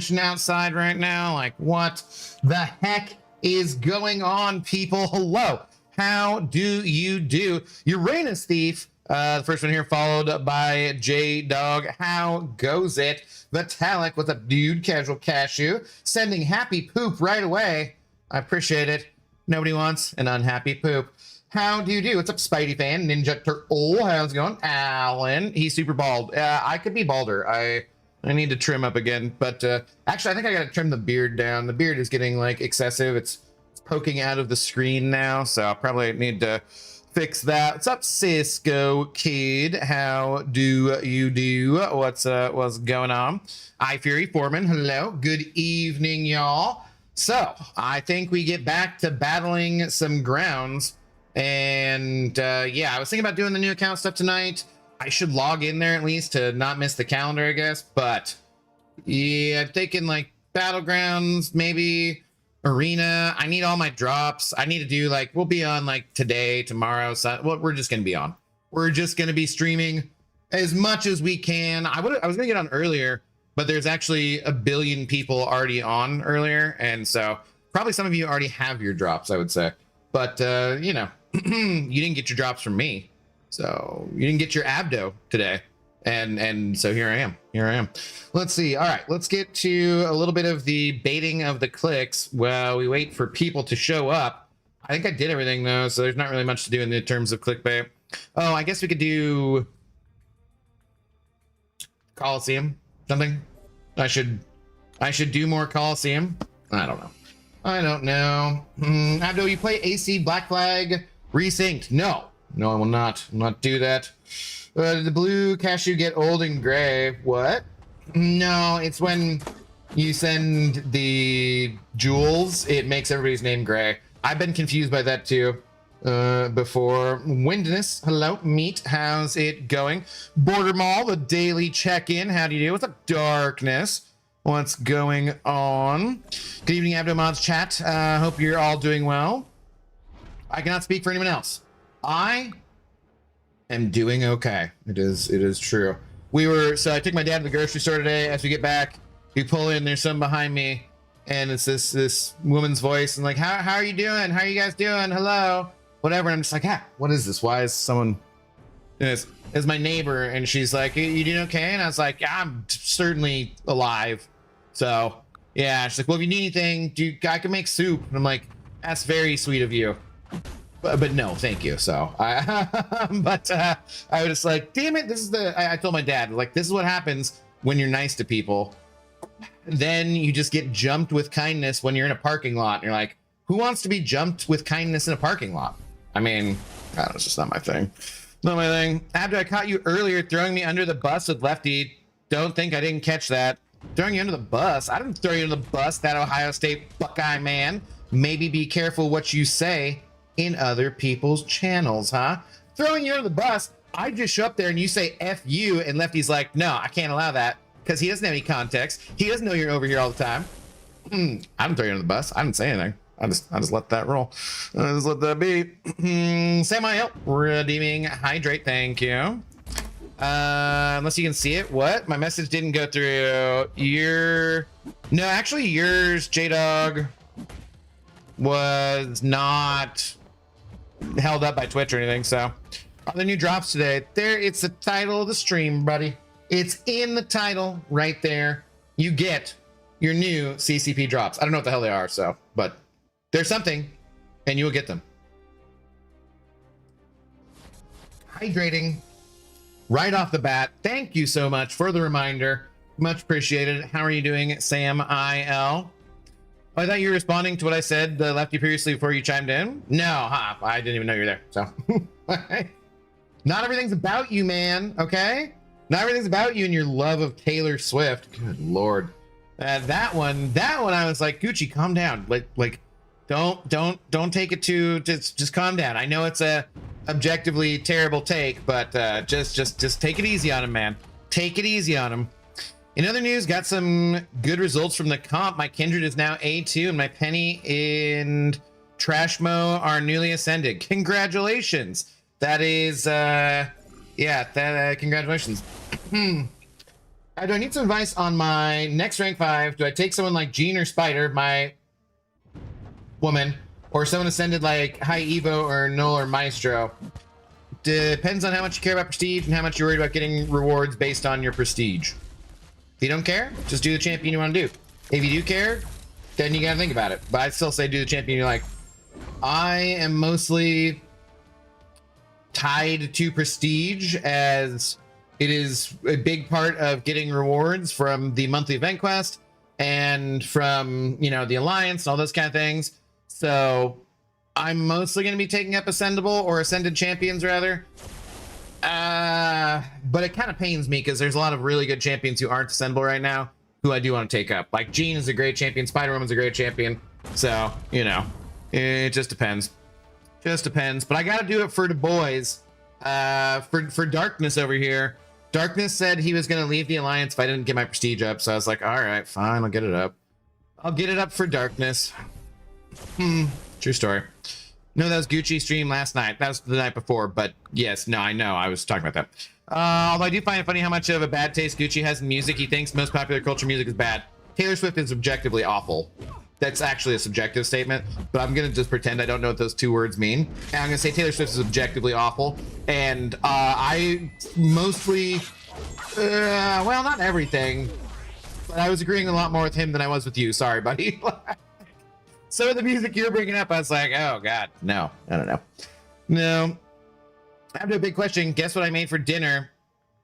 attention outside right now. Like, what the heck is going on, people? Hello. How do you do? Uranus Thief, the first one here, followed by J-Dog. How goes it? Vitalik, what's up, dude? Casual Cashew, sending happy poop right away. I appreciate it. Nobody wants an unhappy poop. How do you do? What's up, Spidey fan? Ninja Turtle, how's it going? Alan, he's super bald. I could be balder. I need to trim up again, but actually, I think I gotta trim the beard down. The beard is getting like excessive. It's poking out of the screen now, so I'll probably need to fix that. What's up, Cisco Kid? How do you do? What's going on? iFury Foreman, hello. Good evening, y'all. So I think we get back to battling some grounds, and yeah, I was thinking about doing the new account stuff tonight. I should log in there at least to not miss the calendar, I guess. But yeah, I'm taking like Battlegrounds, maybe Arena. I need all my drops. I need to do like, we'll be on like today, tomorrow. So, well, we're just gonna be on. We're just gonna be streaming as much as we can. I was gonna get on earlier, but there's actually a billion people already on earlier, and so probably some of you already have your drops, I would say. But you know, you didn't get your drops from me. So you didn't get your abdo today. And so here I am. Let's see. All right, let's get to a little bit of the baiting of the clicks while we wait for people to show up. I think I did everything though, so there's not really much to do in the terms of clickbait. Oh, I guess we could do Coliseum, something. I should do more Coliseum. I don't know. Abdo, you play AC Black Flag Resynced? No, I will not do that. Did the blue cashew get old and gray? What? No, it's when you send the jewels, it makes everybody's name gray. I've been confused by that too before. Windness, hello. Meat, how's it going? Border Mall, the daily check-in. How do you do? What's up, Darkness? What's going on? Good evening, Abdomods chat. Hope you're all doing well. I cannot speak for anyone else. I am doing okay. It is true. So I took my dad to the grocery store today. As we get back, we pull in, there's someone behind me, and it's this woman's voice, and like, how are you doing? How are you guys doing? Hello, whatever. And I'm just like, what is this? Why is someone? It's my neighbor, and she's like, you doing okay? And I was like, yeah, I'm certainly alive. So yeah, she's like, well, if you need anything, I can make soup. And I'm like, that's very sweet of you. But no, thank you. So I was just like, damn it, I told my dad, like, this is what happens when you're nice to people. Then you just get jumped with kindness when you're in a parking lot. And you're like, who wants to be jumped with kindness in a parking lot? I mean, it's just not my thing. Not my thing. Abdo, I caught you earlier throwing me under the bus with Lefty. Don't think I didn't catch that. Throwing you under the bus? I didn't throw you under the bus, that Ohio State Buckeye man. Maybe be careful what you say in other people's channels, huh? Throwing you under the bus, I just show up there and you say F you, and Lefty's like, no, I can't allow that, because he doesn't have any context. He doesn't know you're over here all the time. I didn't throw you under the bus. I didn't say anything. I just let that roll. I just let that be. Semi-help. Redeeming hydrate, thank you. Unless you can see it. What? My message didn't go through. No, actually yours, J-Dog, was not held up by Twitch or anything. So on the new drops today, it's the title of the stream, buddy. It's in the title right there. You get your new CCP drops. I don't know what the hell they are, so, but there's something and you will get them. Hydrating right off the bat. Thank you so much for the reminder. Much appreciated. How are you doing, Sam IL? Oh, I thought you were responding to what I said, Lefty, previously before you chimed in. No, I didn't even know you were there. So not everything's about you, man. Okay, not everything's about you and your love of Taylor Swift. Good Lord. That one I was like, Gucci, calm down. Like don't take it just calm down. I know it's a objectively terrible take, but just take it easy on him, man. Take it easy on him. In other news, got some good results from the comp. My Kindred is now A2, and my Penny and Trashmo are newly ascended. Congratulations. That is, congratulations. Do I need some advice on my next rank 5? Do I take someone like Jean or Spider, my woman, or someone ascended like High Evo or Null or Maestro? Depends on how much you care about prestige and how much you're worried about getting rewards based on your prestige. If you don't care, just do the champion you want to do. If you do care, then you gotta think about it. But I'd still say do the champion you like. I am mostly tied to prestige, as it is a big part of getting rewards from the monthly event quest and from, you know, the alliance and all those kind of things. So I'm mostly going to be taking up ascendable or ascended champions rather. But it kind of pains me because there's a lot of really good champions who aren't ascendable right now who I do want to take up. Like Jean is a great champion, Spider-Woman's a great champion. So, you know, it just depends. Just depends. But I got to do it for the boys. For Darkness over here. Darkness said he was going to leave the alliance if I didn't get my prestige up. So I was like, all right, fine, I'll get it up. I'll get it up for Darkness. True story. No, that was Gucci stream last night. That was the night before, but yes, no, I know. I was talking about that. Although I do find it funny how much of a bad taste Gucci has in music. He thinks most popular culture music is bad. Taylor Swift is objectively awful. That's actually a subjective statement, but I'm going to just pretend I don't know what those two words mean. And I'm going to say Taylor Swift is objectively awful. And I mostly, well, not everything, but I was agreeing a lot more with him than I was with you. Sorry, buddy. Some of the music you're bringing up, I was like, oh, God, no, I don't know. No. I have a big question. Guess what I made for dinner?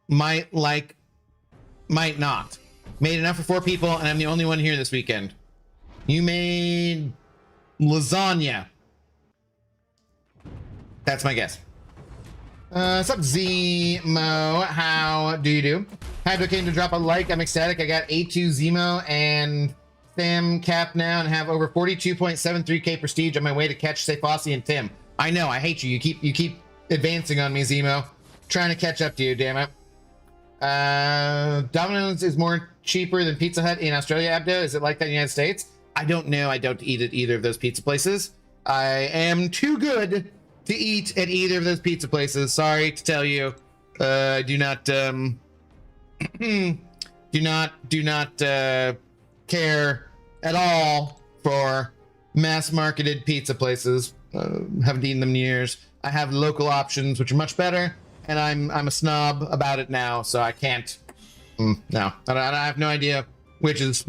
Might not. Made enough for 4 people, and I'm the only one here this weekend. You made lasagna. That's my guess. What's up, Zemo? How do you do? Had to came to drop a like. I'm ecstatic. I got A2 Zemo and Sam Cap now and have over 42.73k prestige on my way to catch Sefossi and Tim. I know, I hate you. You keep advancing on me, Zemo. Trying to catch up to you, damn it. Domino's is more cheaper than Pizza Hut in Australia, Abdo. Is it like that in the United States? I don't know. I don't eat at either of those pizza places. I am too good to eat at either of those pizza places. Sorry to tell you. I do not do not care at all for mass marketed pizza places. Haven't eaten them in years. I have local options which are much better, and I'm a snob about it now, so I can't. No, I have no idea which is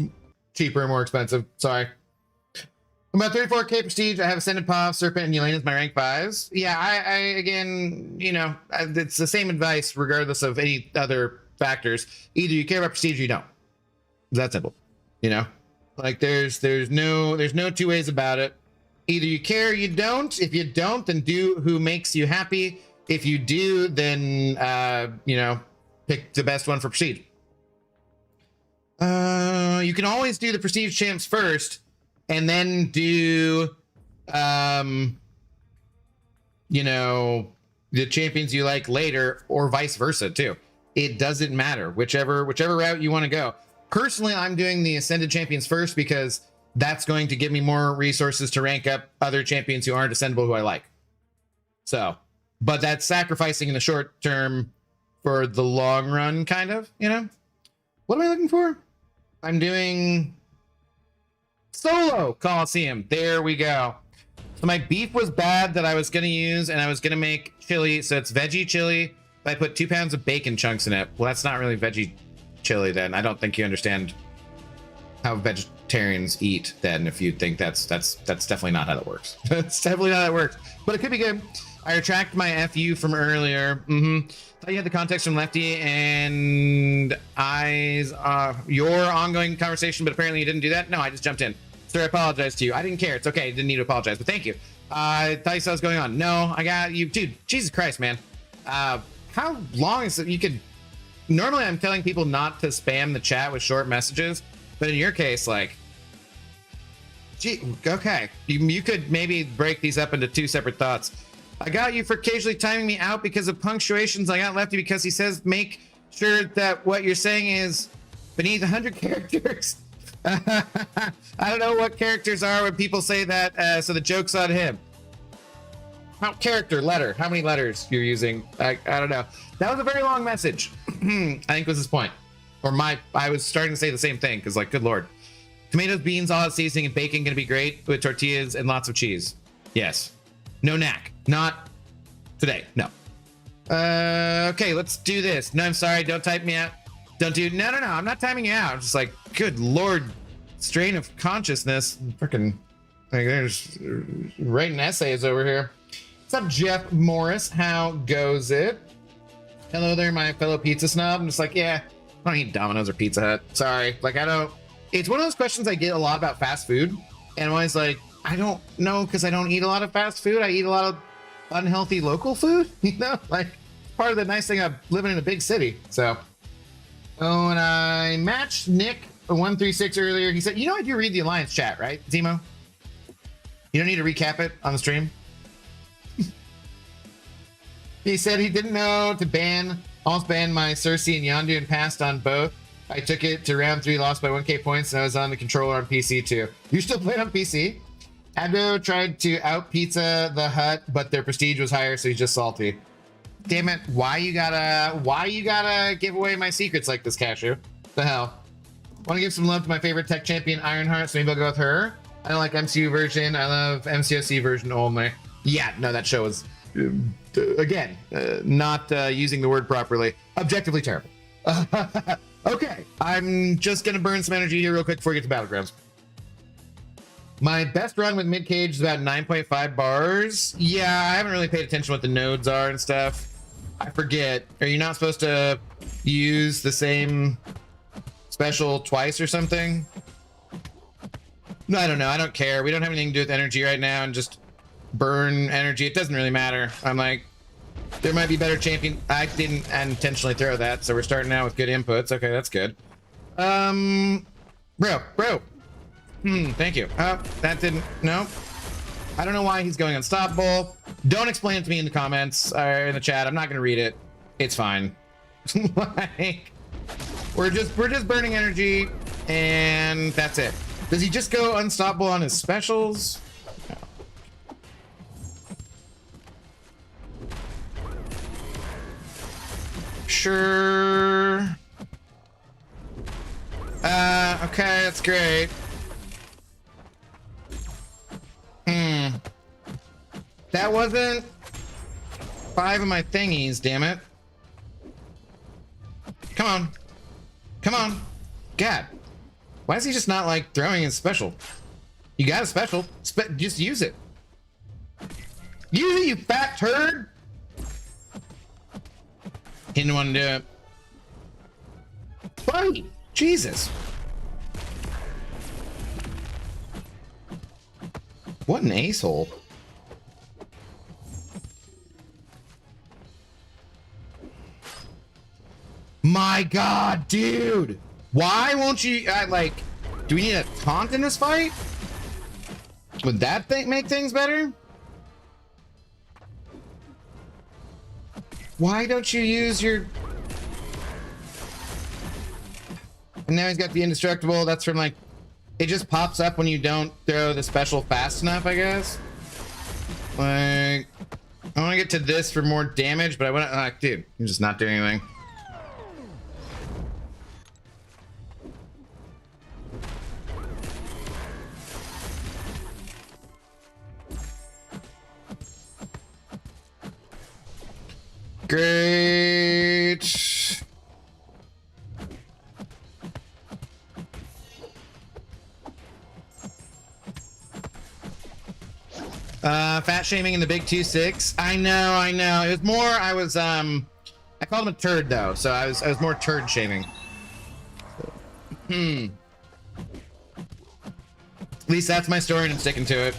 cheaper or more expensive. Sorry. I'm about 34k prestige. I have Ascended Paw, Serpent, and Yelena as my rank 5s. Yeah, I again, you know, it's the same advice regardless of any other factors. Either you care about prestige or you don't. It's that simple. You know, like there's no two ways about it. Either you care or you don't. If you don't, then do who makes you happy. If you do, then you know, pick the best one for prestige. You can always do the prestige champs first and then do you know, the champions you like later, or vice versa too. It doesn't matter, whichever route you want to go. Personally, I'm doing the ascended champions first because that's going to give me more resources to rank up other champions who aren't ascendable who I like. So, but that's sacrificing in the short term for the long run, kind of, you know? What am I looking for? I'm doing solo Coliseum. There we go. So my beef was bad that I was going to use, and I was going to make chili. So it's veggie chili. But I put 2 pounds of bacon chunks in it. Well, that's not really veggie chili then. I don't think you understand how vegetarians eat then, if you think that's definitely not how that works. That's definitely not how that works. But it could be good. I retract my FU from earlier. Thought you had the context from Lefty and your ongoing conversation, but apparently you didn't do that. No, I just jumped in. Sir, I apologize to you. I didn't care. It's okay. I didn't need to apologize, but thank you. I thought you saw what's going on. No, I got you. Dude, Jesus Christ, man. How long is it? You could... Normally, I'm telling people not to spam the chat with short messages, but in your case, like... Gee, okay. You could maybe break these up into 2 separate thoughts. I got you for occasionally timing me out because of punctuations. I got Lefty because he says make sure that what you're saying is beneath 100 characters. I don't know what characters are when people say that, so the joke's on him. Letter. How many letters you're using? I don't know. That was a very long message. I think was his point. Or I was starting to say the same thing because, like, good lord. Tomatoes, beans, all that seasoning, and bacon gonna be great with tortillas and lots of cheese. Yes. No knack. Not today. No. Okay, let's do this. No, I'm sorry. Don't type me out. Don't do. No. I'm not timing you out. I'm just like, good lord, strain of consciousness. Freaking, like, there's writing essays over here. What's up, Jeff Morris? How goes it? Hello there, my fellow pizza snob. I'm just like, yeah, I don't eat Domino's or Pizza Hut. Sorry. Like, I don't. It's one of those questions I get a lot about fast food. And I'm always like, I don't know, because I don't eat a lot of fast food. I eat a lot of unhealthy local food. You know, like, part of the nice thing of living in a big city. So, when I matched Nick 136 earlier, he said, you know, if you read the Alliance chat, right, Zemo? You don't need to recap it on the stream. He said he didn't know to almost ban my Cersei and Yondu and passed on both. I took it to round 3, lost by 1k points, and I was on the controller on PC too. You're still playing on PC? Abdo tried to out Pizza the Hut, but their prestige was higher, so he's just salty. Damn it! Why you gotta give away my secrets like this, Cashew? The hell? Want to give some love to my favorite tech champion, Ironheart, so maybe I'll go with her. I don't like MCU version. I love MCOC version only. Yeah, no, that show is again not using the word properly. Objectively terrible. Okay, I'm just gonna burn some energy here real quick before we get to Battlegrounds. My best run with mid-cage is about 9.5 bars. Yeah, I haven't really paid attention to what the nodes are and stuff. I forget. Are you not supposed to use the same special twice or something? No, I don't know. I don't care. We don't have anything to do with energy right now, and just burn energy. It doesn't really matter. I'm like, there might be better champion. I didn't intentionally throw that, so we're starting out with good inputs. Okay, that's good. Bro. Thank you. That didn't, no. I don't know why he's going unstoppable. Don't explain it to me in the comments or in the chat. I'm not gonna read it. It's fine. Like, we're just burning energy, and that's it. Does he just go unstoppable on his specials? No. Sure. Okay, that's great. That wasn't 5 of my thingies, damn it. Come on. God. Why is he just not, like, throwing his special? You got a special. Just use it. Use it, you fat turd! He didn't want to do it. Buddy! Jesus. What an ace-hole. My god, dude! Why won't you, like, do we need a taunt in this fight? Would that make things better? Why don't you use your... And now he's got the indestructible. That's from, like, it just pops up when you don't throw the special fast enough, I guess. Like, I want to get to this for more damage, but I want to, dude, I'm just not doing anything. Great. Fat shaming in the big 2-6. I know. It was more, I called him a turd though, so I was more turd shaming. At least that's my story and I'm sticking to it.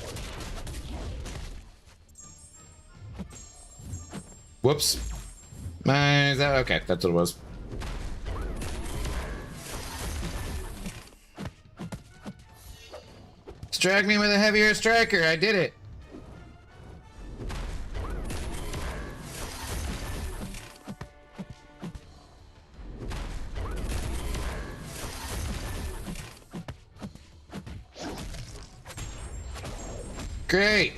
Whoops. Is that okay? That's what it was. Strike me with a heavier striker. I did it. Great.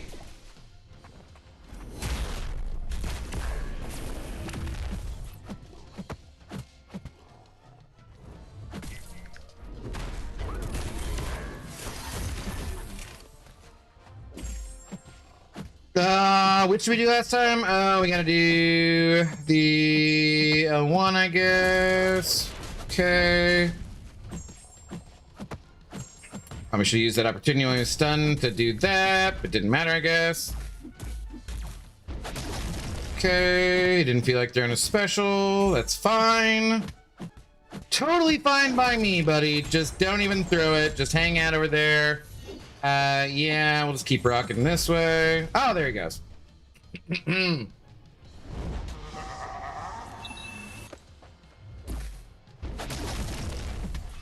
Which did we do last time? We gotta do the L1, I guess. Okay. Probably should use that opportunity when he was stunned to do that, but didn't matter, I guess. Okay, didn't feel like throwing a special. That's fine. Totally fine by me, buddy. Just don't even throw it. Just hang out over there. Yeah, we'll just keep rocking this way. Oh, there he goes.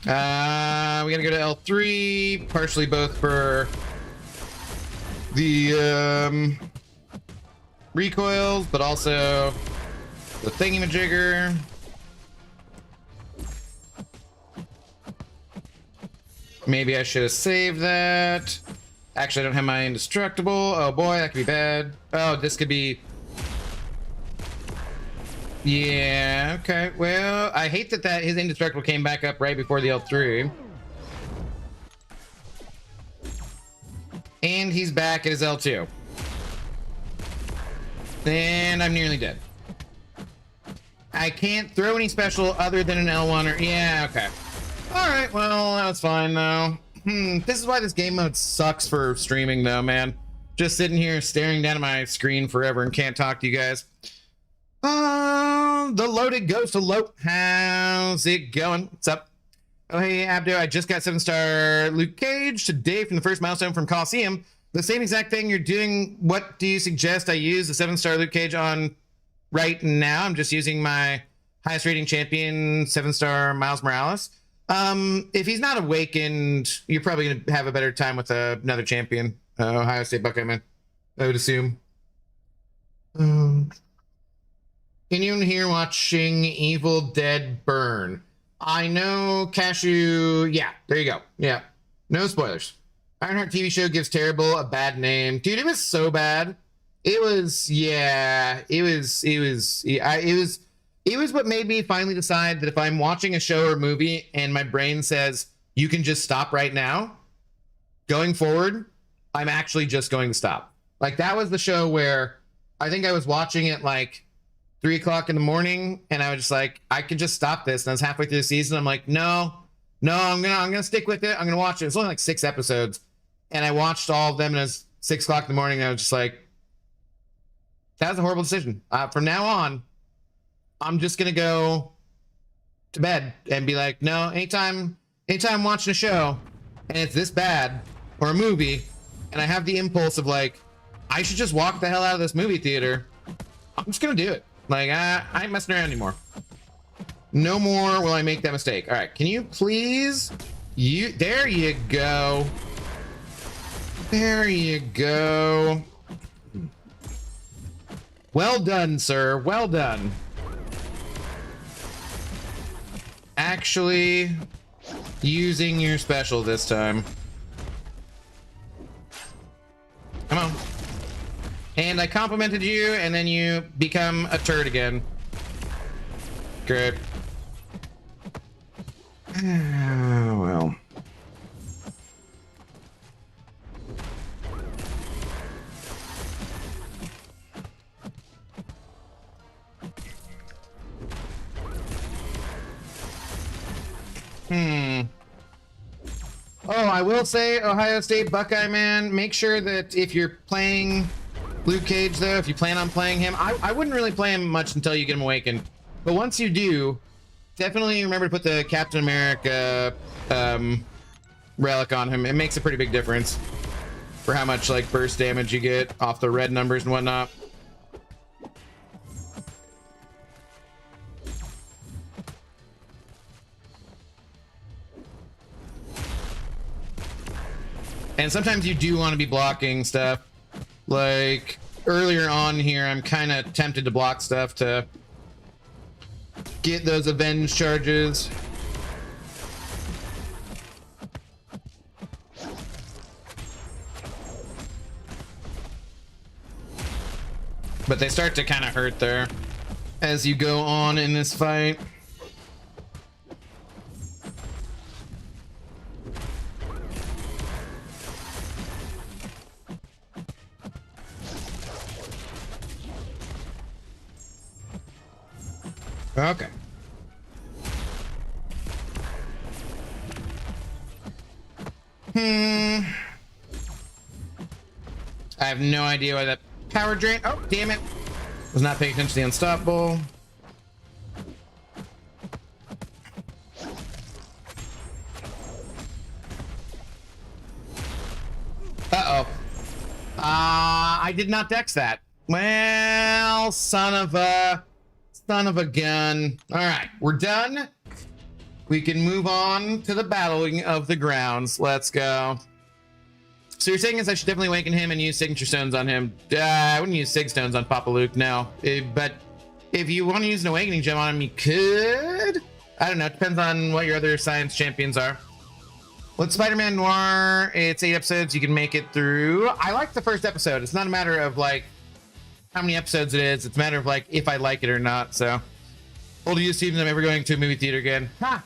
We gotta go to L3, partially both for the recoils, but also the thingamajigger. Maybe I should have saved that. Actually, I don't have my indestructible. Oh boy, that could be bad. Oh, this could be... Yeah, okay. Well, I hate that his indestructible came back up right before the L3. And he's back at his L2. And I'm nearly dead. I can't throw any special other than an L1 or... Yeah, okay. Alright, well, that's fine, though. This is why this game mode sucks for streaming, though, man. Just sitting here staring down at my screen forever and can't talk to you guys. The loaded ghost alert. How's it going? What's up? Oh, hey, Abdo, I just got 7-star Luke Cage today from the first milestone from Coliseum. The same exact thing you're doing. What do you suggest I use the 7-star Luke Cage on right now? I'm just using my highest rating champion, 7-star Miles Morales. If he's not awakened, you're probably going to have a better time with another champion. Ohio State Buckeye, man. I would assume. Anyone here watching Evil Dead Burn? I know Cashew. Yeah, there you go. Yeah. No spoilers. Ironheart TV show gives Terrible a bad name. Dude, it was so bad. It was, yeah, it was what made me finally decide that if I'm watching a show or a movie and my brain says, you can just stop right now, going forward, I'm actually just going to stop. Like, that was the show where I think I was watching it like 3 o'clock in the morning and I was just like, I could just stop this. And I was halfway through the season. I'm like, no, I'm gonna stick with it. I'm gonna watch it. It's only like 6 episodes. And I watched all of them and it was 6 o'clock in the morning. And I was just like, that was a horrible decision. From now on, I'm just gonna go to bed and be like, no, anytime I'm watching a show and it's this bad or a movie and I have the impulse of like, I should just walk the hell out of this movie theater, I'm just gonna do it. Like, I ain't messing around anymore. No more will I make that mistake. All right, can you please, there you go. There you go. Well done, sir, well done. Actually using your special this time. Come on. And I complimented you, and then you become a turd again. Great. Oh, well. Oh, I will say, Ohio State Buckeye, man, make sure that if you're playing Luke Cage, though, if you plan on playing him, I wouldn't really play him much until you get him awakened. But once you do, definitely remember to put the Captain America relic on him. It makes a pretty big difference for how much, like, burst damage you get off the red numbers and whatnot. And sometimes you do want to be blocking stuff. Like, earlier on here, I'm kind of tempted to block stuff to get those avenge charges. But they start to kind of hurt there as you go on in this fight. Okay. I have no idea why that power drain. Oh, damn it. Was not paying attention to the unstoppable. Uh-oh. I did not dex that. Well, son of a gun. All right, we're done. We can move on to the battling of the grounds. Let's go. So you're saying is I should definitely awaken him and use signature stones on him. I wouldn't use sig stones on Papa Luke, no. But if you want to use an awakening gem on him, you could. I don't know. It depends on what your other science champions are. What's Spider-Man Noir? It's 8 episodes. You can make it through. I like the first episode. It's not a matter of like how many episodes it is. It's a matter of like if I like it or not. So, hold to you, Steven. I'm ever going to a movie theater again. Ha!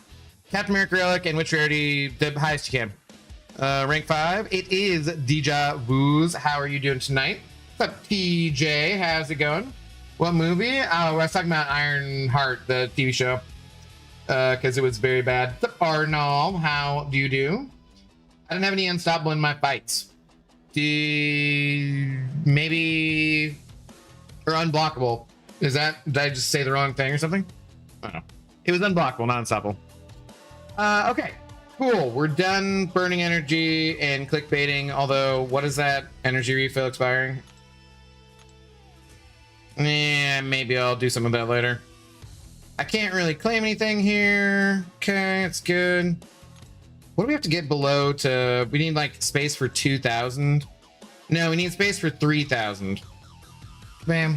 Captain America Relic and which rarity the highest you can. Rank 5. It is Deja Vu's. How are you doing tonight? What's up, TJ? How's it going? What movie? Oh, I was talking about Ironheart, the TV show. Because it was very bad. What's up, Arnold? How do you do? I didn't have any unstoppable in my fights. Maybe... Or unblockable. Did I just say the wrong thing or something? I don't know. It was unblockable, not unstoppable. Okay. Cool. We're done burning energy and clickbaiting. Although, what is that? Energy refill expiring? Yeah, maybe I'll do some of that later. I can't really claim anything here. Okay, it's good. What do we have to get below to... We need, like, space for 2,000. No, we need space for 3,000. Kabam.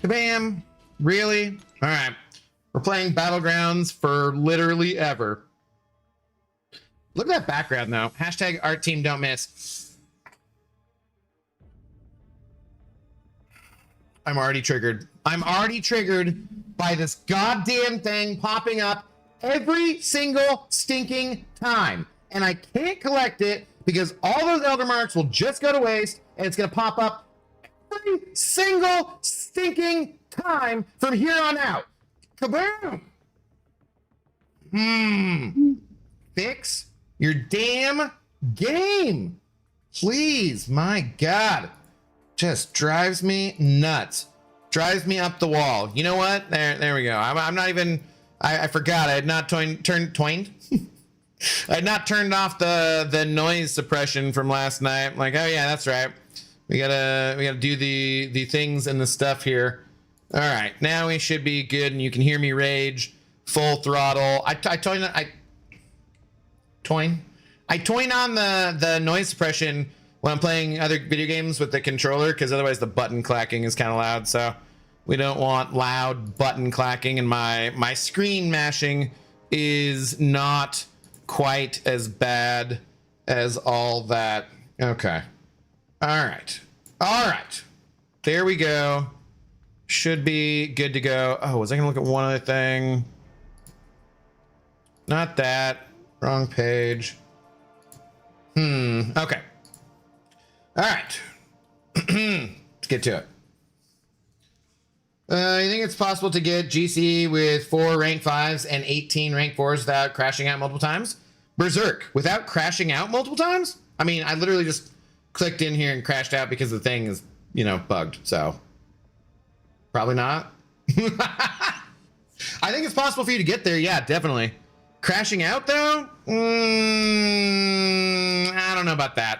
Kabam. Really? All right. We're playing Battlegrounds for literally ever. Look at that background, though. Hashtag art team don't miss. I'm already triggered. I'm already triggered by this goddamn thing popping up every single stinking time. And I can't collect it because all those elder marks will just go to waste and it's going to pop up every single stinking time from here on out. Kaboom! Fix your damn game. Please, my God. Just drives me nuts. Drives me up the wall. You know what? There we go. I'm not even... I forgot. I had not turned I had not turned off the noise suppression from last night. Like, oh yeah, that's right. We gotta do the things and the stuff here. All right, now we should be good, and you can hear me rage full throttle. I toying on the noise suppression when I'm playing other video games with the controller, because otherwise the button clacking is kind of loud. So we don't want loud button clacking, and my screen mashing is not quite as bad as all that. Okay. All right. There we go. Should be good to go. Oh, was I gonna look at one other thing? Not that. Wrong page. Okay. All right. Let's get to it. You think it's possible to get GC with 4 rank 5s and 18 rank 4s without crashing out multiple times? Berserk, without crashing out multiple times? I mean, I literally just clicked in here and crashed out because the thing is, bugged, so... Probably not. I think it's possible for you to get there. Yeah, definitely. Crashing out, though? I don't know about that.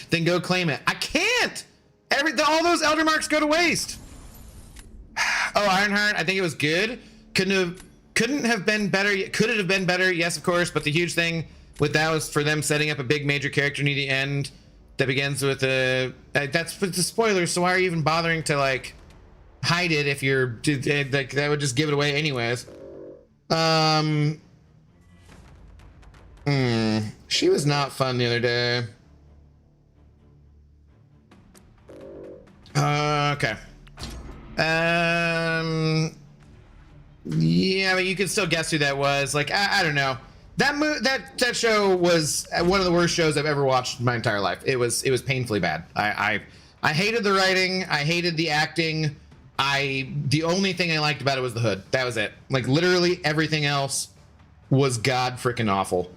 Then go claim it. I can't! All those elder marks go to waste. Oh, Ironheart, I think it was good. Couldn't have been better. Could it have been better? Yes, of course. But the huge thing with that was for them setting up a big major character near the end that begins with a... that's the spoilers, so why are you even bothering to, like, hide it if you're... Like, that would just give it away anyways. She was not fun the other day. Okay. Yeah, but you can still guess who that was. Like, I don't know. That show was one of the worst shows I've ever watched in my entire life. It was painfully bad. I I hated the writing. I hated the acting. The only thing I liked about it was the hood. That was it. Like literally everything else was god freaking awful.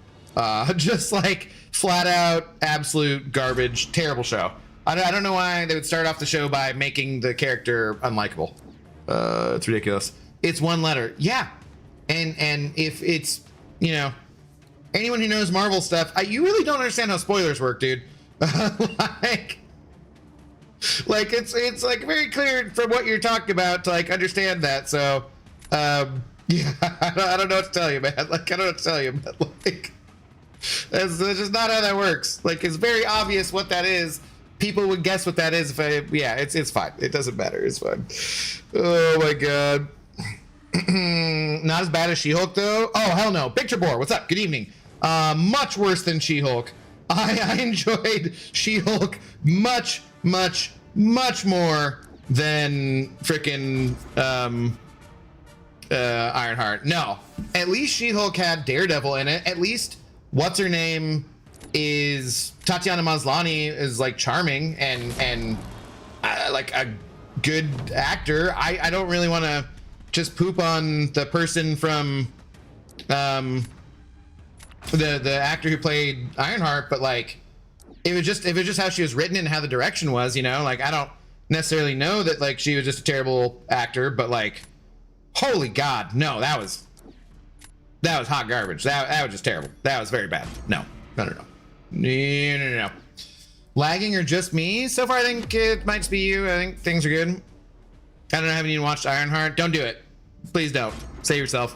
Just like flat out absolute garbage. Terrible show. I don't know why they would start off the show by making the character unlikable. It's ridiculous. It's one letter. Yeah. And if it's, you know, anyone who knows Marvel stuff, you really don't understand how spoilers work, dude. like it's like very clear from what you're talking about to like understand that. So, yeah, I don't know what to tell you, man. Like, I don't know what to tell you, but like, that's just not how that works. Like, it's very obvious what that is. People would guess what that is. Yeah, it's fine. It doesn't matter. It's fine. Oh my god. Not as bad as She-Hulk though. Oh hell no. Picture Boar, what's up? Good evening. Much worse than She-Hulk. I enjoyed She-Hulk much more than frickin' Ironheart. No, at least She-Hulk had Daredevil in it. At least what's her name is Tatiana Maslany is like charming and like a good actor. I don't really want to just poop on the person from the actor who played Ironheart, but like it was just how she was written and how the direction was, you know. Like I don't necessarily know that like she was just a terrible actor, but like holy god, no, that was hot garbage. That was just terrible. That was very bad. No. Lagging or just me? So far I think it might just be you. I think things are good. I don't know, haven't even watched Ironheart. Don't do it. Please don't. Save yourself.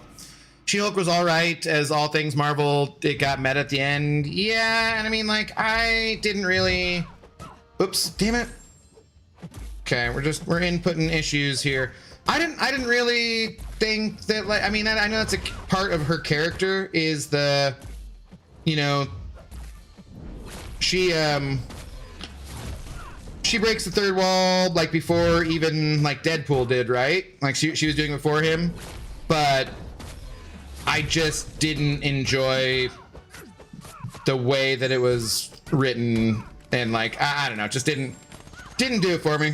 She-Hulk was all right, as all things Marvel. It got meta at the end. Yeah, and I mean, like, I didn't really... Oops, damn it. Okay, we're inputting issues here. I didn't really think that, like, I mean, I know that's a part of her character is the, you know, she breaks the third wall like before even like Deadpool did, right? Like she was doing before him, but I just didn't enjoy the way that it was written, and like I don't know, just didn't do it for me.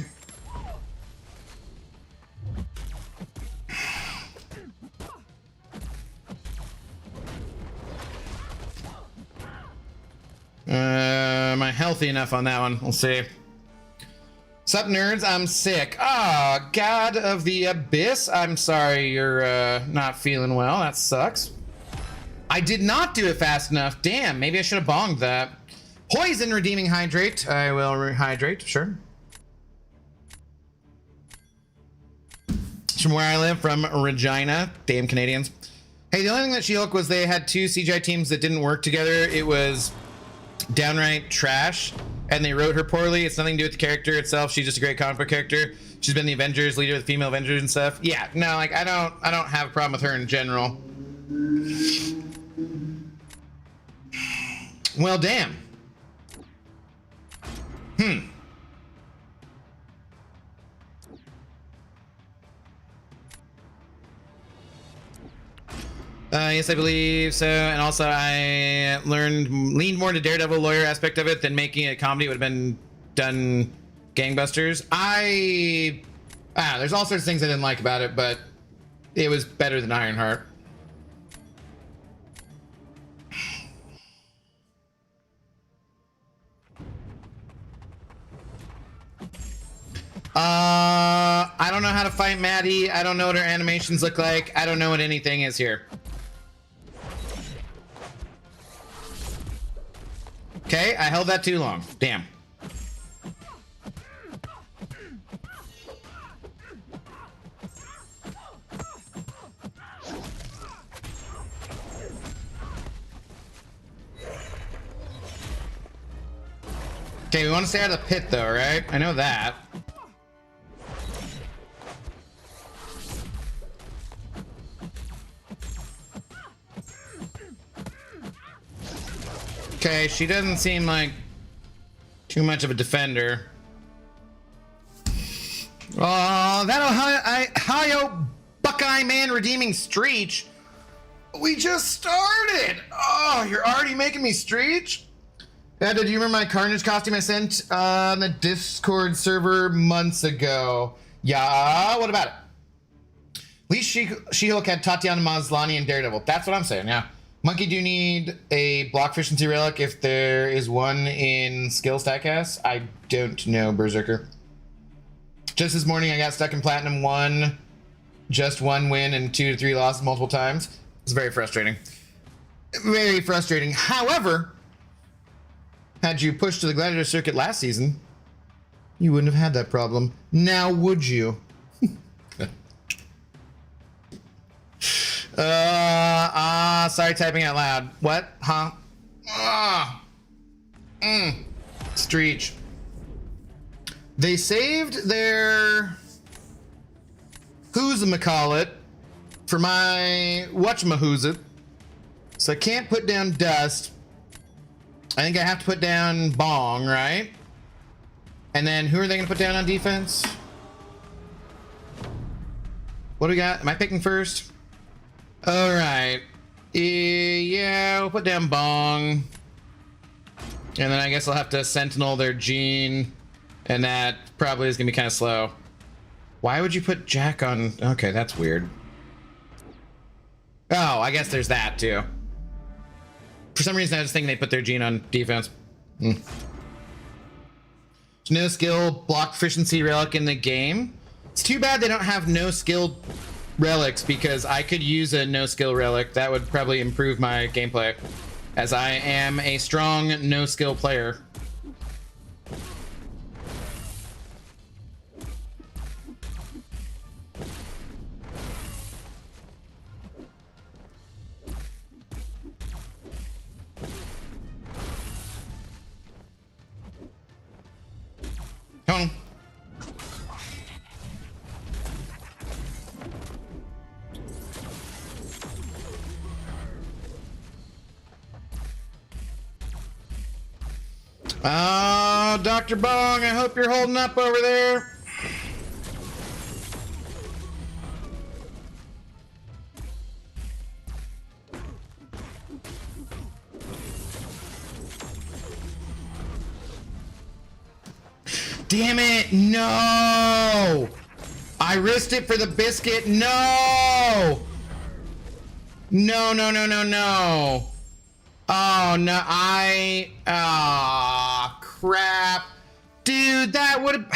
Am I healthy enough on that one? We'll see. Sup nerds, I'm sick. Ah, God of the Abyss, I'm sorry you're not feeling well. That sucks. I did not do it fast enough. Damn, maybe I should have bonged that. Poison redeeming hydrate. I will rehydrate, sure. It's from where I live, from Regina. Damn Canadians. Hey, the only thing that She-Hulk was they had two CGI teams that didn't work together. It was downright trash, and they wrote her poorly. It's nothing to do with the character itself. She's just a great comic book character. She's been the Avengers, leader of the female Avengers and stuff. Yeah, no, like I don't have a problem with her in general. Well, damn. Yes, I believe so. And also I leaned more to Daredevil lawyer aspect of it than making it a comedy. It would have been done gangbusters. There's all sorts of things I didn't like about it, but it was better than Ironheart. I don't know how to fight Maddie. I don't know what her animations look like. I don't know what anything is here. Okay, I held that too long. Damn. Okay, we want to stay out of the pit though, right? I know that. Okay, she doesn't seem like too much of a defender. Oh, that Ohio Buckeye Man redeeming Streech. We just started. Oh, you're already making me Streech? Yeah, do you remember my Carnage costume I sent on the Discord server months ago? Yeah, what about it? At least She-Hulk had Tatiana Maslany and Daredevil. That's what I'm saying, yeah. Monkey do need a block efficiency relic if there is one in skill Statcast. I don't know, Berserker. Just this morning I got stuck in Platinum 1. Just one win and 2 to 3 losses multiple times. It's very frustrating. Very frustrating. However, had you pushed to the Gladiator circuit last season, you wouldn't have had that problem. Now would you? Sorry, typing out loud. What? Huh? Streech. They saved their who's-a-macallit for my whatchamahoosit. So I can't put down Dust. I think I have to put down Bong, right? And then who are they going to put down on defense? What do we got? Am I picking first? All right. Yeah, we'll put down Bong. And then I guess I'll have to Sentinel their Gene. And that probably is going to be kind of slow. Why would you put Jack on? Okay, that's weird. Oh, I guess there's that too. For some reason, I was thinking they put their Gene on defense. So no skill block efficiency relic in the game. It's too bad they don't have no skill relics, because I could use a no skill relic. That would probably improve my gameplay, as I am a strong no skill player. Come on. Oh, Dr. Bong, I hope you're holding up over there. Damn it, no! I risked it for the biscuit, no! No, no, no, no, no. Oh, no, crap. Dude, that would have...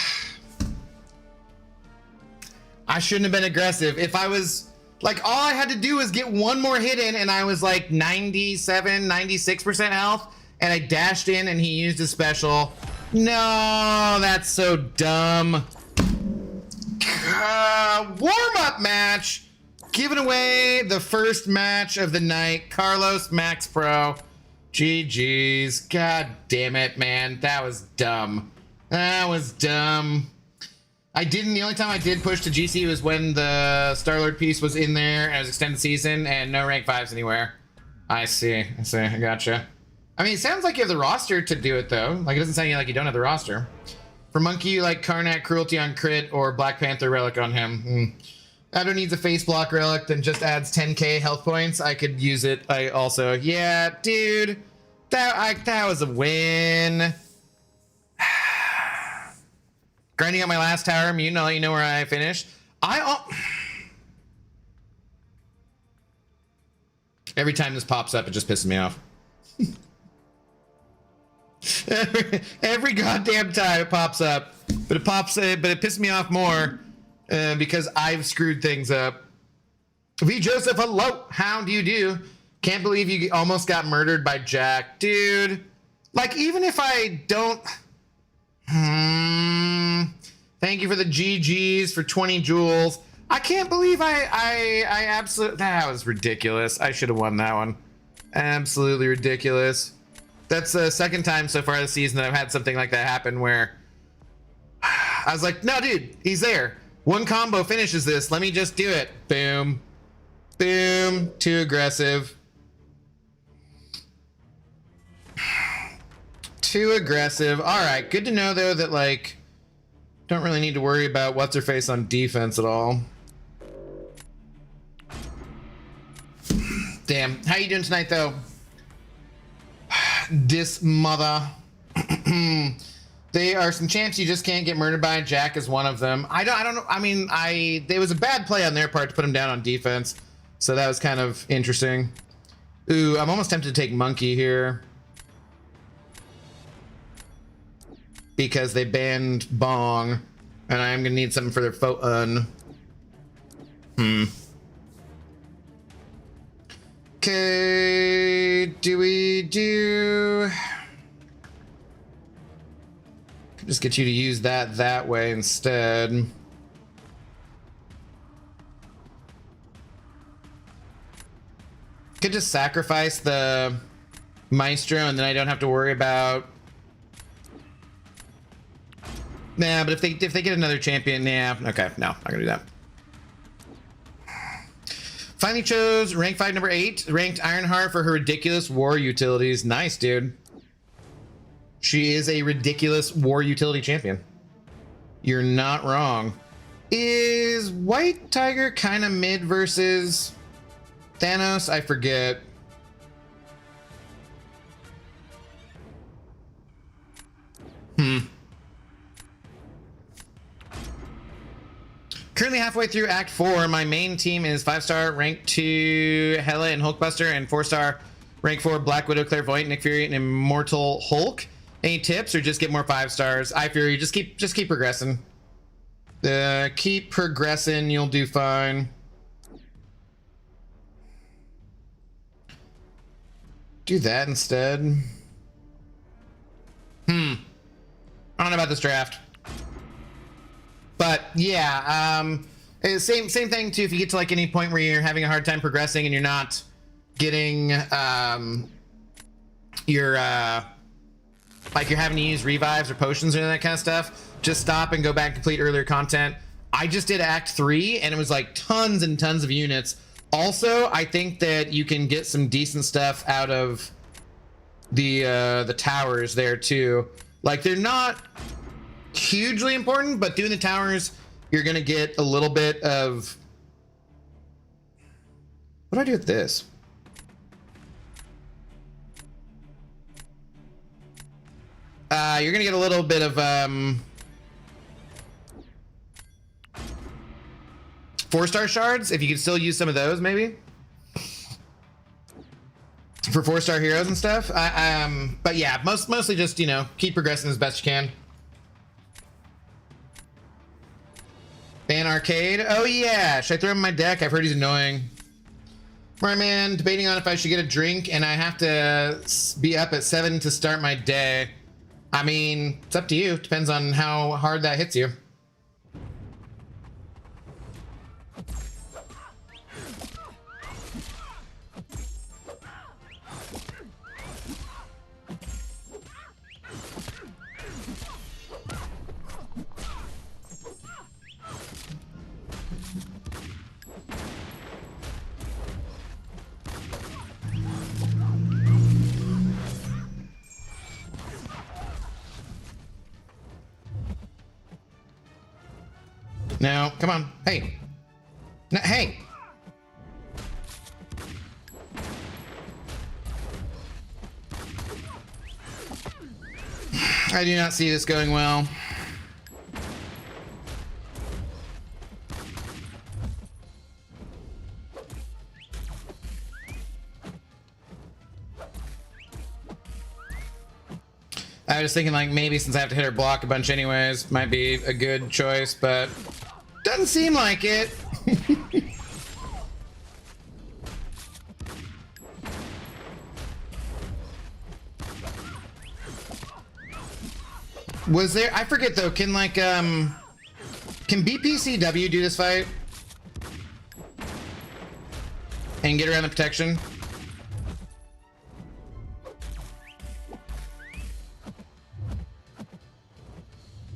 I shouldn't have been aggressive. If I was... Like, all I had to do was get one more hit in, and I was like 97, 96% health, and I dashed in, and he used a special. No, that's so dumb. Warm-up match. Giving away the first match of the night. Carlos Max Pro. GG's. God damn it, man. That was dumb. That was dumb. The only time I did push to GC was when the Star-Lord piece was in there as extended season and no rank 5s anywhere. I see. I gotcha. I mean, it sounds like you have the roster to do it, though. Like, it doesn't sound like you don't have the roster. For Monkey, you like Karnak Cruelty on crit or Black Panther Relic on him. Ado needs a face block relic, then just adds 10k health points. I could use it. I also, yeah, dude, that was a win. Grinding out my last tower, Mutant. I'll let you know where I finished. Every time this pops up, it just pisses me off. every goddamn time it pops up, but it pisses me off more because I've screwed things up. V Joseph, hello, how do you do? Can't believe you almost got murdered by Jack, dude. Like, even if I don't, thank you for the GGs for 20 jewels. I can't believe I absolutely, that was ridiculous. I should have won that one. Absolutely ridiculous. That's the second time so far this season that I've had something like that happen where I was like, no, dude, he's there. One combo finishes this. Let me just do it. Boom. Boom. Too aggressive. Too aggressive. All right. Good to know, though, that, like, don't really need to worry about what's her face on defense at all. Damn. How you doing tonight, though? This mother. There are some champs you just can't get murdered by. Jack is one of them. I don't know. I mean, there was a bad play on their part to put him down on defense, so that was kind of interesting. Ooh, I'm almost tempted to take Monkey here because they banned Bong, and I am gonna need something for their phone. Okay, do we do? Just get you to use that way instead. Could just sacrifice the Maestro and then I don't have to worry about. Nah, but if they get another champion, yeah, okay, no, not gonna do that. Finally chose rank 5 number 8, ranked Ironheart for her ridiculous war utilities. Nice, dude. She is a ridiculous war utility champion. You're not wrong. Is White Tiger kind of mid versus Thanos? I forget. Currently halfway through Act 4. My main team is 5-star, rank 2 Hela and Hulkbuster, and 4-star, rank 4 Black Widow, Clairvoyant, Nick Fury, and Immortal Hulk. Any tips or just get more 5-stars? I Fury, just keep progressing. Keep progressing, you'll do fine. Do that instead. I don't know about this draft. But yeah, same thing too. If you get to like any point where you're having a hard time progressing and you're not getting your like you're having to use revives or potions or that kind of stuff, just stop and go back and complete earlier content. I just did Act 3 and it was like tons and tons of units. Also, I think that you can get some decent stuff out of the towers there too. Like they're not hugely important, but doing the towers, you're gonna get a little bit of. What do I do with this? You're gonna get a little bit of 4-star shards, if you can still use some of those, maybe for 4-star heroes and stuff. But yeah, mostly just, you know, keep progressing as best you can. Ban Arcade. Oh yeah, should I throw him in my deck? I've heard he's annoying. Right, man, debating on if I should get a drink, and I have to be up at 7 to start my day. I mean, it's up to you. Depends on how hard that hits you. No, come on. Hey. No, hey. I do not see this going well. I was thinking like maybe since I have to hit her block a bunch anyways, might be a good choice, but doesn't seem like it. Was there, I forget though, can like can BPCW do this fight and get around the protection?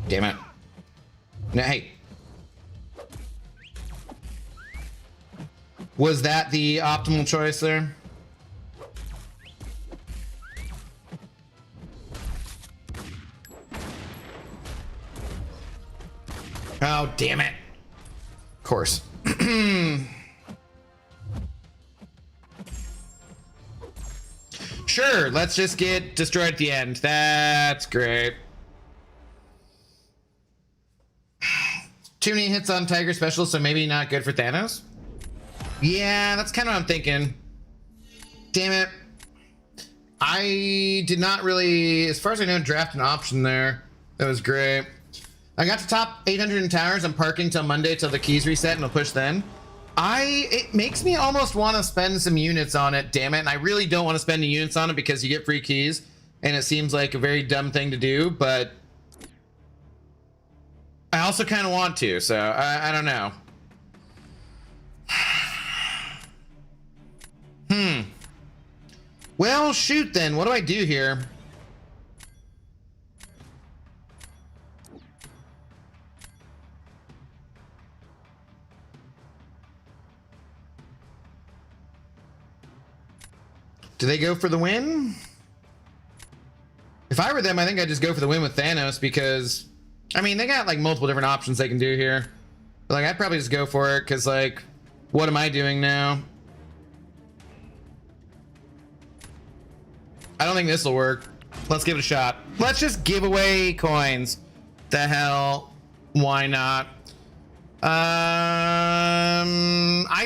Damn it. No, hey. Was that the optimal choice there? Oh, damn it. Of course. sure. Let's just get destroyed at the end. That's great. Too many hits on Tiger Special, so maybe not good for Thanos? Yeah, that's kind of what I'm thinking. Damn it. I did not really, as far as I know, draft an option there. That was great. I got to top 800 in towers. I'm parking till Monday till the keys reset, and I'll push then. It makes me almost want to spend some units on it, damn it. And I really don't want to spend the units on it because you get free keys, and it seems like a very dumb thing to do, but I also kind of want to, so I don't know. Well, shoot then. What do I do here? Do they go for the win? If I were them, I think I'd just go for the win with Thanos because, I mean, they got like multiple different options they can do here. But, like, I'd probably just go for it because, like, what am I doing now? I don't think this will work. Let's give it a shot. Let's just give away coins. The hell? Why not? I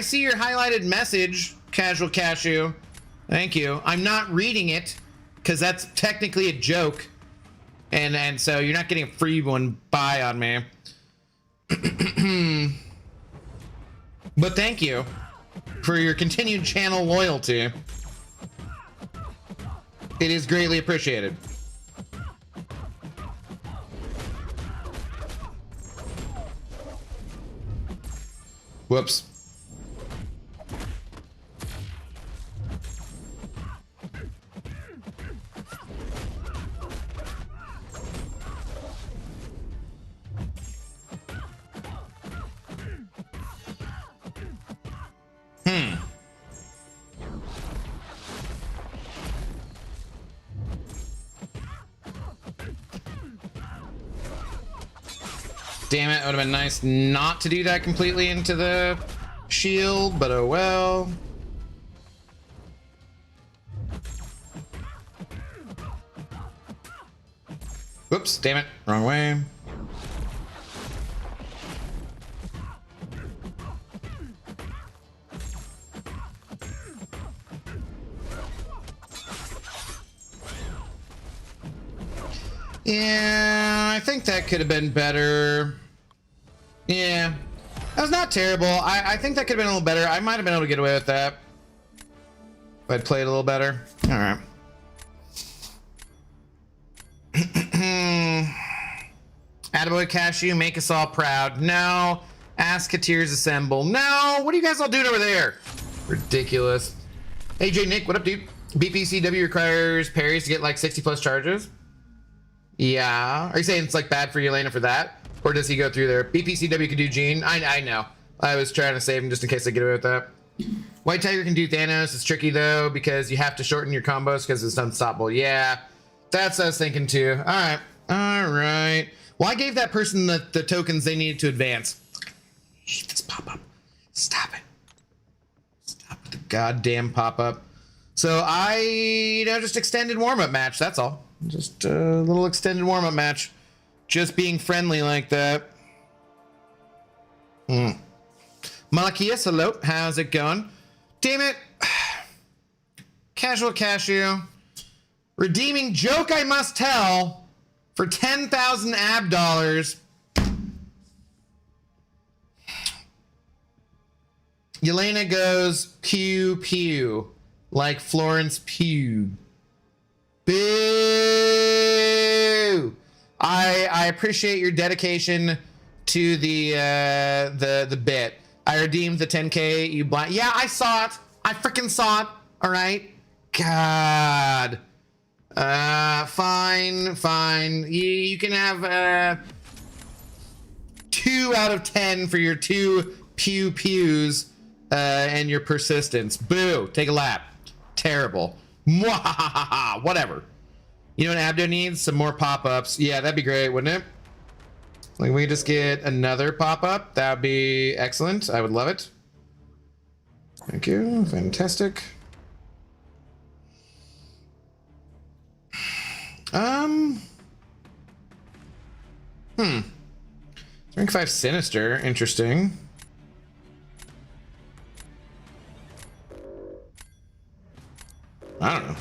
see your highlighted message, Casual Cashew. Thank you. I'm not reading it because that's technically a joke. And so you're not getting a free one buy on me. But thank you for your continued channel loyalty. It is greatly appreciated. Whoops. Damn it, it would have been nice not to do that completely into the shield, but oh well. Whoops, damn it, wrong way. Yeah, I think that could have been better. Yeah, that was not terrible. I think that could have been a little better. I might have been able to get away with that if I'd played a little better. All right. Attaboy Cashew, make us all proud. No. Asketeers assemble. No. What are you guys all doing over there? Ridiculous. Hey, J Nick, what up, dude? BPCW requires parries to get like 60 plus charges. Yeah. Are you saying it's like bad for Yelena for that? Or does he go through there? BPCW can do Gene. I know. I was trying to save him just in case I get away with that. White Tiger can do Thanos. It's tricky though because you have to shorten your combos because it's unstoppable. Yeah. That's what I was thinking too. All right. All right. Well, I gave that person the tokens they needed to advance. I hate this pop-up. Stop it. Stop the goddamn pop-up. So just extended warm-up match. That's all. Just a little extended warm-up match. Just being friendly like that. Malachias, hello. How's it going? Damn it. Casual Cashew. Redeeming joke I must tell for 10,000 AB dollars. Yelena goes pew pew like Florence Pugh. Boo! I appreciate your dedication to the bit. I redeemed the 10K. You blind? Yeah, I saw it. I freaking saw it. All right. God. Fine. You can have 2 out of 10 for your 2 pews and your persistence. Boo! Take a lap. Terrible. Mwahaha. Whatever. You know what Abdo needs? Some more pop-ups. Yeah, that'd be great, wouldn't it? Like, we just get another pop-up. That'd be excellent. I would love it. Thank you. Fantastic. Um. Rank 5 Sinister. Interesting. I don't know.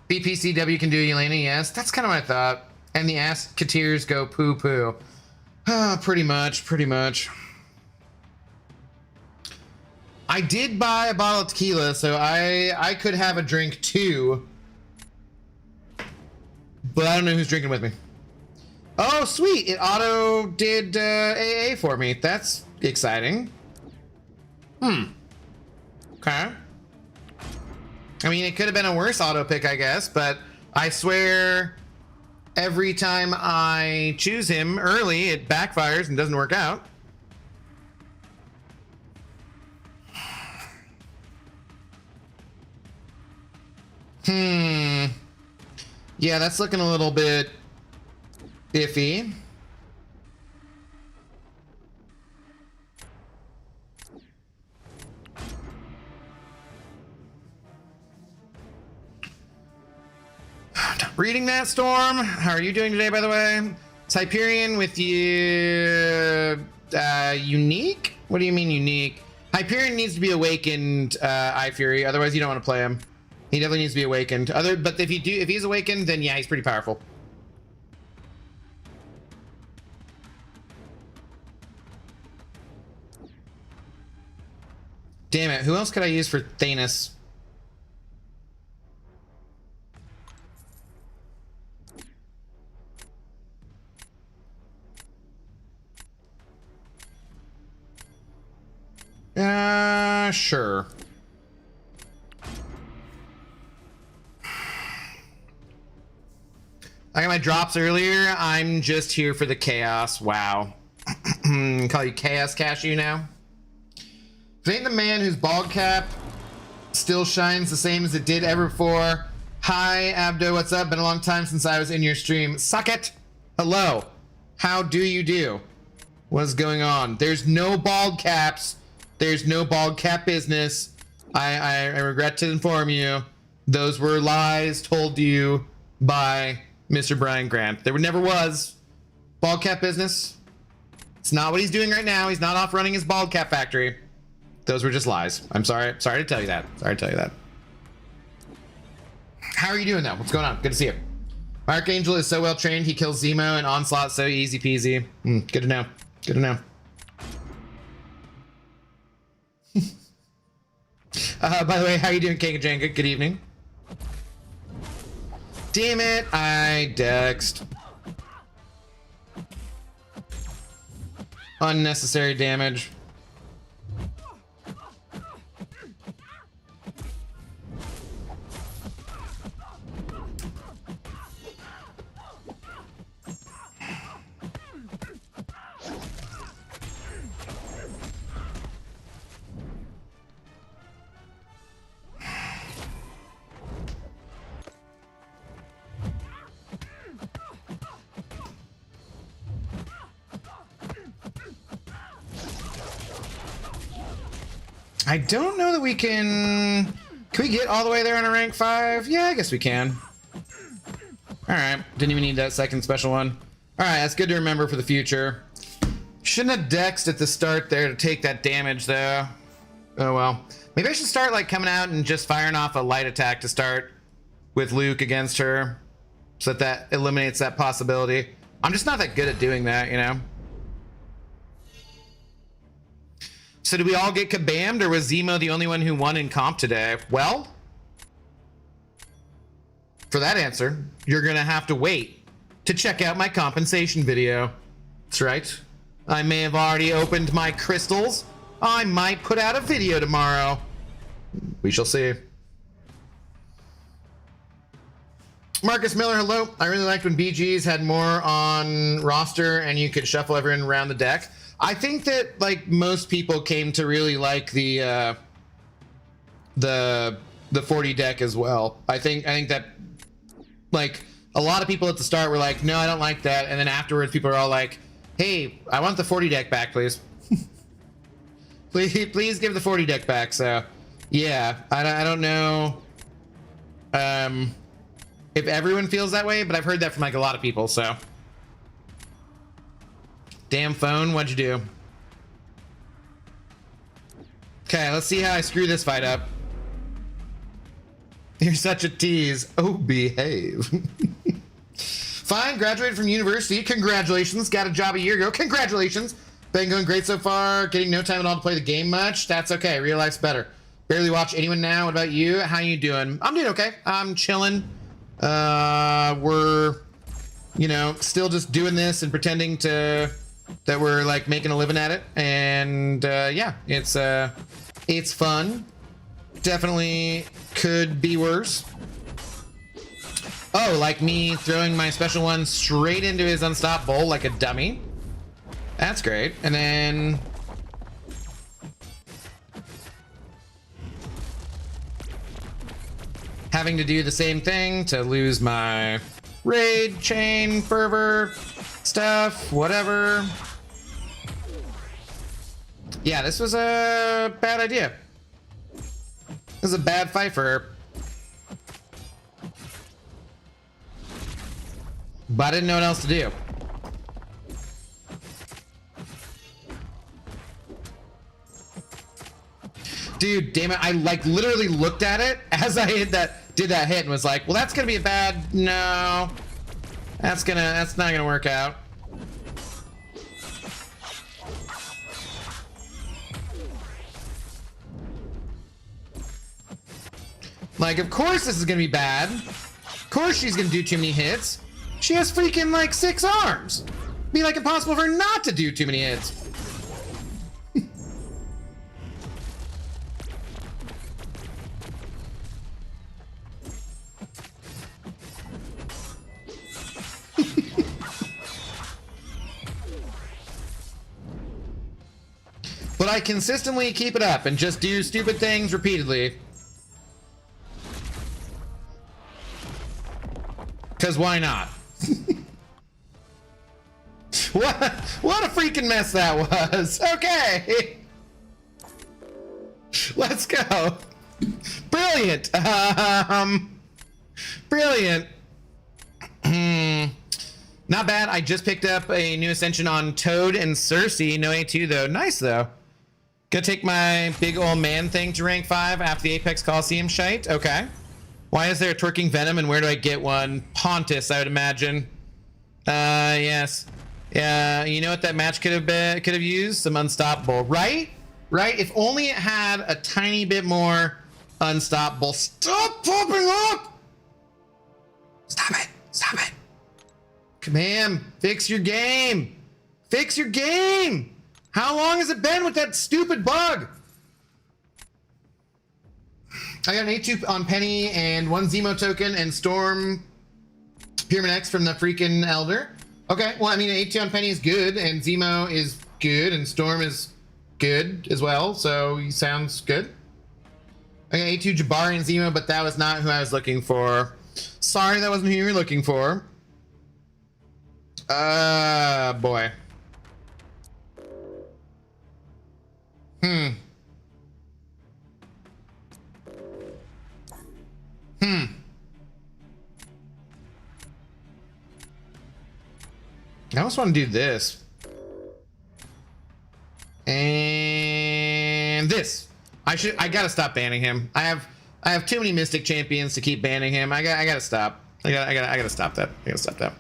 BPCW can do Elena, yes. That's kind of what I thought. And the Asketeers go poo-poo. Pretty much. I did buy a bottle of tequila, so I could have a drink too. But I don't know who's drinking with me. Oh, sweet. It auto did AA for me. That's exciting. Okay. I mean, it could have been a worse auto pick, I guess, but I swear every time I choose him early, it backfires and doesn't work out. Yeah, that's looking a little bit iffy. Reading that, Storm. How are you doing today, by the way? Hyperion with you. Unique? What do you mean unique? Hyperion needs to be awakened, Eye Fury. Otherwise, you don't want to play him. He definitely needs to be awakened. But if he's awakened, then yeah, he's pretty powerful. Damn it! Who else could I use for Thanos? Sure. I got my drops earlier. I'm just here for the chaos. Wow. Call you Chaos Cashew now? If it ain't the man whose bald cap still shines the same as it did ever before. Hi, Abdo, what's up? Been a long time since I was in your stream. Suck it. Hello. How do you do? What's going on? There's no bald caps. There's no bald cap business. I regret to inform you. Those were lies told to you by Mr. Brian Grant. There never was bald cap business. It's not what he's doing right now. He's not off running his bald cap factory. Those were just lies. I'm sorry. Sorry to tell you that. Sorry to tell you that. How are you doing though? What's going on? Good to see you. Archangel is so well trained. He kills Zemo and Onslaught so easy peasy. Good to know. Good to know. By the way, how you doing, King of Jenga? Good evening. Damn it, I dexed. Unnecessary damage. I don't know that we can we get all the way there on a rank 5? Yeah, I guess we can. Alright, didn't even need that second special one. Alright, that's good to remember for the future. Shouldn't have dexed at the start there to take that damage though. Oh well. Maybe I should start like coming out and just firing off a light attack to start with Luke against her, so that eliminates that possibility. I'm just not that good at doing that, you know? So did we all get kabammed, or was Zemo the only one who won in comp today? Well, for that answer, you're gonna have to wait to check out my compensation video. That's right. I may have already opened my crystals. I might put out a video tomorrow. We shall see. Marcus Miller, hello. I really liked when BGs had more on roster and you could shuffle everyone around the deck. I think that like most people came to really like the 40 deck as well. I think that like a lot of people at the start were like, no, I don't like that, and then afterwards people are all like, hey, I want the 40 deck back, please. Please give the 40 deck back. So yeah, I don't know. If everyone feels that way, but I've heard that from like a lot of people, so. Damn phone, what'd you do? Okay, let's see how I screw this fight up. You're such a tease. Oh, behave. Fine, graduated from university. Congratulations. Got a job a year ago. Congratulations. Been going great so far. Getting no time at all to play the game much. That's okay. Real life's better. Barely watch anyone now. What about you? How you doing? I'm doing okay. I'm chilling. We're, you know, still just doing this and pretending that we're like making a living at it. And yeah, it's fun. Definitely could be worse. Oh, like me throwing my special one straight into his unstop bowl like a dummy. That's great. And then having to do the same thing to lose my raid, chain, fervor, stuff, whatever. Yeah, this was a bad idea. This is a bad fight for her. But I didn't know what else to do. Dude, damn it. I like literally looked at it as I did that hit and was like, well, that's gonna be a bad, no. That's not gonna work out. Like, of course this is gonna be bad. Of course she's gonna do too many hits. She has freaking like 6 arms. Be like impossible for her not to do too many hits. But I consistently keep it up and just do stupid things repeatedly. Because why not? What a freaking mess that was. Okay. Let's go. Brilliant. Brilliant. Not bad. I just picked up a new ascension on Toad and Cersei. No A2 though. Nice though. Gonna take my big old man thing to rank 5 after the Apex Coliseum shite. Okay. Why is there a twerking Venom and where do I get one? Pontus, I would imagine. Yes. Yeah, you know what that match could have used? Some unstoppable, right? Right? If only it had a tiny bit more unstoppable. Stop popping up! Stop it. Stop it. Come on, fix your game. Fix your game. How long has it been with that stupid bug? I got an A2 on Penny and 1 Zemo token and Storm Pyramid X from the freaking Elder. Okay, well, I mean, A2 on Penny is good and Zemo is good and Storm is good as well, so he sounds good. I got A2 Jabari and Zemo, but that was not who I was looking for. Sorry, that wasn't who you were looking for. Boy. I almost want to do this. And this. I gotta stop banning him. I have too many Mystic champions to keep banning him. I gotta stop. I gotta stop that. I gotta stop that.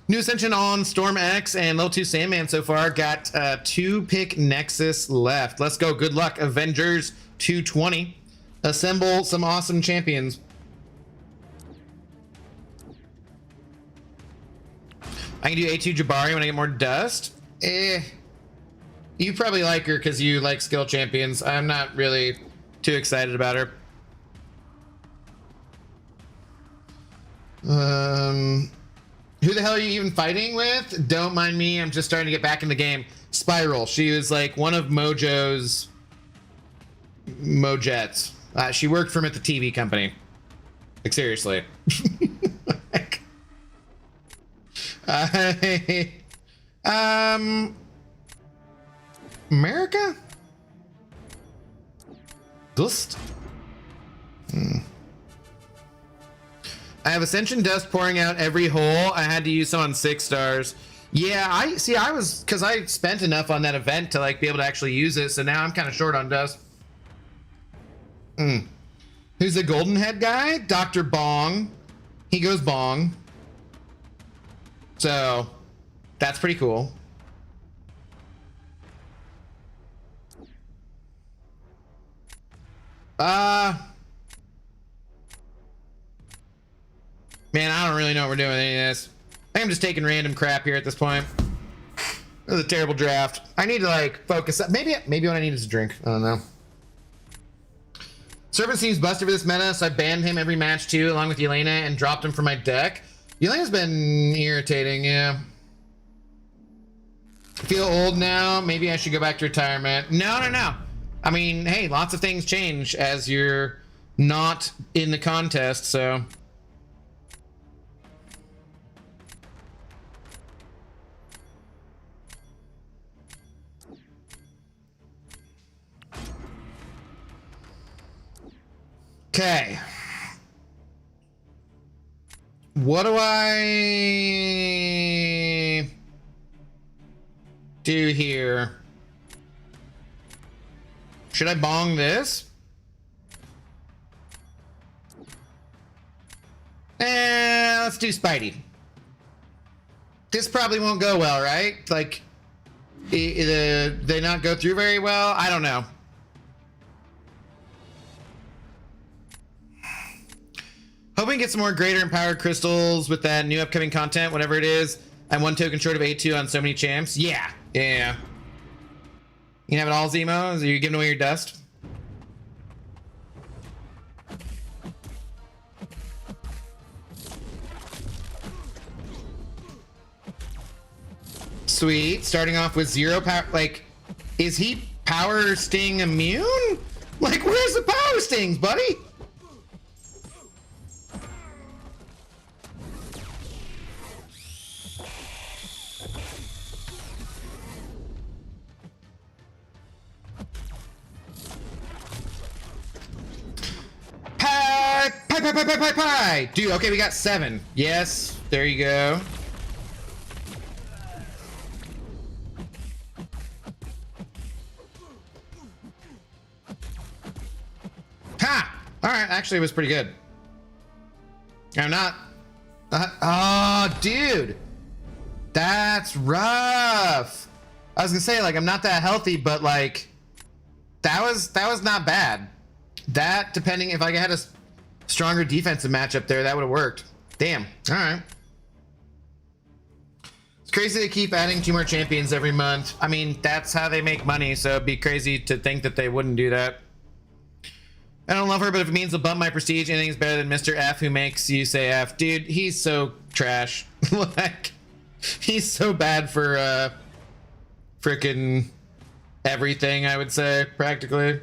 New Ascension on Storm X and Level 2 Sandman so far. Got 2 pick Nexus left. Let's go. Good luck, Avengers 220. Assemble some awesome champions. I can do A2 Jabari when I get more dust. You probably like her because you like skill champions. I'm not really too excited about her. Who the hell are you even fighting with? Don't mind me. I'm just starting to get back in the game. Spiral. She was like one of Mojo's Mojets. She worked for him at the TV company. Like seriously. America? Dust? I have Ascension Dust pouring out every hole. I had to use some on 6 stars. Yeah, I was, because I spent enough on that event to like be able to actually use it, so now I'm kind of short on dust. Who's the golden head guy? Dr. Bong. He goes bong. So that's pretty cool. Man, I don't really know what we're doing with any of this. I think I'm just taking random crap here at this point. This is a terrible draft. I need to like focus up. Maybe what I need is a drink. I don't know. Servant seems busted for this meta, so I banned him every match too, along with Yelena, and dropped him from my deck. Yelena's been irritating, yeah. Feel old now. Maybe I should go back to retirement. No. I mean, hey, lots of things change as you're not in the contest, so. Okay. What do I do here? Should I bong this? Let's do Spidey. This probably won't go well, right? Like, they not go through very well? I don't know. Hoping to get some more greater empowered crystals with that new upcoming content, whatever it is. I'm 1 token short of A2 on so many champs. Yeah. You can have it all, Zemo? Are you giving away your dust? Sweet. Starting off with 0 power. Like, is he power sting immune? Like, where's the power stings, buddy? Pie. Dude, okay, we got 7. Yes, there you go. Ha! Alright, actually it was pretty good. I'm not... oh, dude! That's rough! I was gonna say, like, I'm not that healthy, but, like... That was not bad. That, depending... If I had a stronger defensive matchup there, that would have worked. Damn. Alright. It's crazy to keep adding 2 more champions every month. I mean, that's how they make money, so it'd be crazy to think that they wouldn't do that. I don't love her, but if it means to bump my prestige, anything's better than Mr. F who makes you say F. Dude, he's so trash. Like, he's so bad for frickin' everything, I would say, practically.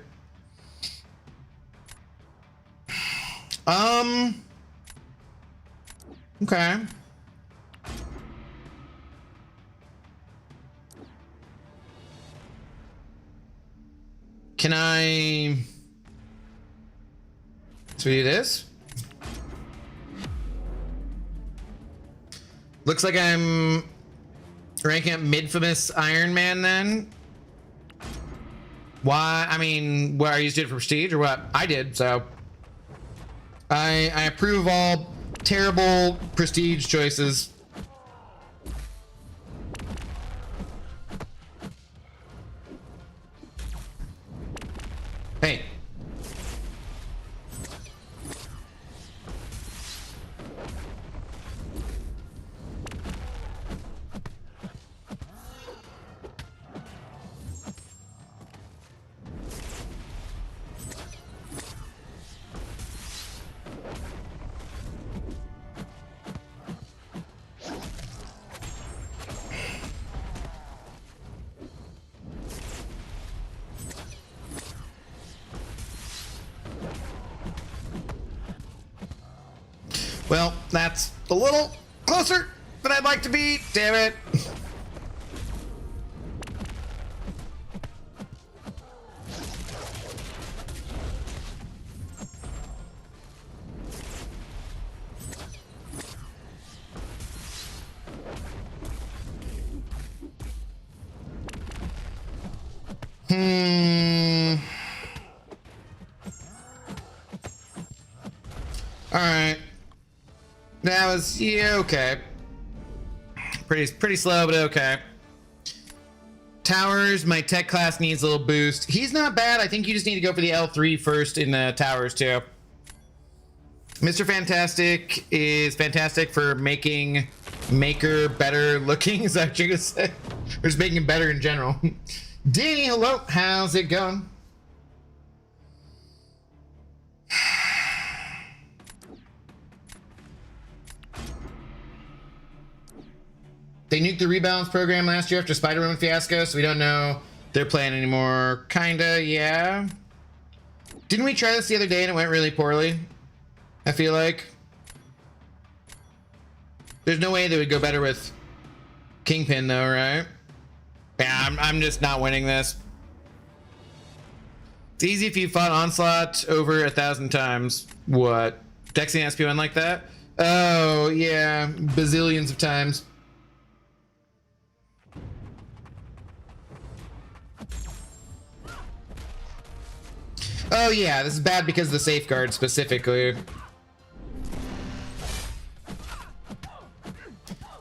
Okay. Can I... So we do this. Looks like I'm ranking up Midfamous Iron Man then. Why? I mean, what, are you just doing it for prestige or what? I did, so. I approve all terrible prestige choices. Hey. Well, that's a little closer than I'd like to be. Damn it. All right. That was, yeah, okay. Pretty slow, but okay. Towers, my tech class needs a little boost. He's not bad. I think you just need to go for the L3 first in the towers too. Mr. Fantastic is fantastic for making Maker better looking, is that what you're gonna say? Or just making him better in general. Danny, hello, how's it going? They nuked the rebalance program last year after Spider-Woman fiasco, so we don't know their plan anymore. Kinda, yeah. Didn't we try this the other day and it went really poorly? I feel like. There's no way they would go better with Kingpin though, right? Yeah, I'm just not winning this. It's easy if you fought Onslaught over 1,000 times. What? Dexing SP1 like that? Oh, yeah. Bazillions of times. Oh yeah, this is bad because of the safeguard specifically.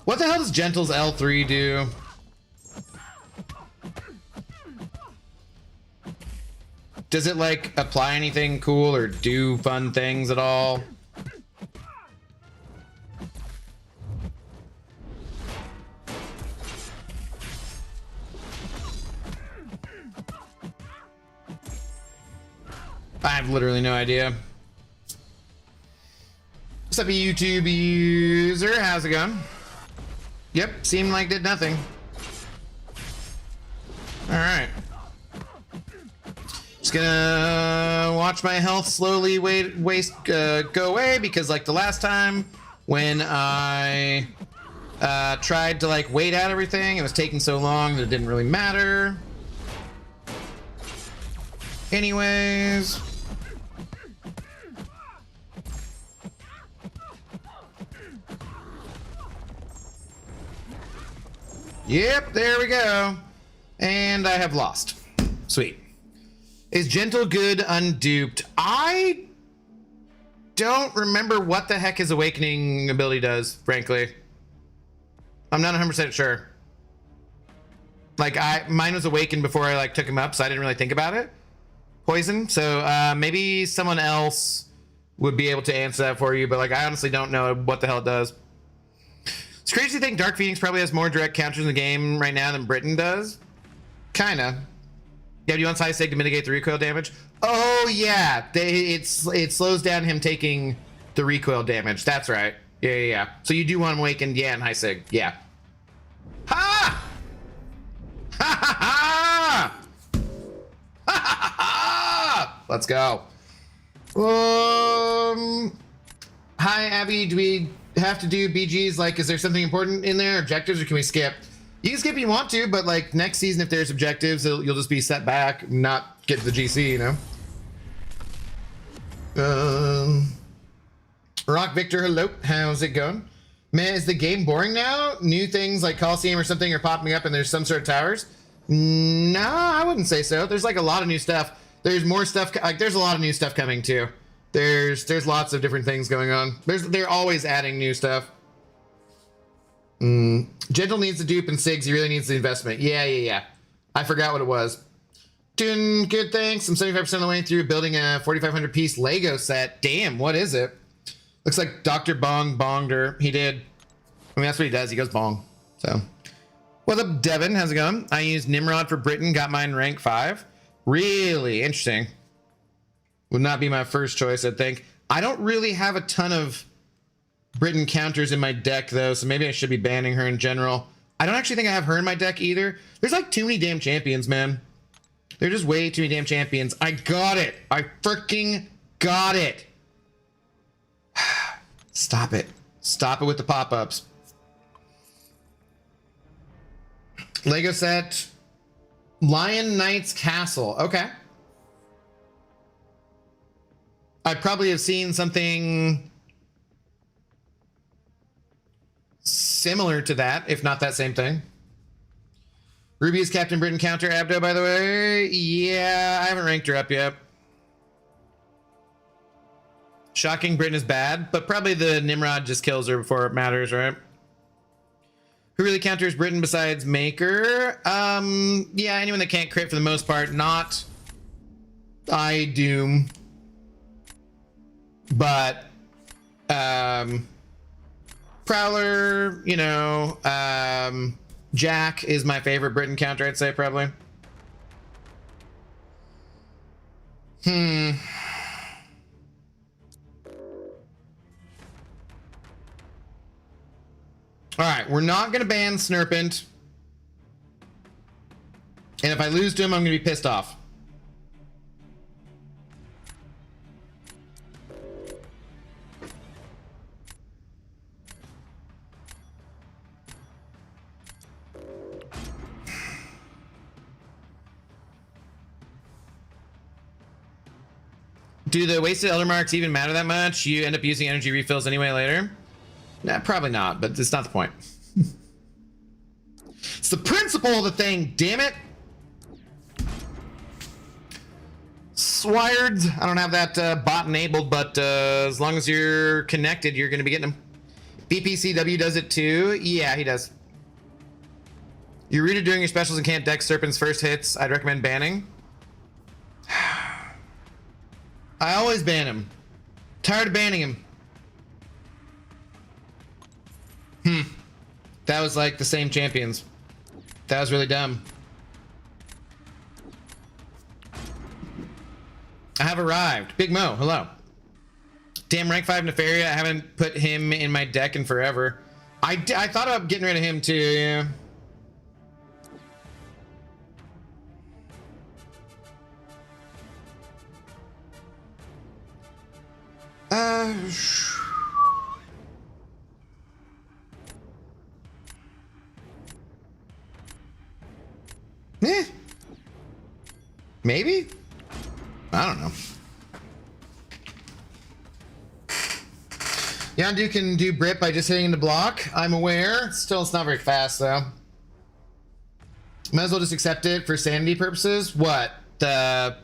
What the hell does Gentle's L3 do? Does it like apply anything cool or do fun things at all? I have literally no idea. What's up, YouTube user? How's it going? Yep, seemed like did nothing. All right. Just gonna watch my health slowly go away because like the last time when I tried to like wait out everything, it was taking so long that it didn't really matter. Anyways. Yep, there we go. And I have lost. Sweet. Is Gentle good unduped? I don't remember what the heck his awakening ability does, frankly. I'm not 100% sure. Like mine was awakened before I like took him up, so I didn't really think about it. Poison, so maybe someone else would be able to answer that for you, but like I honestly don't know what the hell it does. It's crazy to think Dark Phoenix probably has more direct counters in the game right now than Britain does. Kinda. Yeah, do you want high sig to mitigate the recoil damage? Oh yeah, it slows down him taking the recoil damage. That's right. Yeah. So you do want him awakened, yeah, and high sig. Yeah. Ha! Ha ha ha! Ha ha ha! Let's go. Hi Abby, do we have to do BGs? Like, is there something important in there, objectives, or can we skip? You can skip if you want to, but like next season, if there's objectives, you'll just be set back, not get to the GC, you know? Rock Victor, hello, how's it going? Man, is the game boring now? New things like Coliseum or something are popping up and there's some sort of towers? No, I wouldn't say so. There's like a lot of new stuff. There's more stuff, like there's a lot of new stuff coming too. There's lots of different things going on. They're always adding new stuff. Gentle needs the dupe and Sigs. He really needs the investment. Yeah. I forgot what it was. Doing good, thanks. I'm 75% of the way through building a 4,500 piece Lego set. Damn, what is it? Looks like Dr. Bong bonged her. He did. I mean, that's what he does. He goes bong. So, what's up, Devin? How's it going? I used Nimrod for Britain. Got mine rank 5. Really interesting. Would not be my first choice, I think. I don't really have a ton of Britain counters in my deck, though, so maybe I should be banning her in general. I don't actually think I have her in my deck either. There's like too many damn champions, man. They're just way too many damn champions. I got it. I freaking got it. Stop it. Stop it with the pop-ups. Lego set. Lion Knight's Castle. Okay. I probably have seen something similar to that, if not that same thing. Ruby is Captain Britain counter Abdo, by the way. Yeah, I haven't ranked her up yet. Shocking Britain is bad, but probably the Nimrod just kills her before it matters, right? Who really counters Britain besides Maker? Yeah, anyone that can't crit for the most part. Not I Doom. But Prowler, you know, Jack is my favorite Britain counter, I'd say, probably. All right, we're not going to ban Snurpent. And if I lose to him, I'm going to be pissed off. Do the wasted Elder Marks even matter that much? You end up using energy refills anyway later? Nah, probably not, but it's not the point. It's the principle of the thing, damn it! Swired, I don't have that bot enabled, but as long as you're connected, you're going to be getting them. BPCW does it too? Yeah, he does. You're rooted during your specials and can't deck Serpent's first hits. I'd recommend banning. I always ban him. Tired of banning him. That was like the same champions. That was really dumb. I have arrived. Big Mo, hello. Damn, rank 5 Nefaria. I haven't put him in my deck in forever. I thought about getting rid of him too, yeah. Maybe? I don't know. Yondu can do Brit by just hitting into block. I'm aware. Still, it's not very fast, though. Might as well just accept it for sanity purposes. What? The...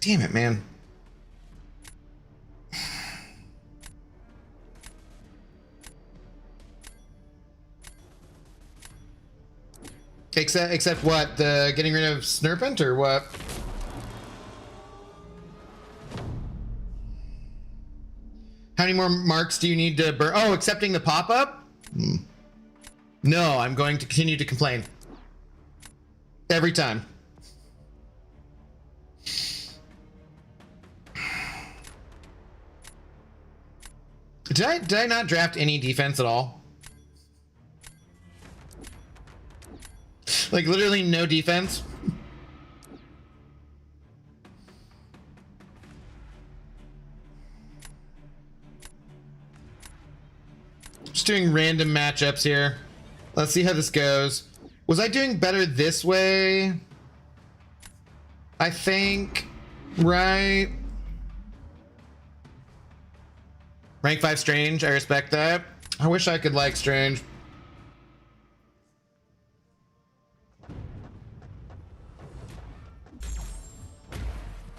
Damn it, man. Except what? The getting rid of Snurpent or what? How many more marks do you need to burn? Oh, accepting the pop-up? No, I'm going to continue to complain. Every time. Did I not draft any defense at all? Like literally no defense. Just doing random matchups here. Let's see how this goes. Was I doing better this way? I think, right? Rank 5 Strange, I respect that. I wish I could like Strange.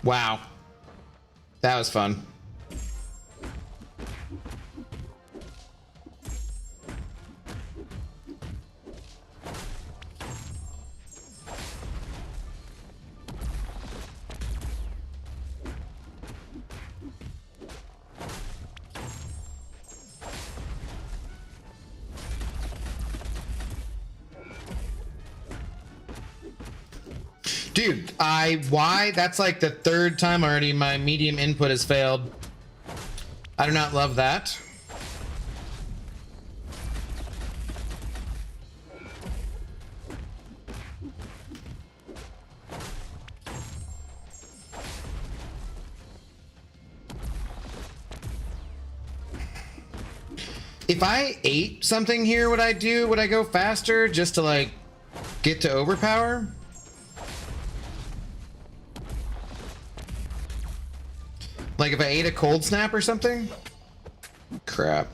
Wow. That was fun. Dude, why? That's like the third time already my medium input has failed. I do not love that. If I ate something here, would I do? Would I go faster just to like get to overpower? Like if I ate a cold snap or something? Crap.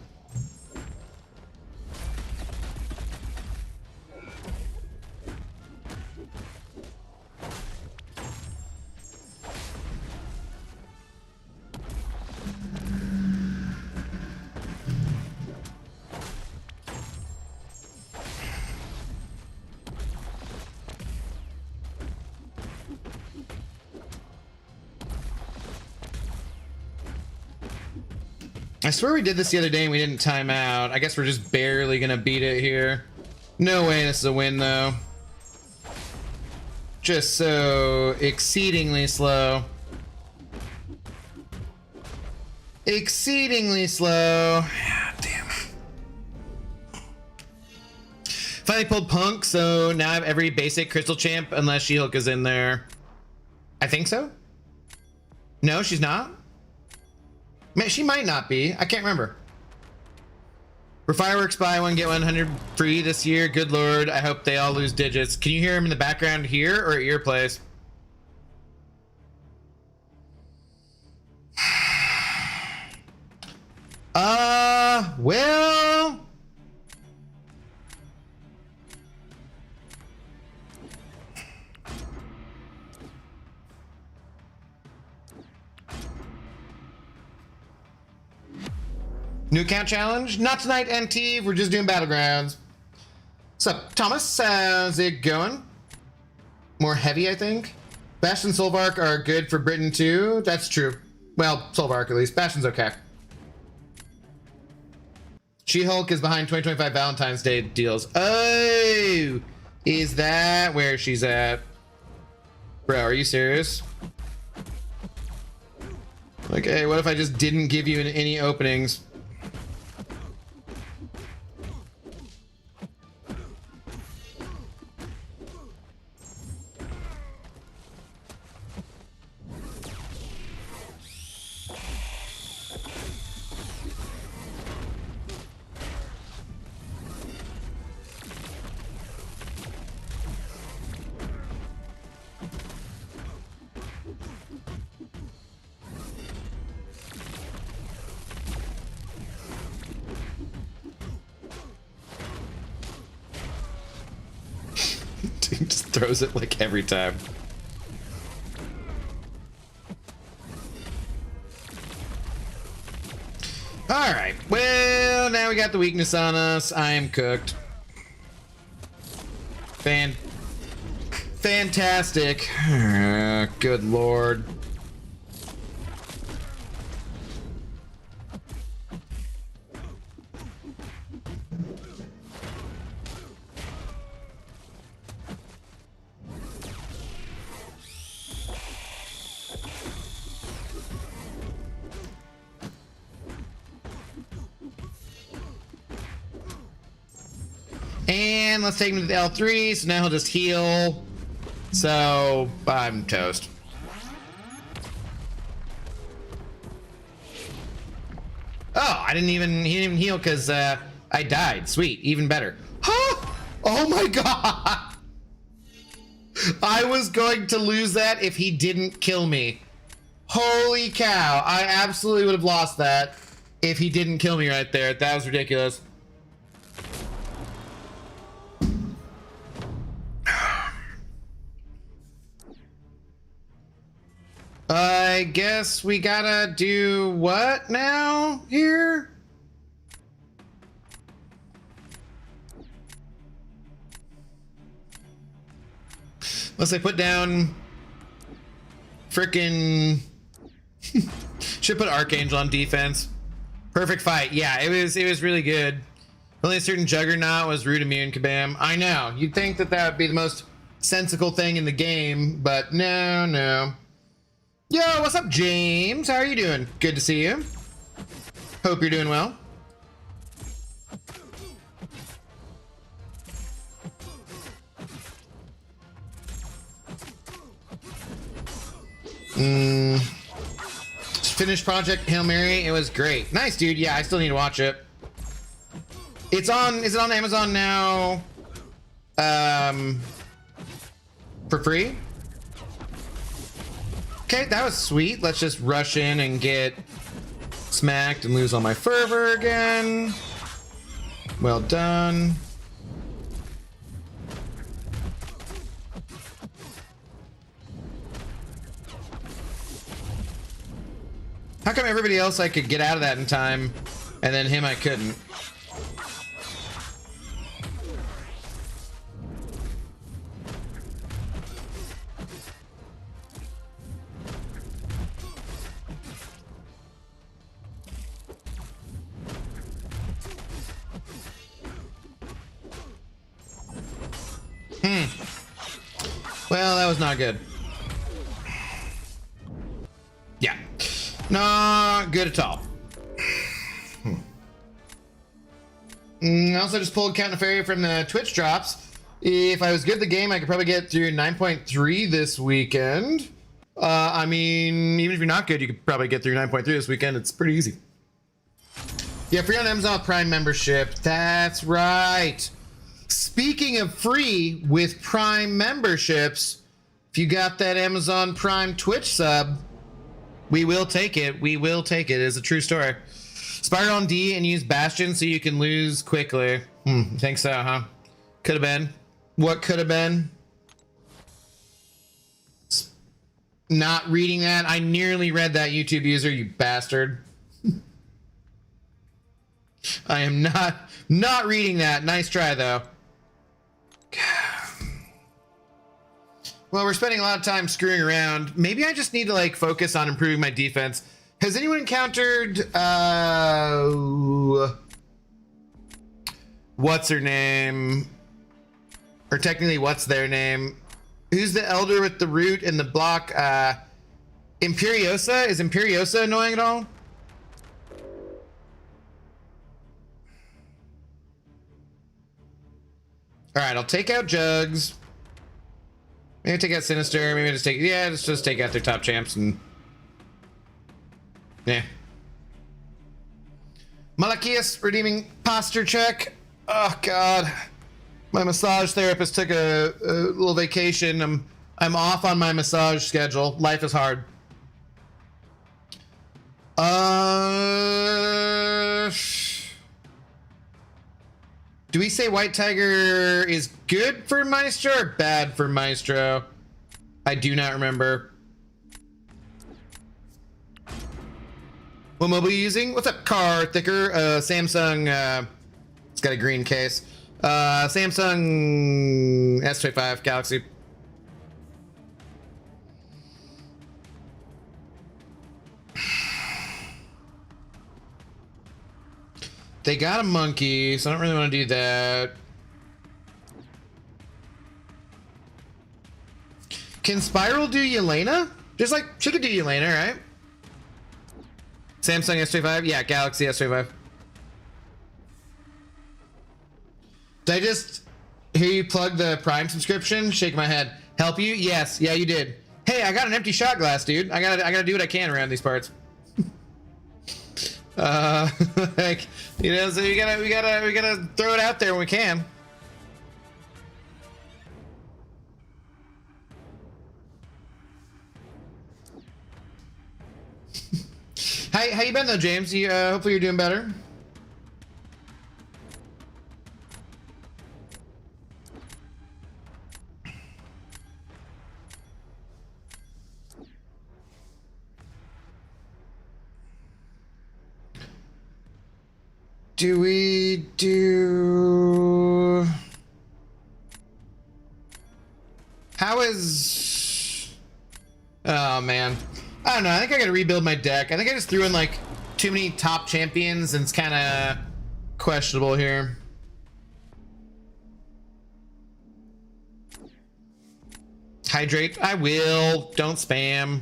I swear we did this the other day and we didn't time out. I guess we're just barely gonna beat it here. No way this is a win though. Just so exceedingly slow. Exceedingly slow. Damn. Finally pulled Punk, so now I have every basic Crystal Champ unless She-Hulk is in there. I think so. No, she's not. Man, she might not be. I can't remember. For fireworks, buy one, get 100 free this year. Good Lord, I hope they all lose digits. Can you hear him in the background here or at your place? Well... New account challenge? Not tonight, NT. We're just doing Battlegrounds. What's up, Thomas? How's it going? More heavy, I think. Bash and Solvark are good for Britain too. That's true. Well, Solvark at least. Bastion's okay. She-Hulk is behind 2025 Valentine's Day deals. Oh! Is that where she's at? Bro, are you serious? Like, hey, what if I just didn't give you any openings? He just throws it like every time. All right, well, now we got the weakness on us. I am cooked. Fantastic. Good Lord. And let's take him to the L3, so now he'll just heal. So, I'm toast. Oh, he didn't even heal because I died. Sweet, even better. Huh? Oh my god! I was going to lose that if he didn't kill me. Holy cow, I absolutely would have lost that if he didn't kill me right there. That was ridiculous. I guess we gotta do what now here? Unless I put down frickin' should put Archangel on defense. Perfect fight. Yeah, it was really good. Only a certain Juggernaut was root immune, Kabam. I know. You'd think that that would be the most sensical thing in the game, but no. Yo, what's up, James? How are you doing? Good to see you. Hope you're doing well. Finished Project Hail Mary. It was great. Nice, dude. Yeah, I still need to watch it. It's on. Is it on Amazon now? For free? Okay, that was sweet. Let's just rush in and get smacked and lose all my fervor again. Well done. How come everybody else I could get out of that in time, and then him I couldn't? Well, that was not good. Yeah. Not good at all. I also just pulled Count Fairy from the Twitch drops. If I was good at the game, I could probably get through 9.3 this weekend. I mean, even if you're not good, you could probably get through 9.3 this weekend. It's pretty easy. Yeah, free on Amazon Prime membership. That's right. Speaking of free with Prime memberships, if you got that Amazon Prime Twitch sub, we will take it. We will take it. It's a true story. Spiral on D and use Bastion so you can lose quickly. Think so, huh? Could have been. What could have been? Not reading that. I nearly read that, YouTube user, you bastard. I am not reading that. Nice try, though. Well, we're spending a lot of time screwing around. Maybe I just need to, like, focus on improving my defense. Has anyone encountered, what's her name? Or technically, what's their name? Who's the elder with the root and the block? Imperiosa? Is Imperiosa annoying at all? Alright, I'll take out Jugs. Maybe take out Sinister. Maybe just take... Yeah, let's just take out their top champs and... Yeah. Malachias redeeming posture check. Oh, God. My massage therapist took a little vacation. I'm off on my massage schedule. Life is hard. Do we say White Tiger is good for Maestro or bad for Maestro? I do not remember. What mobile are you using? What's up, Car Thicker? Samsung, it's got a green case. Samsung S25 Galaxy. They got a monkey, so I don't really want to do that. Can Spiral do Yelena? Just like, she could do Yelena, right? Samsung S25? Yeah, Galaxy S25. Did I just hear you plug the Prime subscription? Shake my head. Help you? Yes. Yeah, you did. Hey, I got an empty shot glass, dude. I gotta do what I can around these parts. Like, you know, so we gotta throw it out there when we can. How you been though, James? You hopefully you're doing better. Do we do... How is... Oh, man. I don't know. I think I gotta rebuild my deck. I think I just threw in, like, too many top champions, and it's kind of questionable here. Hydrate. I will. Don't spam.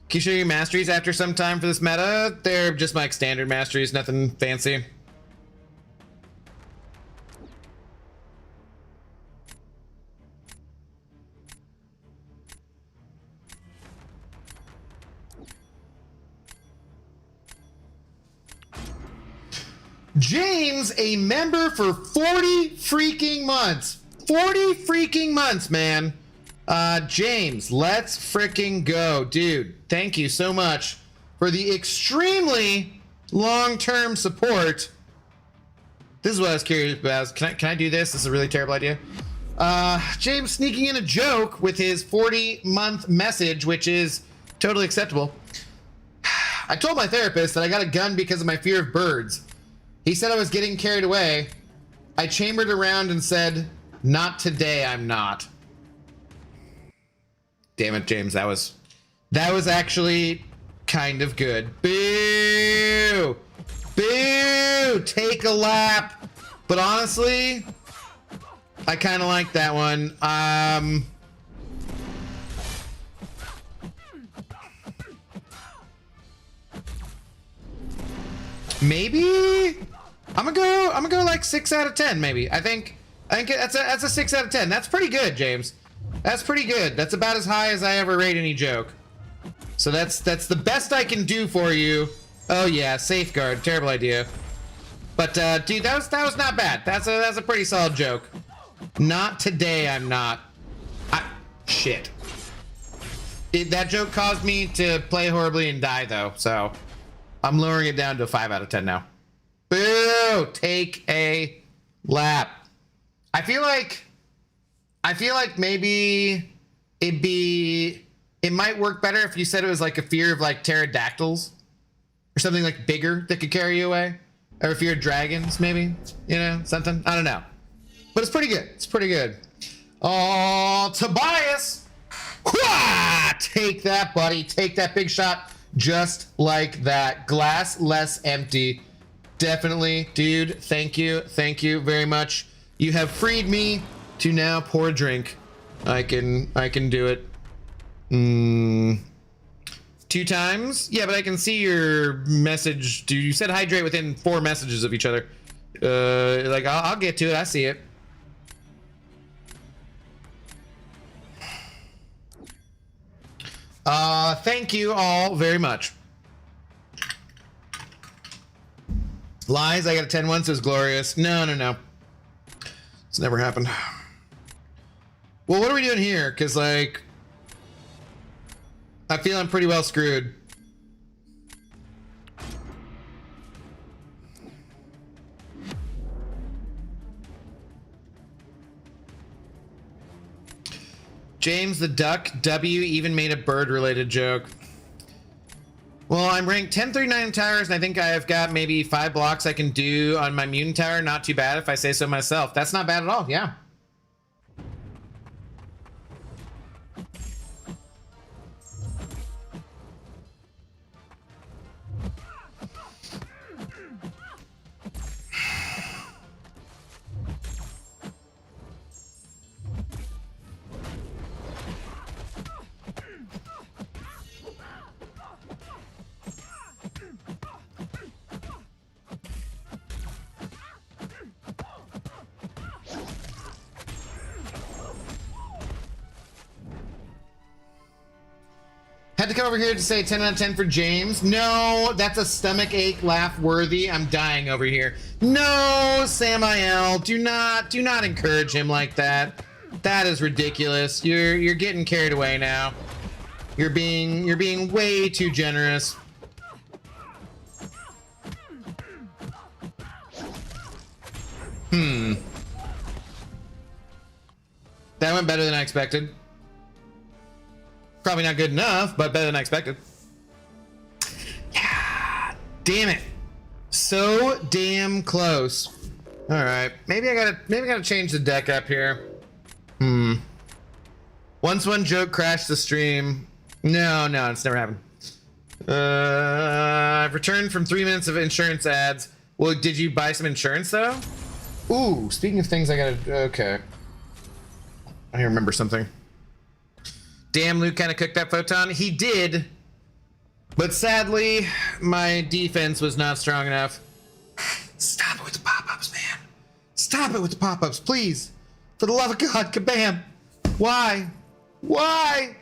Can you show your masteries after some time for this meta? They're just like standard masteries, nothing fancy. James, a member for 40 freaking months. 40 freaking months, man. James, let's freaking go. Dude, thank you so much for the extremely long-term support. This is what I was curious about. Can I do this? This is a really terrible idea. James sneaking in a joke with his 40-month message, which is totally acceptable. I told my therapist that I got a gun because of my fear of birds. He said I was getting carried away. I chambered around and said, not today, I'm not. Damn it, James, that was actually kind of good. Boo! Boo! Take a lap. But honestly, I kind of like that one. Maybe I'm gonna go like 6 out of 10. Maybe I think that's a 6 out of 10. That's pretty good, James. That's pretty good. That's about as high as I ever rate any joke. So that's the best I can do for you. Oh yeah, safeguard. Terrible idea. But dude, that was not bad. That's a pretty solid joke. Not today. I'm not. Shit. That joke caused me to play horribly and die though. So I'm lowering it down to a 5 out of 10 now. Boo! Take a lap. I feel like maybe it might work better if you said it was like a fear of like pterodactyls or something like bigger that could carry you away, or a fear of dragons, maybe, you know, something. I don't know, but it's pretty good. It's pretty good. Oh, Tobias, take that, buddy. Take that big shot, just like that. Glass less empty. Definitely, dude. Thank you very much. You have freed me to now pour a drink. I can do it. 2 times? Yeah, but I can see your message. Dude, you said hydrate within 4 messages of each other. Like I'll get to it. I see it. Thank you all very much. Lies, I got a 10 once. It was glorious. No. It's never happened. Well, what are we doing here? Because, like, I feel I'm pretty well screwed. James the Duck W even made a bird-related joke. Well, I'm ranked 1039 towers, and I think I've got maybe 5 blocks I can do on my mutant tower. Not too bad if I say so myself. That's not bad at all, yeah. Had to come over here to say 10 out of 10 for James. No, that's a stomach ache laugh worthy. I'm dying over here. No, Samael, do not encourage him like that. That is ridiculous. You're getting carried away now. You're being way too generous. That went better than I expected. Probably not good enough, but better than I expected. Yeah, damn it. So damn close. All right, maybe I gotta change the deck up here. Once one joke crashed the stream. No, it's never happened. I've returned from 3 minutes of insurance ads. Well, did you buy some insurance though? Ooh, speaking of things I gotta, okay. I remember something. Damn, Luke kind of cooked that photon. He did, but sadly, my defense was not strong enough. Stop it with the pop-ups, man. Stop it with the pop-ups, please. For the love of God, kabam. Why? I'm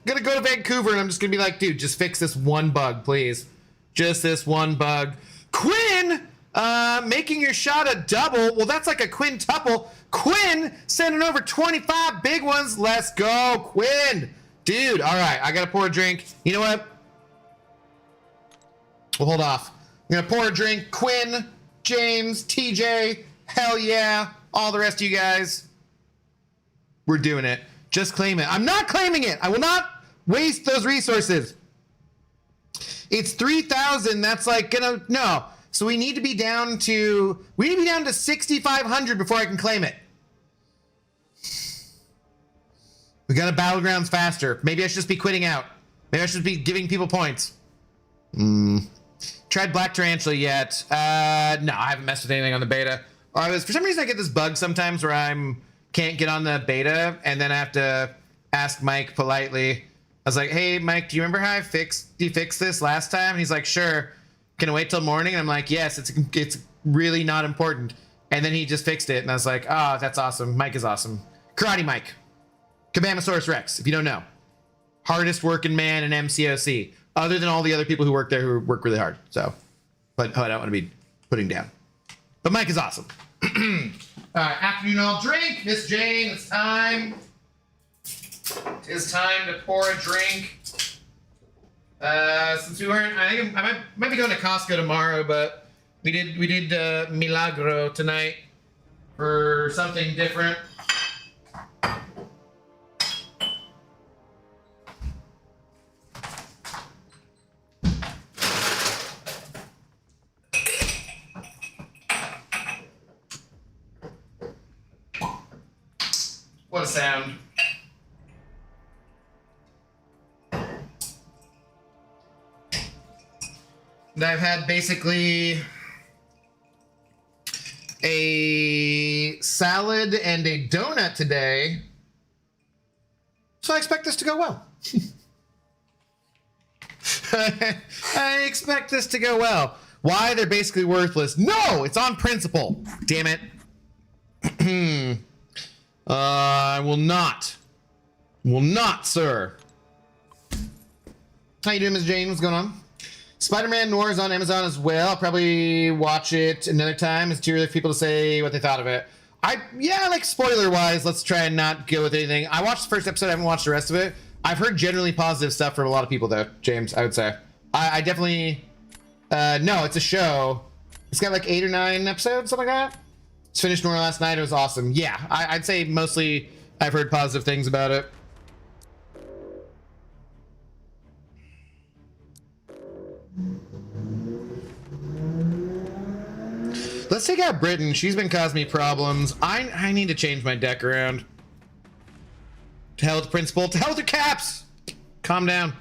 gonna go to Vancouver and I'm just gonna be like, dude, just fix this one bug, please. Just this one bug. Quinn, making your shot a double. Well, that's like a quintuple. Quinn sending over 25 big ones. Let's go, Quinn. Dude, all right, I gotta pour a drink. You know what? We'll hold off. I'm gonna pour a drink. Quinn, James, TJ, hell yeah. All the rest of you guys. We're doing it. Just claim it. I'm not claiming it. I will not waste those resources. It's 3,000. That's like gonna, no. So we need to be down to 6,500 before I can claim it. We got to Battlegrounds faster. Maybe I should just be quitting out. Maybe I should be giving people points. Tried Black Tarantula yet? No, I haven't messed with anything on the beta. For some reason I get this bug sometimes where can't get on the beta, and then I have to ask Mike politely. I was like, hey Mike, do you remember how you fixed this last time? And he's like, sure. Can I wait till morning? And I'm like, yes, it's really not important. And then he just fixed it, and I was like, oh, that's awesome. Mike is awesome. Karate Mike. Kabamasaurus Rex, if you don't know. Hardest working man in MCOC, other than all the other people who work there who work really hard. So, but I don't want to be putting down. But Mike is awesome. Afternoon all drink. Miss Jane, it's time. It's time to pour a drink. Since we weren't, I think I might be going to Costco tomorrow, but we did Milagro tonight for something different. What a sound. And I've had basically a salad and a donut today, so I expect this to go well. I expect this to go well. Why? They're basically worthless. No, it's on principle. Damn it. I will not. Will not, sir. How you doing, Ms. Jane? What's going on? Spider-Man Noir is on Amazon as well. I'll probably watch it another time. It's too early for people to say what they thought of it. Like spoiler-wise, let's try and not go with anything. I watched the first episode. I haven't watched the rest of it. I've heard generally positive stuff from a lot of people, though, James, I would say. I definitely... no, it's a show. It's got like 8 or 9 episodes, something like that. It's finished Noir last night. It was awesome. Yeah, I'd say mostly I've heard positive things about it. Let's take out Britain. She's been causing me problems. I need to change my deck around. To hell with the principal. To hell with the caps! Calm down.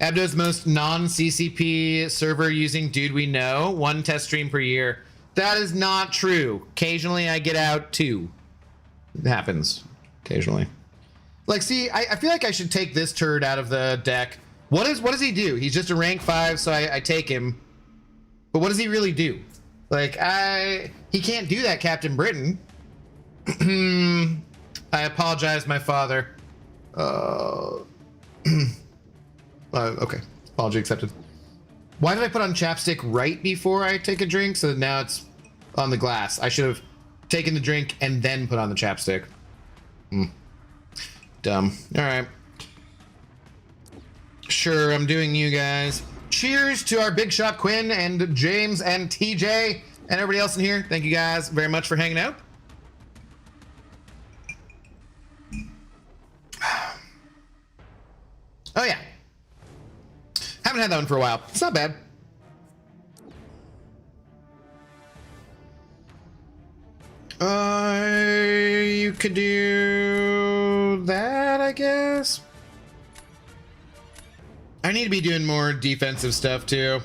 Abdo's most non-CCP server using dude we know. 1 test stream per year. That is not true. Occasionally I get out 2. It happens. Occasionally. Like, see, I feel like I should take this turd out of the deck. What does he do? He's just a rank 5, so I take him. But what does he really do? Like, he can't do that, Captain Britain. I apologize, my father. Okay, apology accepted. Why did I put on chapstick right before I take a drink? So that now it's on the glass. I should have taken the drink and then put on the chapstick. Dumb. All right. Sure, I'm doing you guys. Cheers to our big shot Quinn and James and TJ and everybody else in here. Thank you guys very much for hanging out. Oh yeah. Haven't had that one for a while. It's not bad. You could do that, I guess. I need to be doing more defensive stuff too.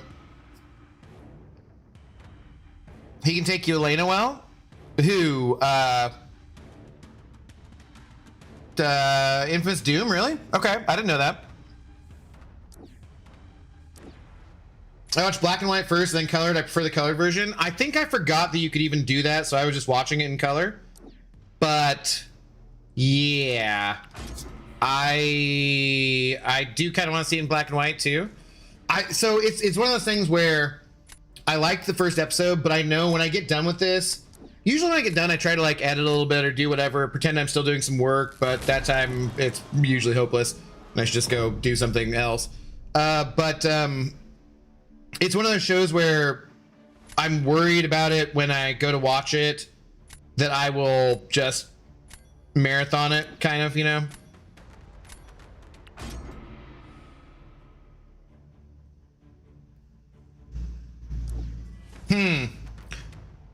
He can take you Elena well? Who? Infamous Doom, really? Okay, I didn't know that. I watched black and white first, then colored. I prefer the colored version. I think I forgot that you could even do that, so I was just watching it in color. But yeah, I do kind of want to see it in black and white too. So it's one of those things where I liked the first episode, but I know when I get done with this, usually when I get done, I try to like edit a little bit or do whatever, pretend I'm still doing some work, but that time it's usually hopeless and I should just go do something else. It's one of those shows where I'm worried about it when I go to watch it, that I will just marathon it, kind of, you know?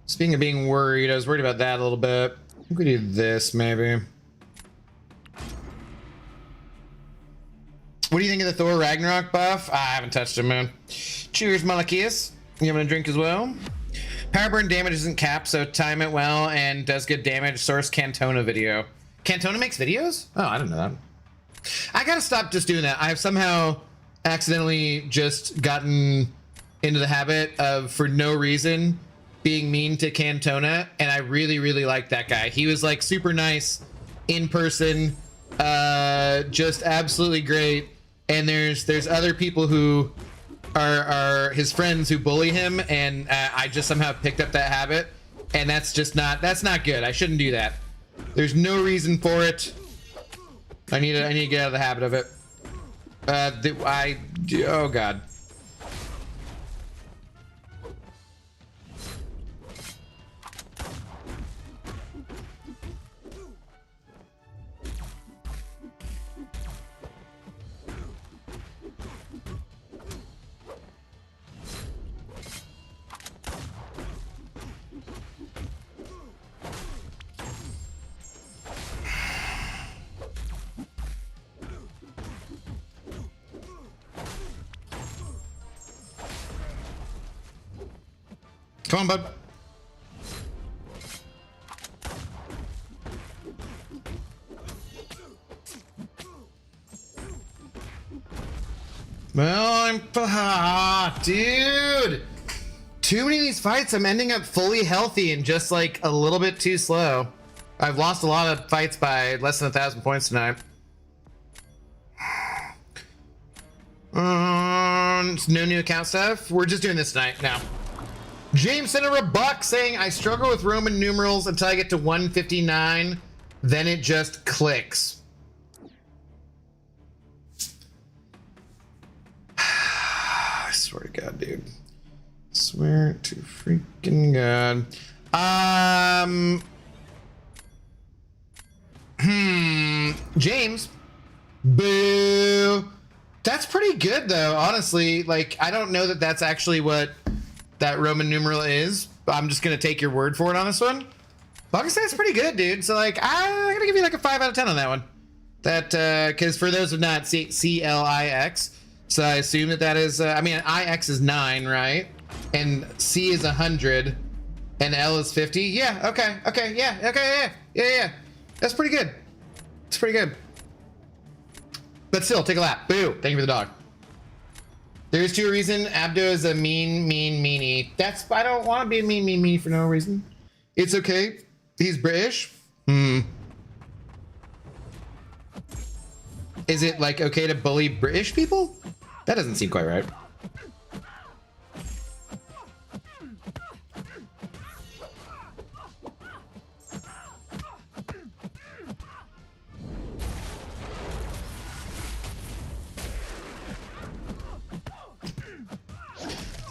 Speaking of being worried, I was worried about that a little bit. I think we do this, maybe. What do you think of the Thor Ragnarok buff? I haven't touched him, man. Cheers, Malachias. You having a drink as well? Power burn damage isn't capped, so time it well and does good damage. Source Cantona video. Cantona makes videos? Oh, I didn't know that. I gotta stop just doing that. I've somehow accidentally just gotten into the habit of, for no reason, being mean to Cantona, and I really, really like that guy. He was like super nice in person, just absolutely great. And there's other people who are his friends who bully him, and I just somehow picked up that habit, and that's not good. I shouldn't do that. There's no reason for it. I need to get out of the habit of it. Oh god. Come on, bud. Well, dude. Too many of these fights, I'm ending up fully healthy and just like a little bit too slow. I've lost a lot of fights by less than 1,000 points tonight. No new account stuff. We're just doing this tonight now. James sent a buck saying, I struggle with Roman numerals until I get to 159, then it just clicks. I swear to God, dude. Swear to freaking God. James. Boo. That's pretty good though, honestly. Like, I don't know that that's actually what that Roman numeral is. I'm just gonna take your word for it on this one. But that's pretty good, dude. So like, I'm gonna give you like a 5 out of 10 on that one. That because for those who not CLIX, so I assume that is. I mean, IX is 9, right? And C is 100, and L is 50. Yeah. Okay. Okay. Yeah. Okay. Yeah. That's pretty good. It's pretty good. But still, take a lap. Boo. Thank you for the dog. There's two reasons. Abdo is a mean meanie. I don't want to be a mean meanie for no reason. It's okay. He's British. Is it like okay to bully British people? That doesn't seem quite right.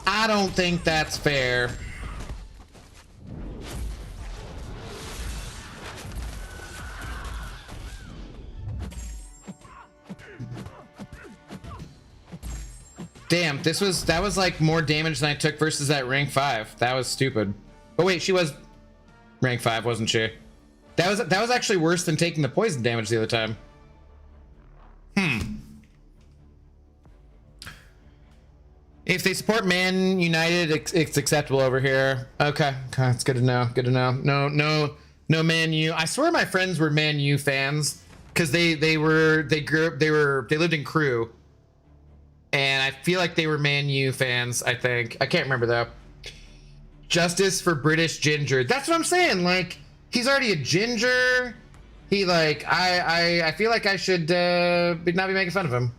I don't think that's fair. Damn, that was like more damage than I took versus that rank 5. That was stupid. Oh wait, she was rank 5, wasn't she? That was actually worse than taking the poison damage the other time. If they support Man United, it's acceptable over here. Okay, it's good to know. Good to know. No Man U. I swear my friends were Man U fans because they lived in Crewe, and I feel like they were Man U fans. I think I can't remember though. Justice for British Ginger. That's what I'm saying. Like he's already a ginger. He like I feel like I should not be making fun of him.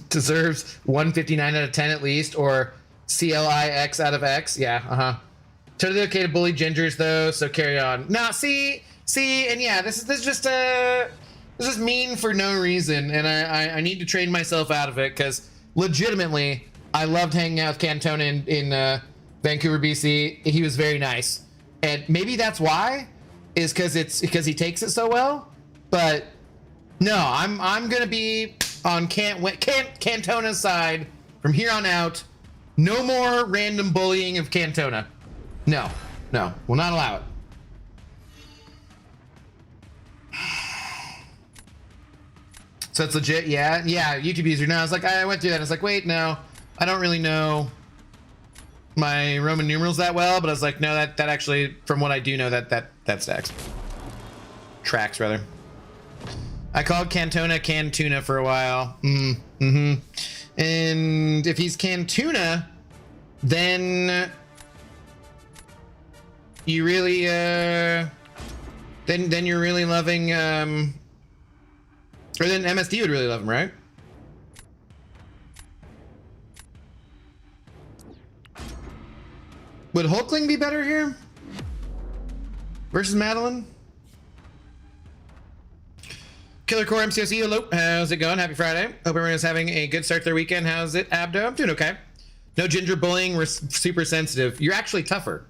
Deserves 159 out of 10 at least, or CLIX out of X. Yeah, Totally okay to bully gingers though, so carry on. Nah, see, and yeah, this is just mean for no reason, and I need to train myself out of it because legitimately, I loved hanging out with Cantona in Vancouver, BC. He was very nice, and maybe that's why, is because he takes it so well. But no, I'm gonna be on Cantona's side from here on out. No more random bullying of Cantona. No, we'll not allow it. So it's legit, yeah, YouTube user. No, I was like, I went through that. I was like, wait, no, I don't really know my Roman numerals that well, but I was like, no, that actually, from what I do know, that stacks. Tracks rather. I called Cantona Cantuna for a while. And if he's Cantuna, then you really then you're really loving or then MSD would really love him, right? Would Hulkling be better here versus Madeline? Killer Core MCOC, hello. How's it going? Happy Friday. Hope everyone is having a good start to their weekend. How's it, Abdo? I'm doing okay. No ginger bullying. We're super sensitive. You're actually tougher.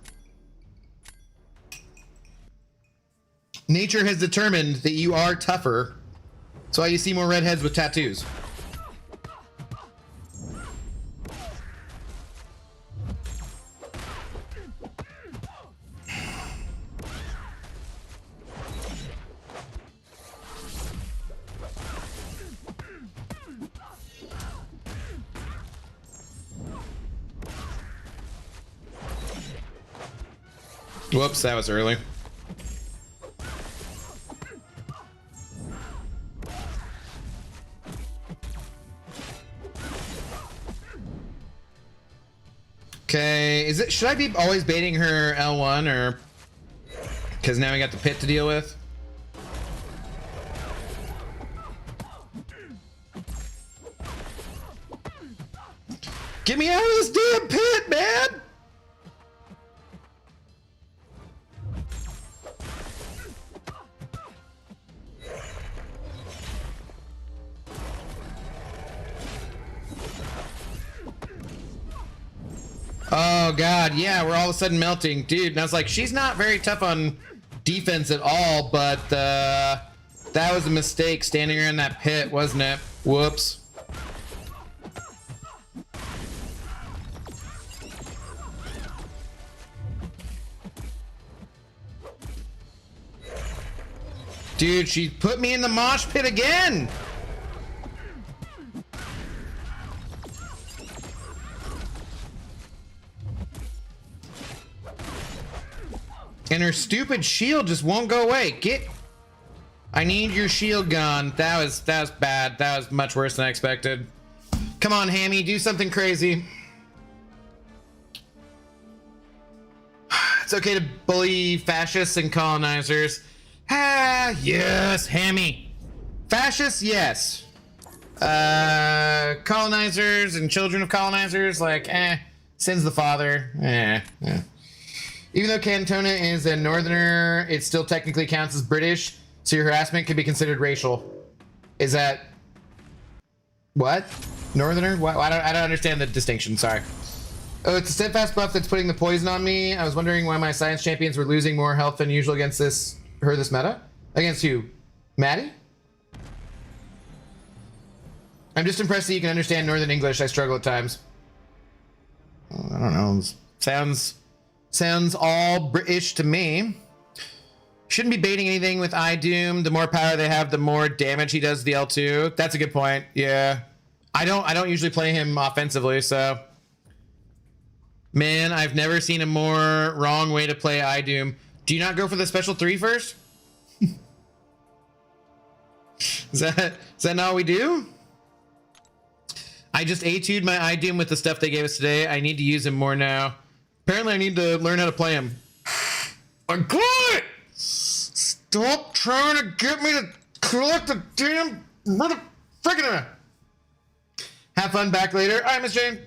Nature has determined that you are tougher. That's why you see more redheads with tattoos. Whoops, that was early. Okay, should I be always baiting her L1 or because now we got the pit to deal with? Get me out of this damn pit, man! Oh god, yeah, we're all of a sudden melting. Dude, and I was like, she's not very tough on defense at all, but that was a mistake standing her in that pit, wasn't it? Whoops. Dude, she put me in the mosh pit again! And her stupid shield just won't go away. I need your shield gone. That was bad. That was much worse than I expected. Come on, Hammy, do something crazy. It's okay to bully fascists and colonizers. Ah, yes, Hammy. Fascists, yes. Colonizers and children of colonizers, like, sin's the father. Even though Cantona is a northerner, it still technically counts as British, so your harassment could be considered racial. Is that... what? Northerner? What? I don't understand the distinction, sorry. Oh, it's a steadfast buff that's putting the poison on me. I was wondering why my science champions were losing more health than usual against this meta? Against who? Maddie? I'm just impressed that you can understand Northern English. I struggle at times. I don't know. Sounds all British to me. Shouldn't be baiting anything with iDoom. The more power they have, the more damage he does to the L2. That's a good point. Yeah. I don't usually play him offensively, so. Man, I've never seen a more wrong way to play iDoom. Do you not go for the special 3 first? Is that not what we do? I just A2'd my iDoom with the stuff they gave us today. I need to use him more now. Apparently I need to learn how to play him. I got it! Stop trying to get me to collect the damn motherfucking. Have fun back later. All right, Miss Jane.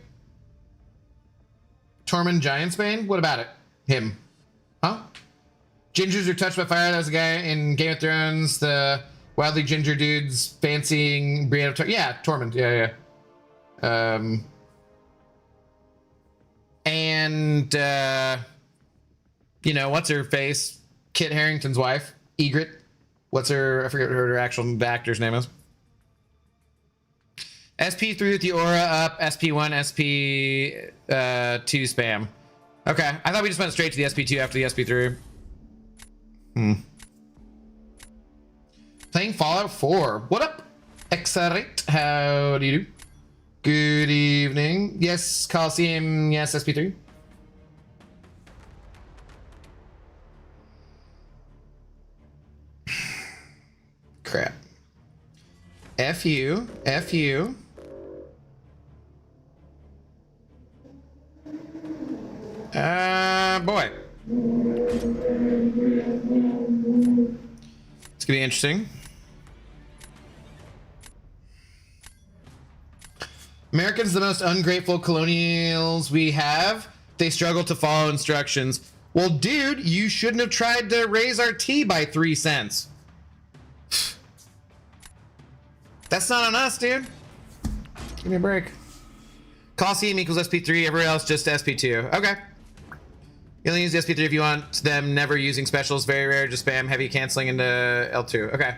Tormund Giantsbane? What about it? Him. Huh? Gingers are touched by fire. That was a guy in Game of Thrones. The wildly ginger dudes fancying Brienne of yeah, Tormund. Yeah. And, you know, what's her face? Kit Harington's wife, Ygritte. What's her, I forget what her actual actor's name is. SP3 with the aura up, SP1, SP2 spam. Okay, I thought we just went straight to the SP2 after the SP3. Playing Fallout 4. What up, Sarit, how do you do? Good evening. Yes, Coliseum. Yes, SP3. Crap. F you. F you. Boy. It's gonna be interesting. Americans, the most ungrateful colonials we have. They struggle to follow instructions. Well, dude, you shouldn't have tried to raise our tea by 3 cents. That's not on us, dude. Give me a break. Coliseum equals SP3, everywhere else just SP2. Okay. You only use the SP3 if you want them never using specials. Very rare, just spam heavy canceling into L2. Okay.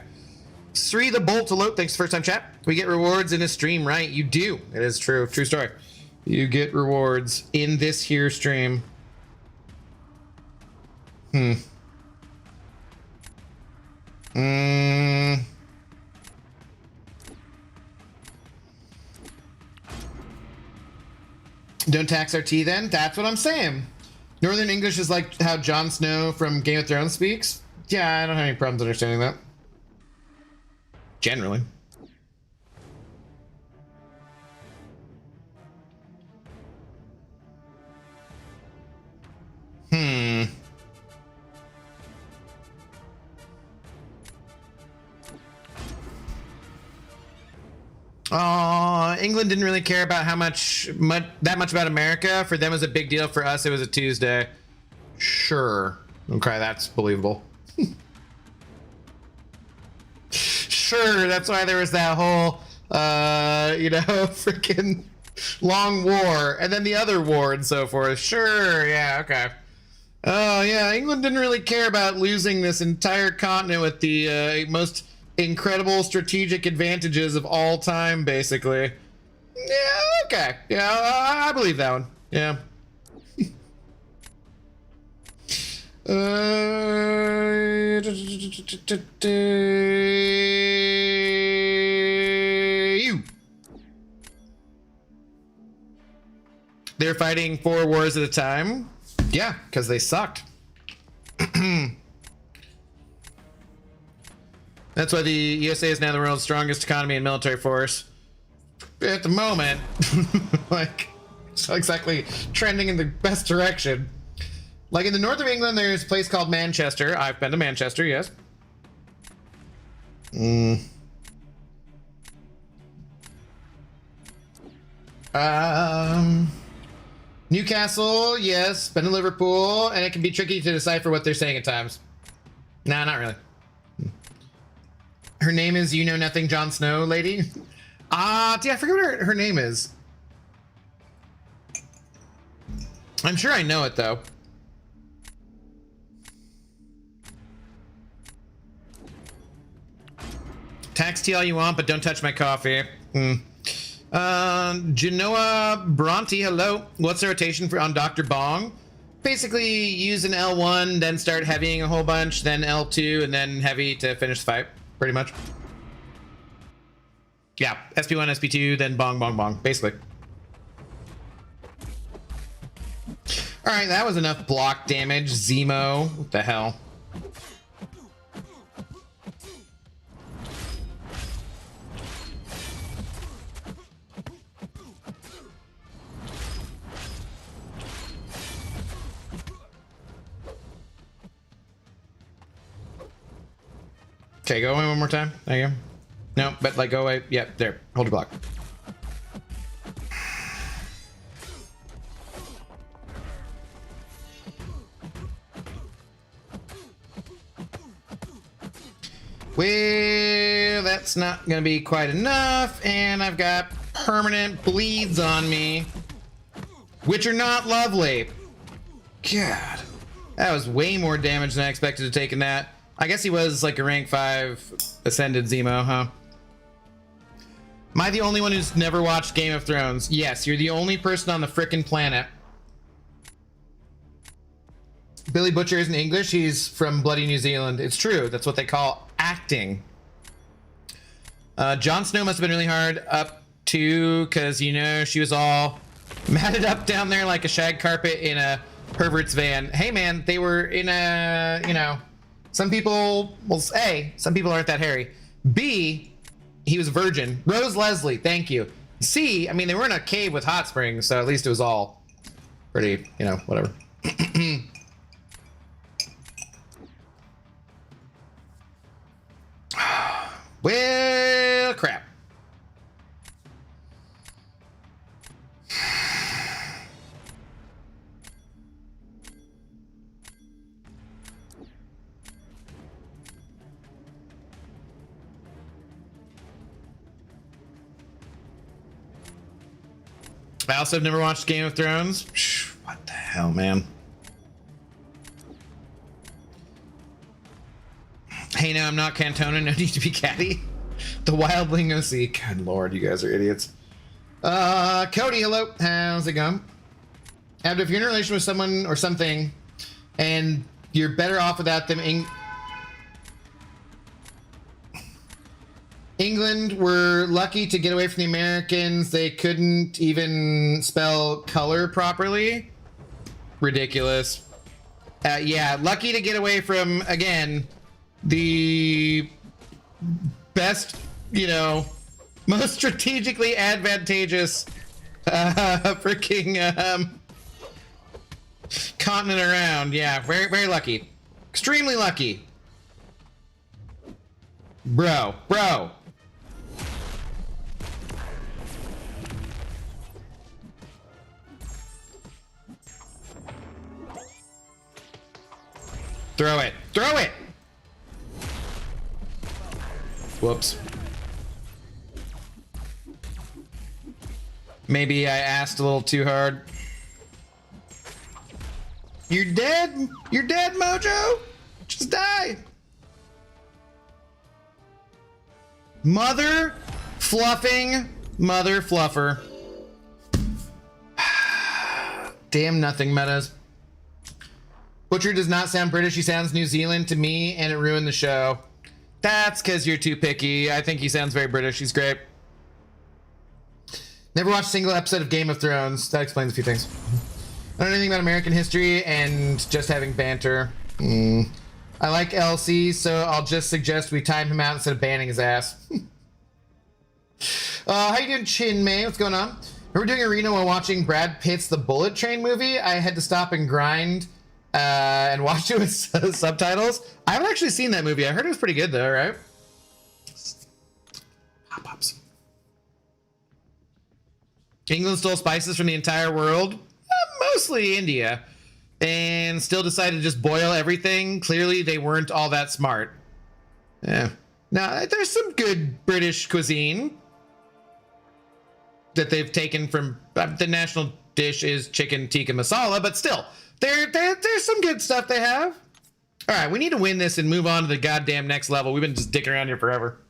Sri the Bolt Alert, thanks for first time chat. We get rewards in this stream, right? You do. It is true. True story. You get rewards in this here stream. Don't tax our tea then? That's what I'm saying. Northern English is like how Jon Snow from Game of Thrones speaks. Yeah, I don't have any problems understanding that. Generally. England didn't really care about how much that much about America. For them, it was a big deal. For us, it was a Tuesday. Sure. Okay, that's believable. Sure, that's why there was that whole, you know, freaking long war, and then the other war and so forth. Sure, yeah, okay. Oh, yeah, England didn't really care about losing this entire continent with the most incredible strategic advantages of all time, basically. Yeah, okay. Yeah, I believe that one. Yeah. You. They're fighting 4 wars at a time. Yeah, because they sucked. That's why the USA is now the world's strongest economy and military force. At the moment, like, it's not exactly trending in the best direction. Like in the north of England, there's a place called Manchester. I've been to Manchester, yes. Newcastle, yes. Been to Liverpool, and it can be tricky to decipher what they're saying at times. Nah, not really. Her name is You Know Nothing Jon Snow lady. Dude, I forget what her name is. I'm sure I know it, though. Tax tea all you want, but don't touch my coffee. Genoa Bronte, hello. What's the rotation on Dr. Bong? Basically, use an L1, then start heavying a whole bunch, then L2, and then heavy to finish the fight, pretty much. Yeah, SP1, SP2, then bong, bong, bong, basically. All right, that was enough block damage. Zemo, what the hell? Okay, go away one more time. There you go. No, but like go away. Yep, there. Hold your block. Well, that's not gonna be quite enough, and I've got permanent bleeds on me, which are not lovely. God, that was way more damage than I expected to take in that. I guess he was like a rank 5 ascended Zemo, huh? Am I the only one who's never watched Game of Thrones? Yes, you're the only person on the frickin' planet. Billy Butcher isn't English, he's from bloody New Zealand. It's true, that's what they call acting. Jon Snow must have been really hard up to, because, you know, she was all matted up down there like a shag carpet in a pervert's van. Hey, man, they were in a, you know, some people, well, A, some people aren't that hairy. B, he was a virgin. Rose Leslie, thank you. C, I mean, they were in a cave with hot springs, so at least it was all pretty, you know, whatever. Well, crap. I also have never watched Game of Thrones. What the hell, man? Hey, no, I'm not Cantona. No need to be catty. The Wildling OC. Good lord, you guys are idiots. Cody, hello. How's it going? And if you're in a relation with someone or something, and you're better off without them, England were lucky to get away from the Americans. They couldn't even spell color properly. Ridiculous. Yeah, lucky to get away from, again, the best, you know, most strategically advantageous freaking continent around. Yeah, very, very lucky. Extremely lucky. Bro. Throw it. Whoops. Maybe I asked a little too hard. You're dead? You're dead, Mojo? Just die. Mother fluffer. Damn nothing metas. Butcher does not sound British. He sounds New Zealand to me, and it ruined the show. That's because you're too picky. I think he sounds very British. He's great. Never watched a single episode of Game of Thrones. That explains a few things. I don't know anything about American history and just having banter. I like LC, so I'll just suggest we time him out instead of banning his ass. How you doing, Chin May? What's going on? We were doing arena while watching Brad Pitt's The Bullet Train movie. I had to stop and grind and watch it with subtitles. I haven't actually seen that movie. I heard it was pretty good though, right? Pop-ups. England stole spices from the entire world, mostly India, and still decided to just boil everything. Clearly they weren't all that smart. Yeah. Now, there's some good British cuisine that they've taken from, the national dish is chicken tikka masala, but still, there's some good stuff they have. All right, we need to win this and move on to the goddamn next level. We've been just dicking around here forever.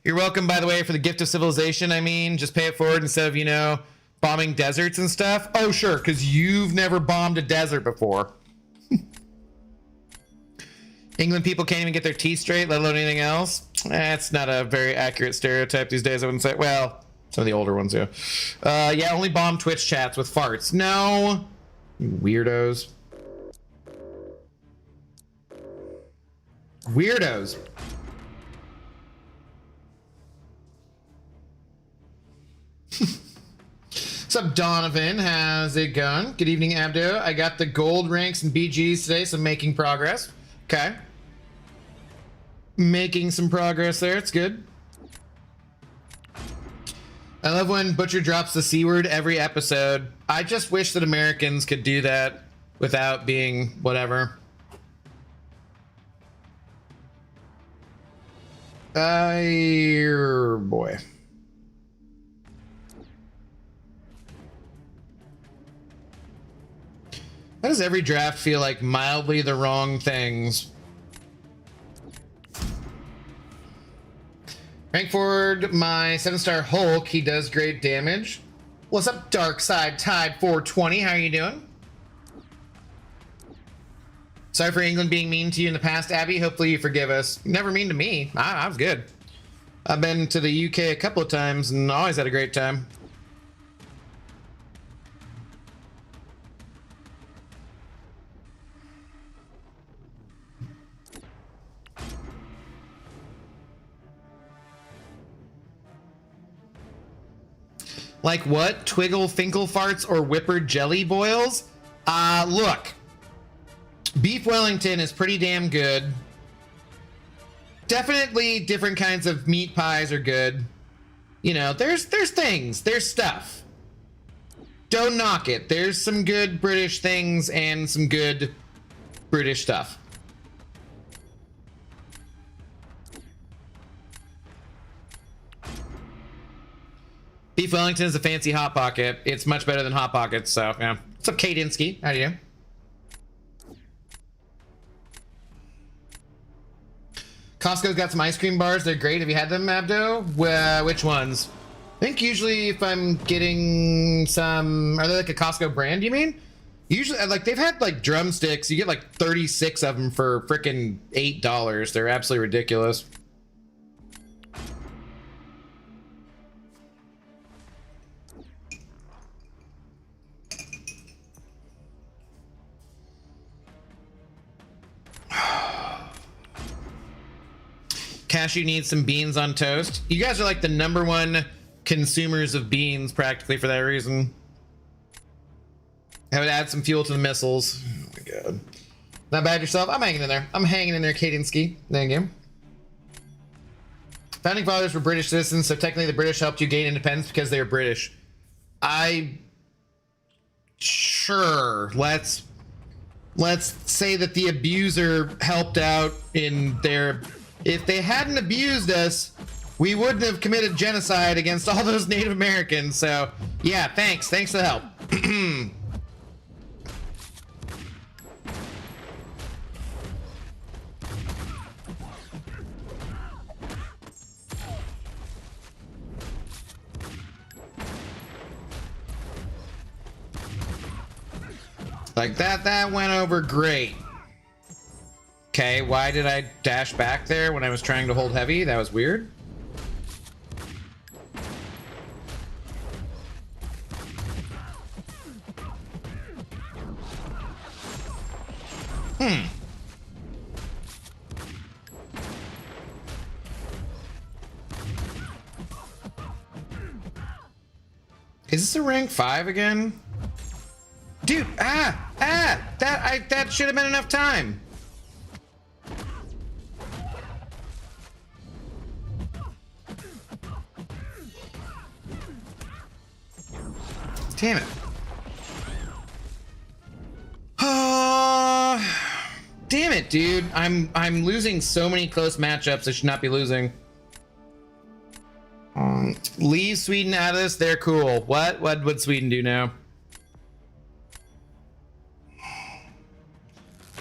You're welcome, by the way, for the gift of civilization. I mean, just pay it forward instead of, you know, bombing deserts and stuff. Oh, sure, because you've never bombed a desert before. England people can't even get their teeth straight, let alone anything else. That's not a very accurate stereotype these days, I wouldn't say. Well, some of the older ones, yeah. Yeah, only bomb Twitch chats with farts. No, you weirdos. Weirdos. What's up, Donovan? How's it going? Good evening, Abdo. I got the gold ranks and BGs today, so making progress. Okay. Making some progress there. It's good. I love when Butcher drops the C word every episode. I just wish that Americans could do that without being whatever. Boy. Why does every draft feel like mildly the wrong things? Rank forward my 7-star Hulk. He does great damage. What's up, Dark Side Tide 420? How are you doing? Sorry for England being mean to you in the past, Abby. Hopefully you forgive us. Never mean to me. I was good. I've been to the UK a couple of times and always had a great time. Like what? Twiggle Finkle farts or Whippered jelly boils? Look. Beef Wellington is pretty damn good. Definitely different kinds of meat pies are good. You know, there's things, there's stuff. Don't knock it. There's some good British things and some good British stuff. Beef Wellington is a fancy Hot Pocket. It's much better than Hot Pockets, so yeah. What's up, Kadinsky? How do you do? Costco's got some ice cream bars. They're great. Have you had them, Abdo? Which ones? I think usually if I'm getting some... Are they like a Costco brand, you mean? Usually, like, they've had, like, drumsticks. You get, like, 36 of them for frickin' $8. They're absolutely ridiculous. Cashew needs some beans on toast. You guys are like the #1 consumers of beans practically for that reason. I would add some fuel to the missiles. Oh my god. Not bad yourself. I'm hanging in there. I'm hanging in there, Kadinsky. Thank you. Founding fathers were British citizens, so technically the British helped you gain independence because they were British. Sure. Let's say that the abuser helped out in their... If they hadn't abused us, we wouldn't have committed genocide against all those Native Americans. So, yeah, thanks. Thanks for the help. Like that went over great. Okay, why did I dash back there when I was trying to hold heavy? That was weird. Is this a rank 5 again? Dude, that should have been enough time. Damn it. Damn it, dude. I'm losing so many close matchups I should not be losing. Leave Sweden out of this. They're cool. What would Sweden do now?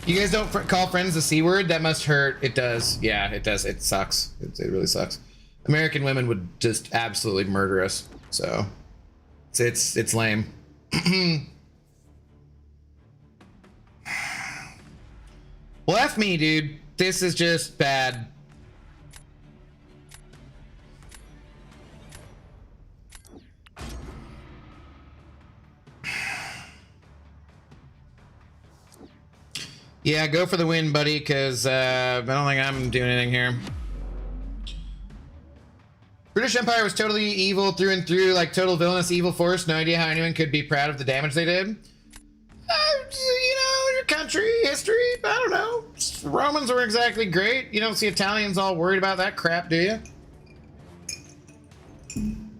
You guys don't call friends the C word? That must hurt. It does. Yeah, it does. It sucks. It really sucks. American women would just absolutely murder us. So it's lame. Well, F me, dude. This is just bad. Yeah, go for the win, buddy, because I don't think I'm doing anything here. British Empire was totally evil through and through, like total villainous evil force. No idea how anyone could be proud of the damage they did. You know, your country, history, I don't know. Romans were exactly great. You don't see Italians all worried about that crap, do you?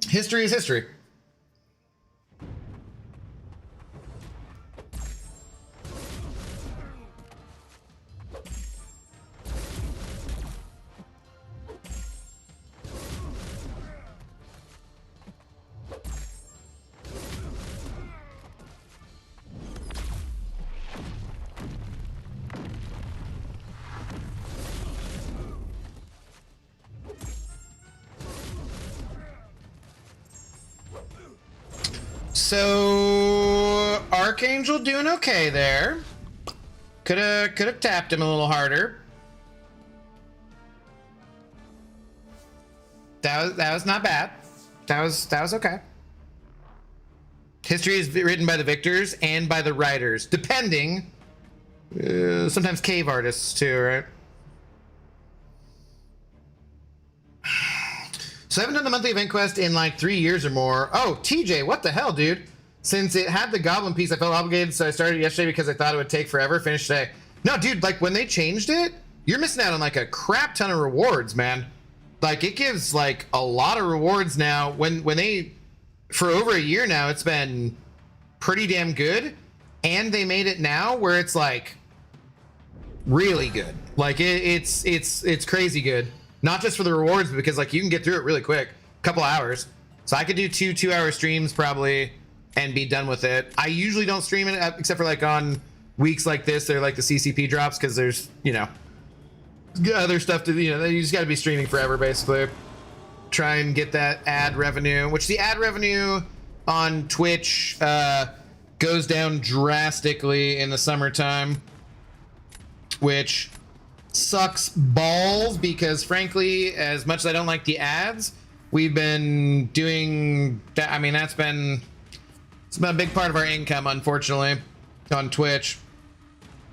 History is history. So Archangel doing okay there. Could have tapped him a little harder. that was not bad. That was okay. History is written by the victors and by the writers, depending. Sometimes cave artists too, right? So I haven't done the monthly event quest in like 3 years or more. Oh, TJ, what the hell, dude? Since it had the goblin piece, I felt obligated, so I started yesterday because I thought it would take forever. Finished today. No, dude, like when they changed it, you're missing out on like a crap ton of rewards, man. Like it gives like a lot of rewards now. When they, for over a year now, it's been pretty damn good. And they made it now where it's like really good. Like it's crazy good. Not just for the rewards, but because like you can get through it really quick, a couple hours. So I could do 2-hour streams probably and be done with it. I usually don't stream it except for like on weeks like this. They're like the CCP drops because there's, you know, other stuff to, you know, you just got to be streaming forever basically. Try and get that ad revenue, which the ad revenue on Twitch goes down drastically in the summertime, which sucks balls because frankly, as much as I don't like the ads, we've been doing that. I mean, it's been a big part of our income, unfortunately, on Twitch.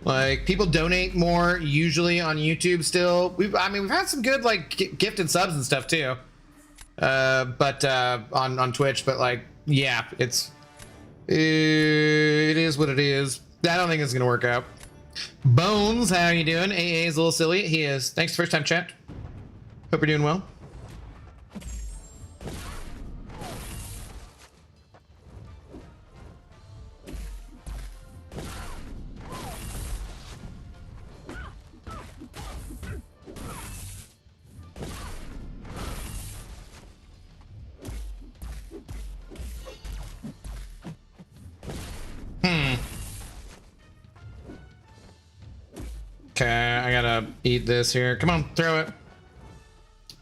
Like people donate more usually on YouTube still. We've had some good like gifted subs and stuff too. But on Twitch, but like, yeah, it is what it is. I don't think it's gonna work out. Bones, how are you doing? AA is a little silly. He is. Thanks, first time chat. Hope you're doing well. Okay, I gotta eat this here. Come on, throw it.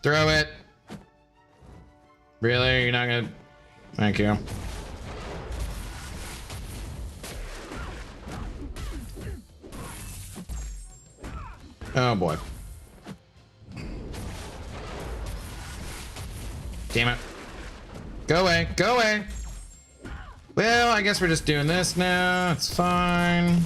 Throw it. Really? You're not gonna... Thank you. Oh boy. Damn it. Go away, go away. Well, I guess we're just doing this now. It's fine.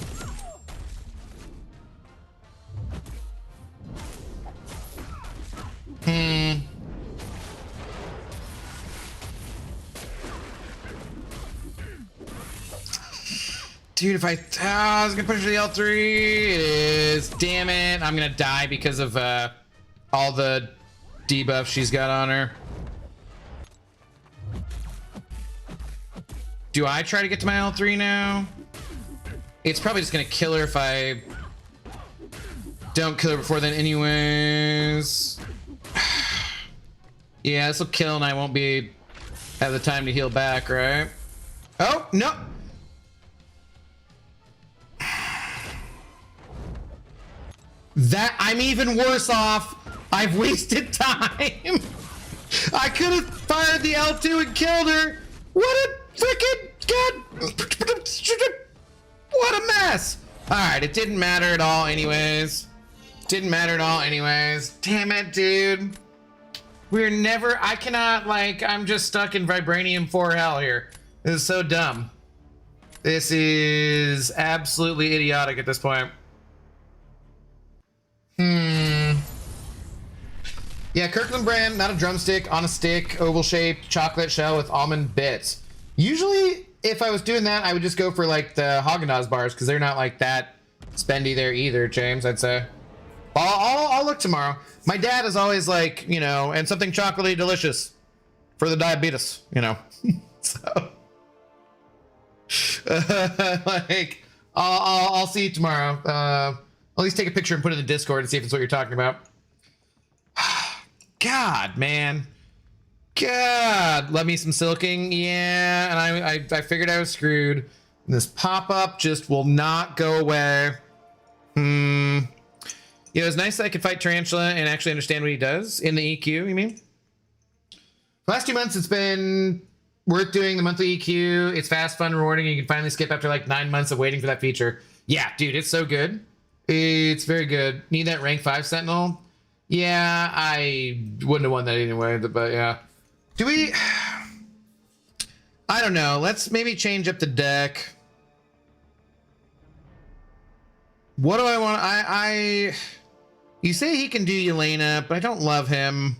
Dude, if I was gonna push the L3, it is. Damn it, I'm gonna die because of all the debuff she's got on her. Do I try to get to my L3 now? It's probably just gonna kill her if I don't kill her before then anyways. Yeah, this will kill and I won't have the time to heal back, right? Oh, no. That I'm even worse off. I've wasted time. I could have fired the L2 and killed her. What a freaking god. What a mess. All right, it didn't matter at all anyways. Didn't matter at all anyways. Damn it, dude. We're never, I cannot, like, I'm just stuck in Vibranium 4 hell here. This is so dumb. This is absolutely idiotic at this point. Yeah, Kirkland brand, not a drumstick, on a stick, oval-shaped chocolate shell with almond bits. Usually, if I was doing that, I would just go for like the Haagen-Dazs bars because they're not like that spendy there either, James, I'd say. I'll look tomorrow. My dad is always like, you know, and something chocolatey delicious for the diabetes, you know. So, like, I'll see you tomorrow. At least take a picture and put it in the Discord and see if it's what you're talking about. God, man. God, love me some silking. Yeah, and I figured I was screwed. And this pop-up just will not go away. Yeah, it was nice that I could fight Tarantula and actually understand what he does in the EQ, you mean? The last 2 months, it's been worth doing the monthly EQ. It's fast, fun, rewarding, and you can finally skip after like 9 months of waiting for that feature. Yeah, dude, it's so good. It's very good. Need that rank 5 Sentinel? Yeah, I wouldn't have won that anyway, but yeah. Do we... I don't know. Let's maybe change up the deck. What do I want? You say he can do Yelena, but I don't love him.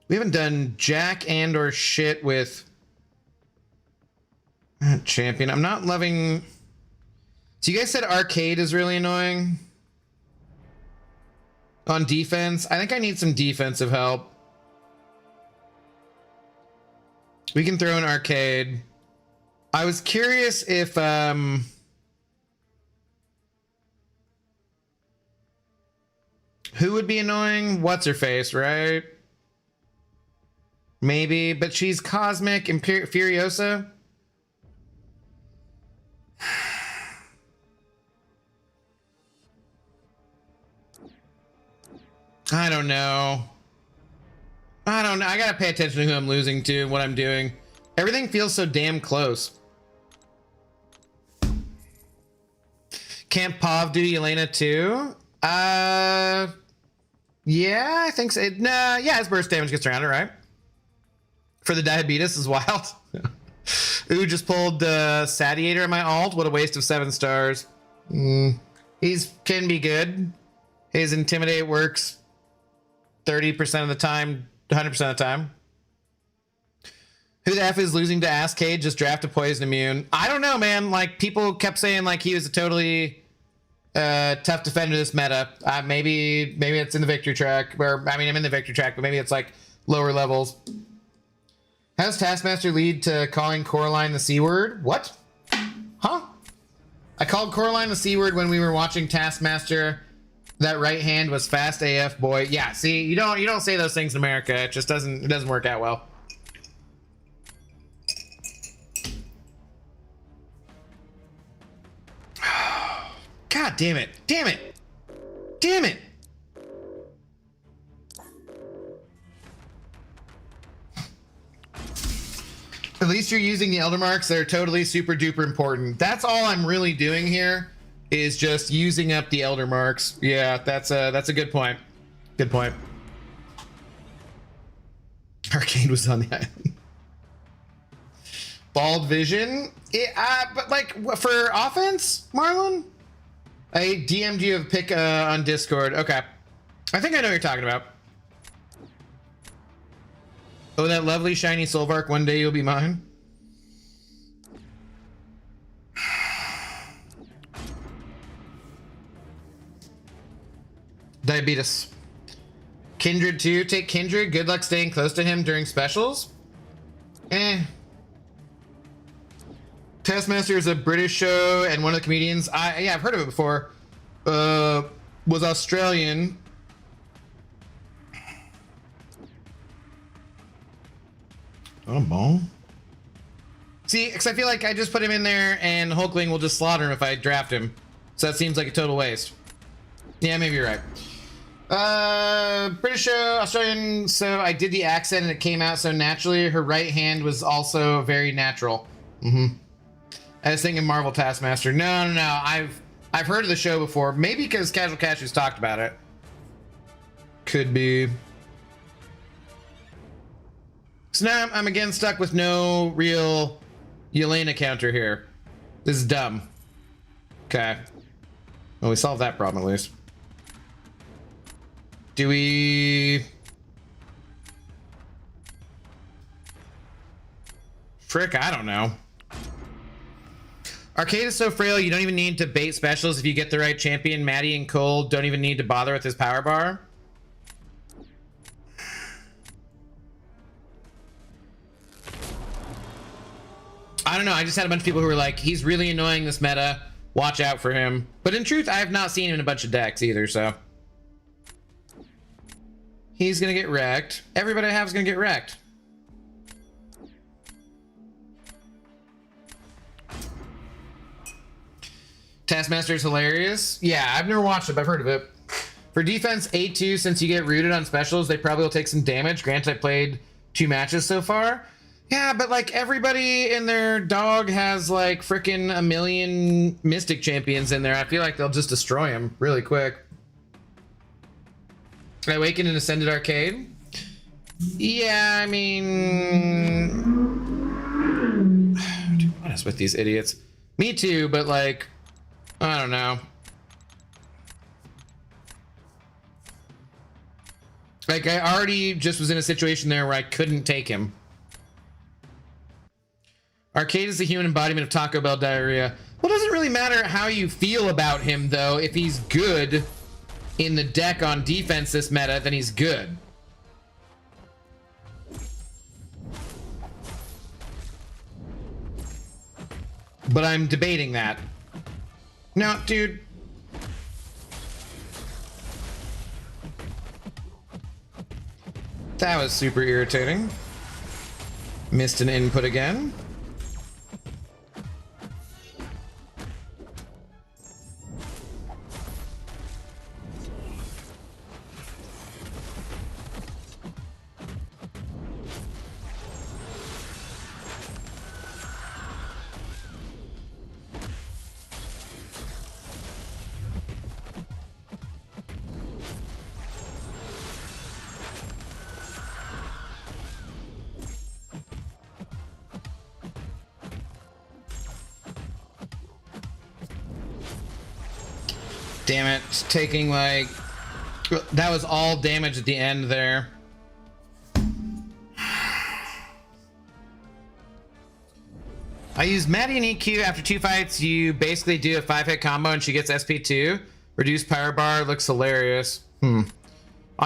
We haven't done Jack and or shit with champion. I'm not loving... So you guys said Arcade is really annoying? On defense? I think I need some defensive help. We can throw in Arcade. I was curious if... who would be annoying? What's her face, right? Maybe, but she's Cosmic Furiosa. I don't know. I don't know. I gotta pay attention to who I'm losing to, what I'm doing. Everything feels so damn close. Can't Pav do Yelena too? Yeah, I think so. Nah, yeah, his burst damage gets around it, right? For the diabetes is wild. Ooh, just pulled Satiator in my alt. What a waste of 7 stars. He's can be good. His Intimidate works 30% of the time, 100% of the time. Who the F is losing to Askade? Just draft a Poison Immune. I don't know, man. Like, people kept saying like he was a totally tough defender this meta. Maybe it's in the victory track. Or, I mean, I'm in the victory track, but maybe it's like lower levels. How does Taskmaster lead to calling Coraline the C word? What? Huh? I called Coraline the C word when we were watching Taskmaster. That right hand was fast AF, boy. Yeah, see, you don't say those things in America. It just doesn't work out well. God damn it. Damn it. Damn it. At least you're using the Elder Marks. They're totally super duper important. That's all I'm really doing here is just using up the Elder Marks. Yeah, that's a good point. Good point. Arcade was on the island. Bald Vision? But like for offense, Marlon? I DM'd you a pick on Discord. Okay. I think I know what you're talking about. Oh, that lovely shiny Solvark, one day you'll be mine. Diabetes. Kindred too. Take Kindred. Good luck staying close to him during specials. Taskmaster is a British show, and one of the comedians, yeah, I've heard of it before, was Australian. Oh, ball. See, because I feel like I just put him in there, and Hulkling will just slaughter him if I draft him. So that seems like a total waste. Yeah, maybe you're right. British show, Australian. So I did the accent, and it came out so naturally. Her right hand was also very natural. I was thinking Marvel Taskmaster. No. I've heard of the show before. Maybe because Casual Cashews talked about it. Could be. So now I'm again stuck with no real Yelena counter here. This is dumb. Okay. Well, we solved that problem at least. Do we... Frick, I don't know. Arcade is so frail, you don't even need to bait specials if you get the right champion. Maddie and Cole don't even need to bother with his power bar. I don't know, I just had a bunch of people who were like, he's really annoying this meta, watch out for him. But in truth, I have not seen him in a bunch of decks either, so. He's gonna get wrecked. Everybody I have is gonna get wrecked. Taskmaster is hilarious. Yeah, I've never watched it, but I've heard of it. For defense, A2, since you get rooted on specials, they probably will take some damage. Granted, I played 2 matches so far. Yeah, but like everybody in their dog has like freaking a million Mystic champions in there. I feel like they'll just destroy him really quick. I awakened and ascended arcade. Yeah, I mean, dude, what is with these idiots? Me too, but like, I don't know. Like, I already just was in a situation there where I couldn't take him. Arcade is the human embodiment of Taco Bell diarrhea. Well, it doesn't really matter how you feel about him, though. If he's good in the deck on defense this meta, then he's good. But I'm debating that. No, dude. That was super irritating. Missed an input again. Damn it, taking like, that was all damage at the end there. I use Maddie and EQ after 2 fights. You basically do a 5-hit combo and she gets SP2. Reduced power bar, looks hilarious. All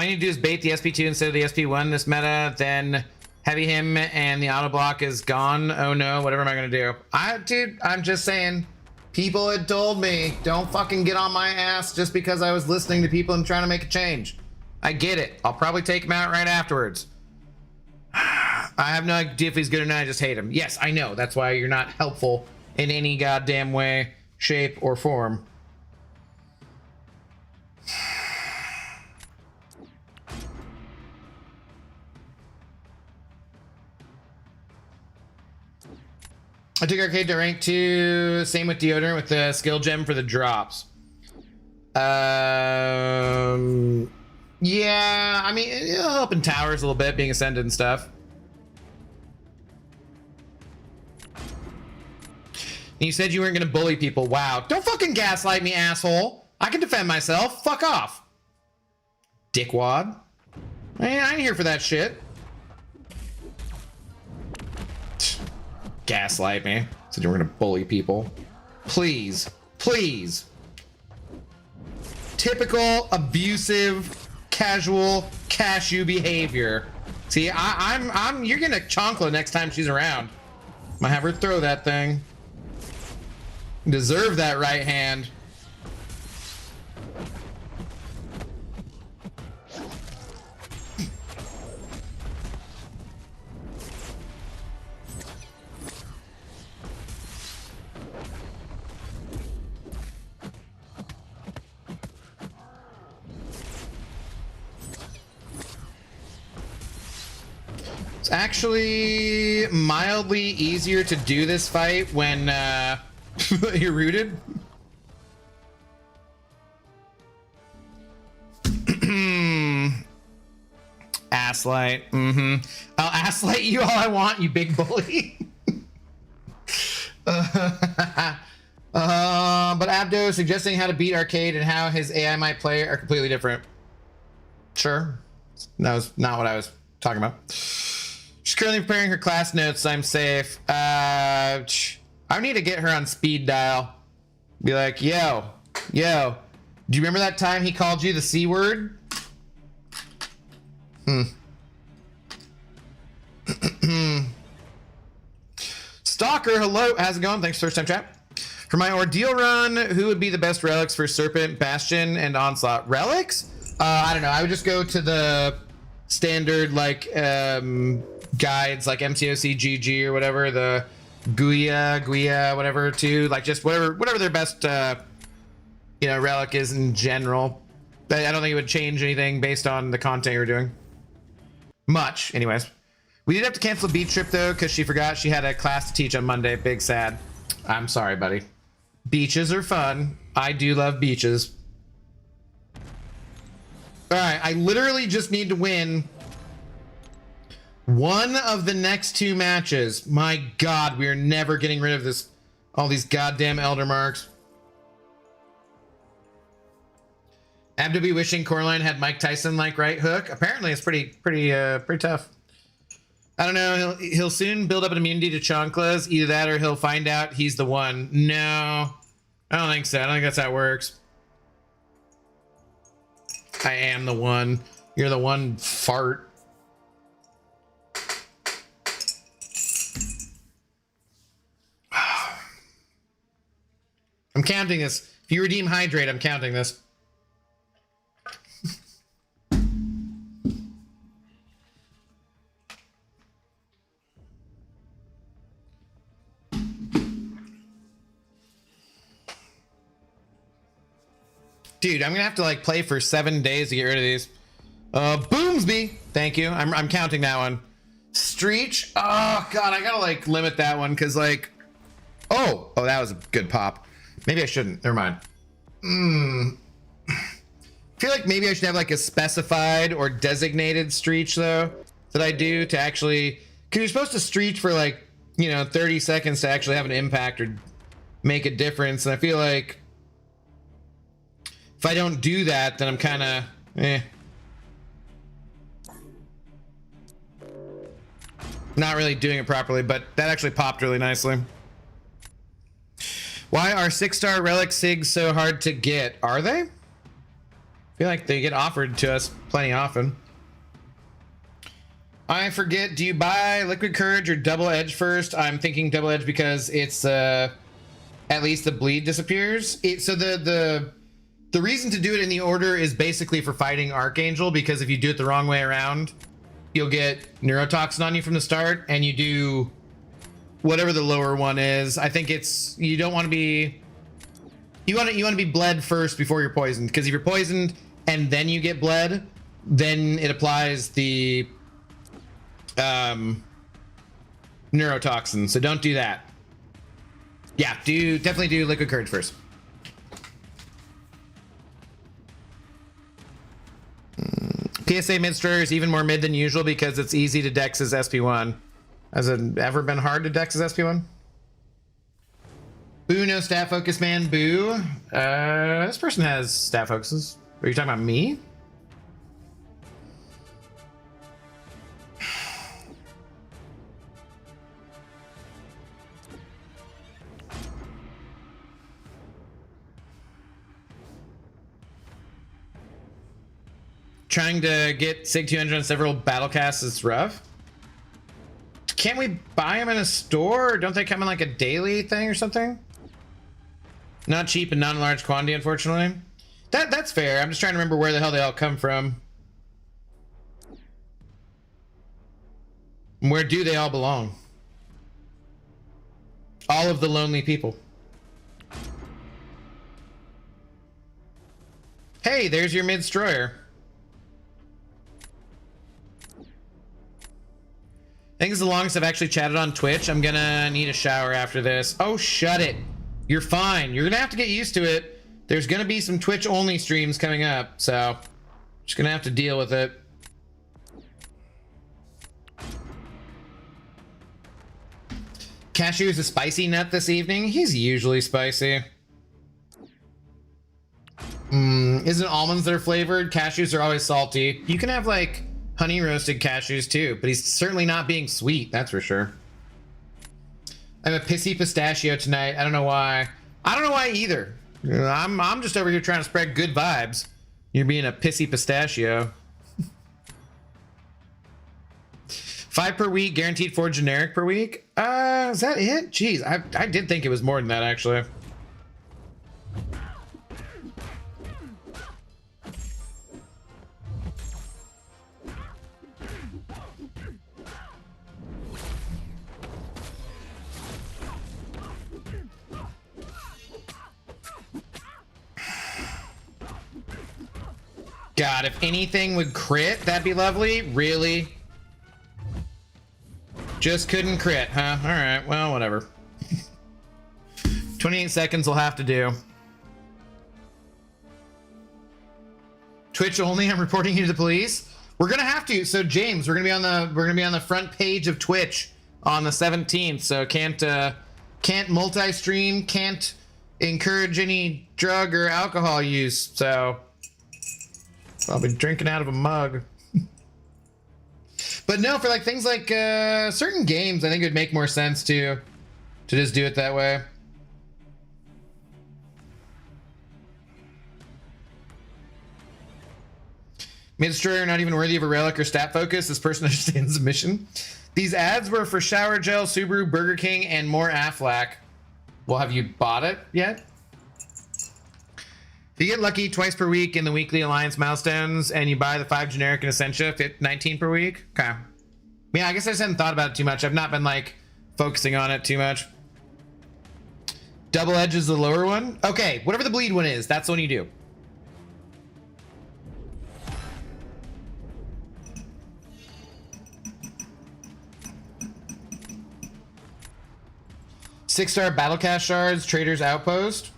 you need to do is bait the SP2 instead of the SP1 this meta, then heavy him and the auto block is gone. Oh no, whatever am I gonna do? Dude, I'm just saying. People had told me, don't fucking get on my ass just because I was listening to people and trying to make a change. I get it. I'll probably take him out right afterwards. I have no idea if he's good or not. I just hate him. Yes, I know. That's why you're not helpful in any goddamn way, shape, or form. I took arcade to rank 2. Same with deodorant with the skill gem for the drops. Yeah, I mean, it'll help in towers a little bit, being ascended and stuff. And you said you weren't gonna bully people. Wow. Don't fucking gaslight me, asshole. I can defend myself. Fuck off. Dickwad. I ain't here for that shit. Gaslight me. Said you were gonna bully people. Please. Please. Typical abusive, casual, cashew behavior. See, you're gonna chonkla next time she's around. Might have her throw that thing. Deserve that right hand. It's actually mildly easier to do this fight when you're rooted. Asslight. I'll asslight you all I want, you big bully. But Abdo suggesting how to beat arcade and how his AI might play are completely different. Sure. That was not what I was talking about. She's currently preparing her class notes. I'm safe. I need to get her on speed dial. Be like, yo, do you remember that time he called you the C word? Stalker, hello. How's it going? Thanks for first time chat. For my ordeal run, who would be the best relics for Serpent, Bastion, and Onslaught? Relics? I don't know. I would just go to the standard, like, guides, like MCOC GG or whatever, the Guia, whatever, too. Like, just whatever their best, relic is in general. I don't think it would change anything based on the content you're doing. Much, anyways. We did have to cancel a beach trip, though, because she forgot she had a class to teach on Monday. Big sad. I'm sorry, buddy. Beaches are fun. I do love beaches. All right, I literally just need to win one of the next 2 matches. My God, we are never getting rid of this. All these goddamn elder marks. Abdo wishing Coraline had Mike Tyson like right hook. Apparently, it's pretty tough. I don't know. He'll soon build up an immunity to chanclas. Either that, or he'll find out he's the one. No, I don't think so. I don't think that's how it works. I am the one. You're the one fart. I'm counting this. If you redeem hydrate, I'm counting this. Dude, I'm gonna have to like play for 7 days to get rid of these. Boomsby, thank you. I'm counting that one. Streech, oh God, I gotta like limit that one because like, oh, that was a good pop. Maybe I shouldn't. Never mind. I feel like maybe I should have like a specified or designated Streech though that I do to actually, because you're supposed to Streech for like, you know, 30 seconds to actually have an impact or make a difference, and I feel like if I don't do that, then I'm kind of not really doing it properly, but that actually popped really nicely. Why are 6-star relic SIGs so hard to get? Are they? I feel like they get offered to us plenty often. I forget, do you buy Liquid Courage or Double Edge first? I'm thinking Double Edge because it's at least the bleed disappears. So the reason to do it in the order is basically for fighting Archangel, because if you do it the wrong way around, you'll get neurotoxin on you from the start, and you do whatever the lower one is. I think it's, you don't want to be, you want to be bled first before you're poisoned, because if you're poisoned and then you get bled, then it applies the neurotoxin. So don't do that. Yeah, definitely do Liquid Courage first. PSA mid destroyer is even more mid than usual because it's easy to dex as SP1. Has it ever been hard to dex as SP1? Boo, no stat focus, man. Boo. This person has stat focuses. Are you talking about me? Trying to get SIG 200 on several battle casts is rough. Can't we buy them in a store? Or don't they come in like a daily thing or something? Not cheap and not in large quantity, unfortunately. That's fair. I'm just trying to remember where the hell they all come from. Where do they all belong? All of the lonely people. Hey, there's your mid-destroyer. I think it's the longest I've actually chatted on Twitch. I'm gonna need a shower after this. Oh, shut it. You're fine. You're gonna have to get used to it. There's gonna be some Twitch only streams coming up, so just gonna have to deal with it. Cashew is a spicy nut this evening. He's usually spicy. Isn't almonds that are flavored? Cashews are always salty. You can have like honey roasted cashews too, but he's certainly not being sweet, that's for sure. I'm a pissy pistachio tonight. I don't know why. I don't know why either. I'm just over here trying to spread good vibes. You're being a pissy pistachio. 5 per week, guaranteed 4 generic per week. Is that it? Jeez, I did think it was more than that actually. God, if anything would crit, that'd be lovely. Really? Just couldn't crit, huh? All right, well, whatever. 28 seconds will have to do. Twitch only. I'm reporting you to the police. We're gonna have to. So James, we're gonna be on the front page of Twitch on the 17th. So can't multi-stream, can't encourage any drug or alcohol use. So I'll be drinking out of a mug. But no, for like things like certain games, I think it would make more sense to just do it that way. Mid-destroyer not even worthy of a relic or stat focus. This person understands the mission. These ads were for Shower Gel, Subaru, Burger King, and more Aflac. Well, have you bought it yet? If you get lucky twice per week in the weekly Alliance milestones and you buy the 5 generic and Essentia, 19 per week. Okay. Yeah, I guess I just hadn't thought about it too much. I've not been like focusing on it too much. Double Edge is the lower one. Okay, whatever the bleed one is, that's the one you do. Six-star battle cash shards, Trader's Outpost.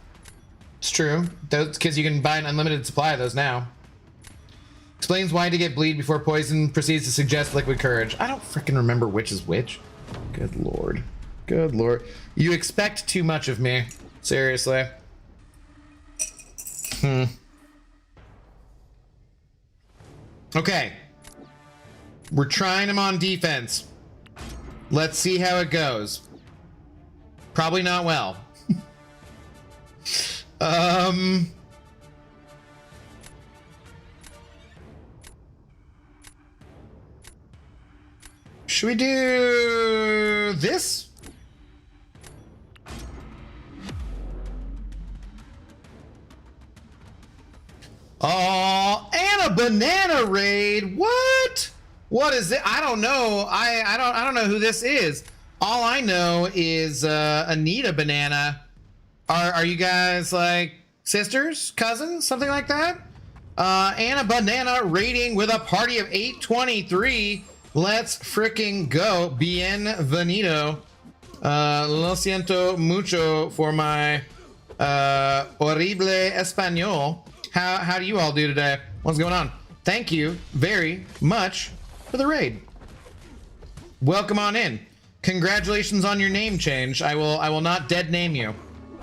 It's true. Those because you can buy an unlimited supply of those now. Explains why to get bleed before poison. Proceeds to suggest liquid courage. I don't freaking remember which is which. Good lord. Good lord. You expect too much of me. Seriously. Okay. We're trying him on defense. Let's see how it goes. Probably not well. Should we do this? Oh, and a banana raid. What? What is it? I don't know. I don't know who this is. All I know is Anita Banana. Are you guys like sisters, cousins, something like that? Anna Banana raiding with a party of 823. Let's freaking go. Bienvenido. Lo siento mucho for my horrible español. How do you all do today? What's going on? Thank you very much for the raid. Welcome on in. Congratulations on your name change. I will not dead name you.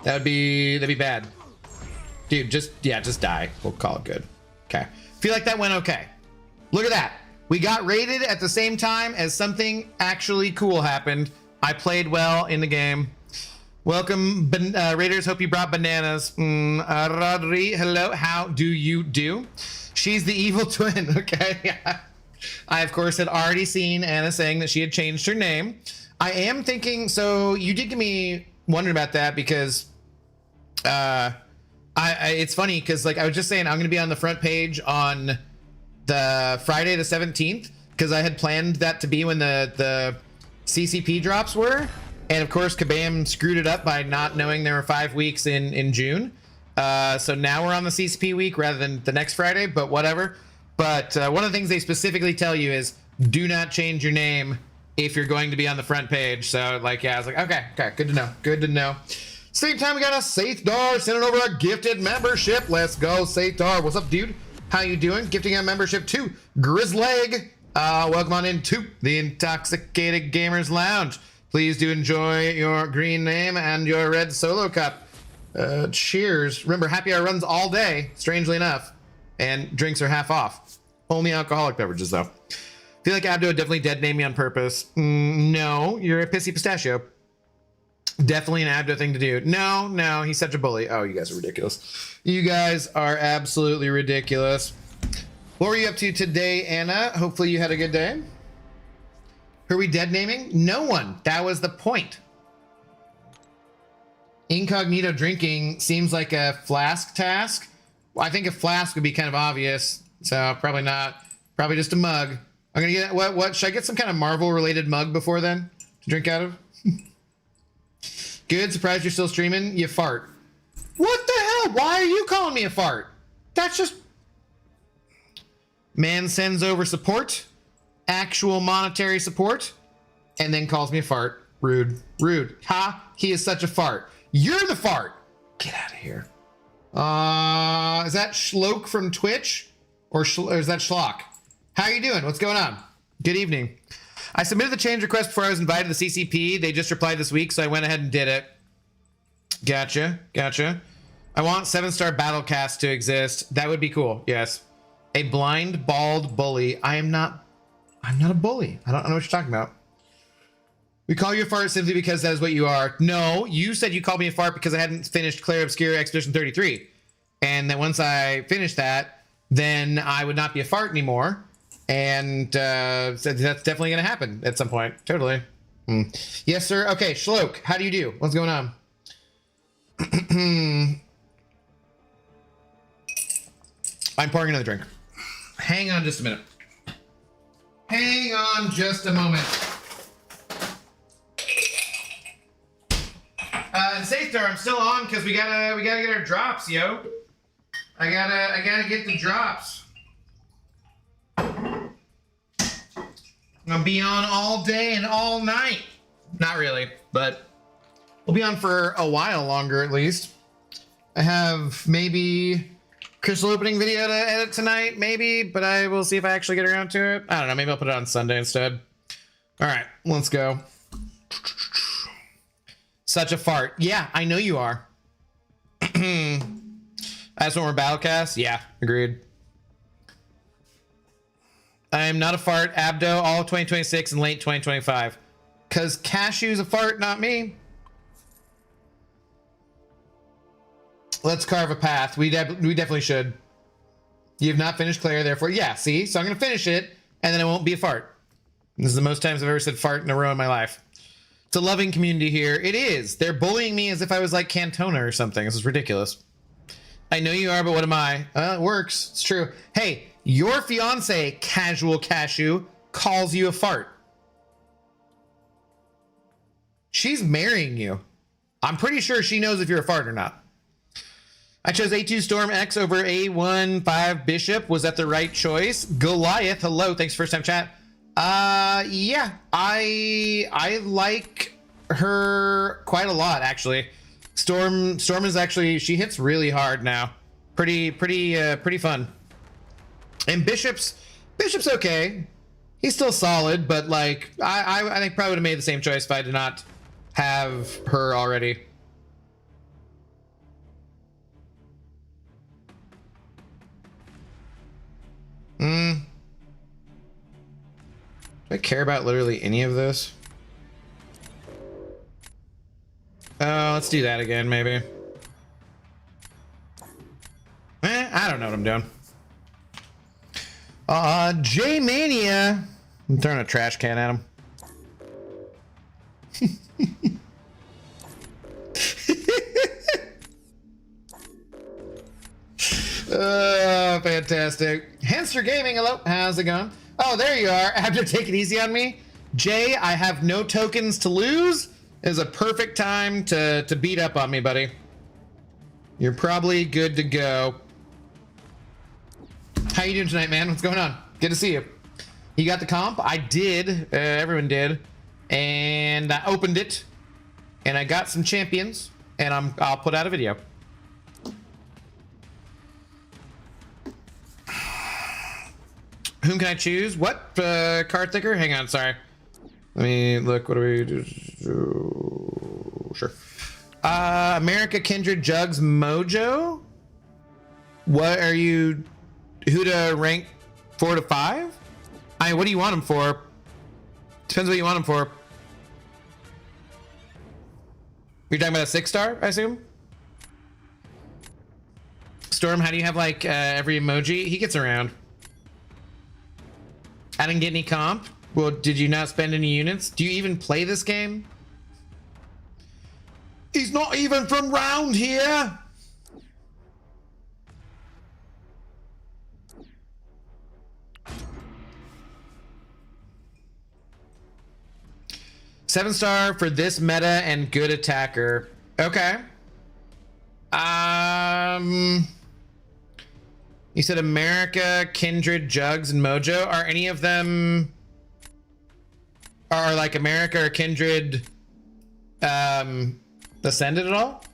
That'd be bad. Dude, just die. We'll call it good. Okay. Feel like that went okay. Look at that. We got raided at the same time as something actually cool happened. I played well in the game. Welcome, Raiders. Hope you brought bananas. Rodri, hello. How do you do? She's the evil twin. Okay. I, of course, had already seen Anna saying that she had changed her name. I am thinking, so you did get me wondering about that because it's funny because like I was just saying I'm going to be on the front page on the Friday the 17th because I had planned that to be when the CCP drops were. And of course, Kabam screwed it up by not knowing there were 5 weeks in June. So now we're on the CCP week rather than the next Friday, but whatever. But one of the things they specifically tell you is do not change your name if you're going to be on the front page. So like, yeah, I was like, okay, good to know. Good to know. Same time, we got a Saithdar sending over a gifted membership. Let's go, Saithdar. What's up, dude? How you doing? Gifting a membership to Grizzleg. Welcome on into the Intoxicated Gamers Lounge. Please do enjoy your green name and your red solo cup. Cheers. Remember, happy hour runs all day, strangely enough, and drinks are half off. Only alcoholic beverages, though. Feel like Abdo would definitely dead name me on purpose. No, you're a pissy pistachio. Definitely an Abdo thing to do. No, he's such a bully. Oh, you guys are ridiculous. You guys are absolutely ridiculous. What were you up to today, Anna? Hopefully you had a good day. Who are we dead naming? No one. That was the point. Incognito drinking seems like a flask task. Well, I think a flask would be kind of obvious, so probably not. Probably just a mug. I'm gonna get what? Should I get some kind of Marvel-related mug before then to drink out of? Good. Surprised you're still streaming. You fart. What the hell? Why are you calling me a fart? That's just. Man sends over support, actual monetary support, and then calls me a fart. Rude. Ha! He is such a fart. You're the fart. Get out of here. Is that Schloke from Twitch? Or is that Schlock? How are you doing? What's going on? Good evening. I submitted the change request before I was invited to the CCP. They just replied this week, so I went ahead and did it. Gotcha. I want 7-star Battlecast to exist. That would be cool. Yes. A blind, bald bully. I'm not a bully. I don't know what you're talking about. We call you a fart simply because that is what you are. No, you said you called me a fart because I hadn't finished Claire Obscure Expedition 33. And then once I finished that, then I would not be a fart anymore. And so that's definitely going to happen at some point. Totally. Yes, sir. Okay, Shlok, how do you do? What's going on? I'm pouring another drink. Hang on just a minute. Hang on just a moment. Sathar, I'm still on because we gotta get our drops, yo. I gotta get the drops. I'm gonna be on all day and all night. Not really, but we'll be on for a while longer at least. I have maybe crystal opening video to edit tonight, maybe, but I will see if I actually get around to it. I don't know, maybe I'll put it on Sunday instead. All right, let's go. Such a fart. Yeah, I know you are. I just want more Battlecast. Yeah, agreed. I am not a fart. Abdo, all of 2026 and late 2025. Because Cashew's a fart, not me. Let's carve a path. We definitely should. You have not finished Claire, therefore. Yeah, see? So I'm going to finish it, and then it won't be a fart. This is the most times I've ever said fart in a row in my life. It's a loving community here. It is. They're bullying me as if I was like Cantona or something. This is ridiculous. I know you are, but what am I? It works. It's true. Hey, your fiance, Casual Cashew, calls you a fart. She's marrying you. I'm pretty sure she knows if you're a fart or not. I chose A2 Storm X over A15 Bishop. Was that the right choice? Goliath, hello. Thanks for first time chat. Yeah, I like her quite a lot, actually. Storm is actually, she hits really hard now. Pretty fun. And Bishop's okay. He's still solid, but like, I think probably would have made the same choice if I did not have her already. Do I care about literally any of this? Let's do that again, maybe. I don't know what I'm doing. J-Mania. I'm throwing a trash can at him. Fantastic. Henster Gaming, hello. How's it going? Oh, there you are. After take it easy on me. Jay, I have no tokens to lose. It is a perfect time to beat up on me, buddy. You're probably good to go. How you doing tonight, man? What's going on? Good to see you. You got the comp? I did. Everyone did. And I opened it. And I got some champions. And I'll put out a video. Whom can I choose? What card thicker? Hang on, sorry. Let me look. What do we do? Sure. America, Kindred, Jugs, Mojo. What are you? Who to rank 4 to 5? I mean, what do you want them for? Depends what you want them for. You're talking about a 6-star, I assume? Storm, how do you have like every emoji? He gets around. I didn't get any comp. Well, did you not spend any units? Do you even play this game? He's not even from round here. Seven-star for this meta and good attacker. Okay. You said America, Kindred, Jugs, and Mojo. Are any of them are like America or Kindred ascended at all?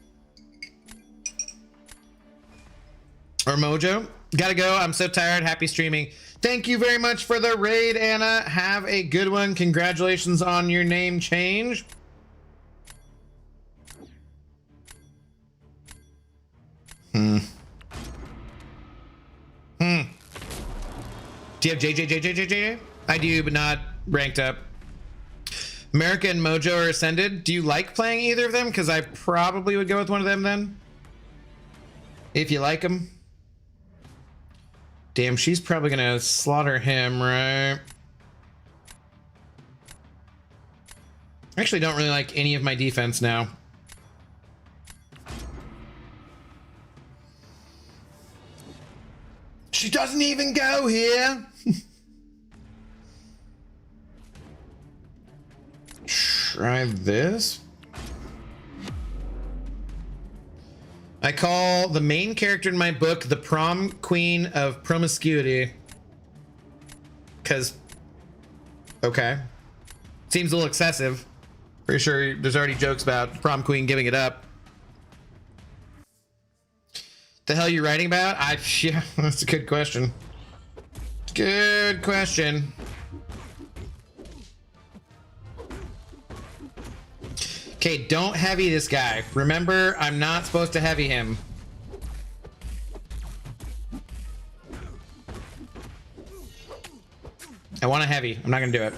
Or Mojo? Gotta go. I'm so tired. Happy streaming. Thank you very much for the raid, Anna. Have a good one. Congratulations on your name change. Do you have JJ? I do, but not ranked up. America and Mojo are ascended. Do you like playing either of them? Because I probably would go with one of them then. If you like them. Damn, she's probably gonna slaughter him, right? I actually don't really like any of my defense now. She doesn't even go here. Try this. I call the main character in my book the prom queen of promiscuity. Cause, okay. Seems a little excessive. Pretty sure there's already jokes about prom queen giving it up. The hell you writing about? Yeah, that's a good question. Good question. Okay, don't heavy this guy. Remember, I'm not supposed to heavy him. I want to heavy. I'm not gonna do it.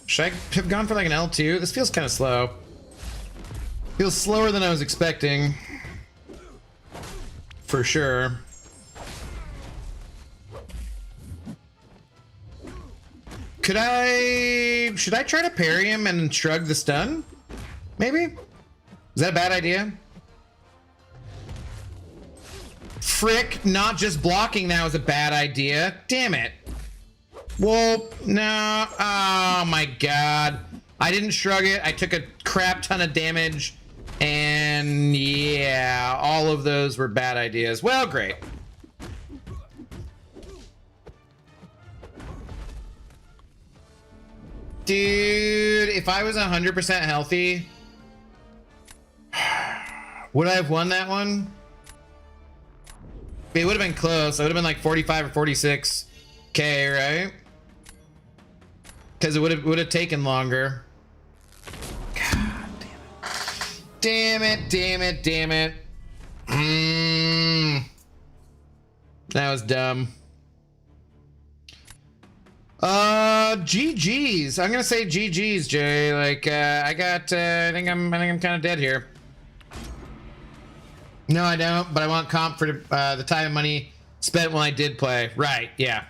Should I have gone for like an L2? This feels kind of slow. Feels slower than I was expecting. For sure. Should I try to parry him and shrug the stun? Maybe? Is that a bad idea? Frick, not just blocking now is a bad idea. Damn it. Well, no. Oh my god. I didn't shrug it. I took a crap ton of damage. And yeah, all of those were bad ideas. Well, great. Dude, if I was 100% healthy, would I have won that one? It would have been close. It would have been like 45 or 46k, right? Because it would have taken longer. God damn it. Damn it. That was dumb. GG's. I'm gonna say GG's, Jay. Like, I think I'm kind of dead here. No, I don't, but I want comp for the time and money spent when I did play. Right, yeah.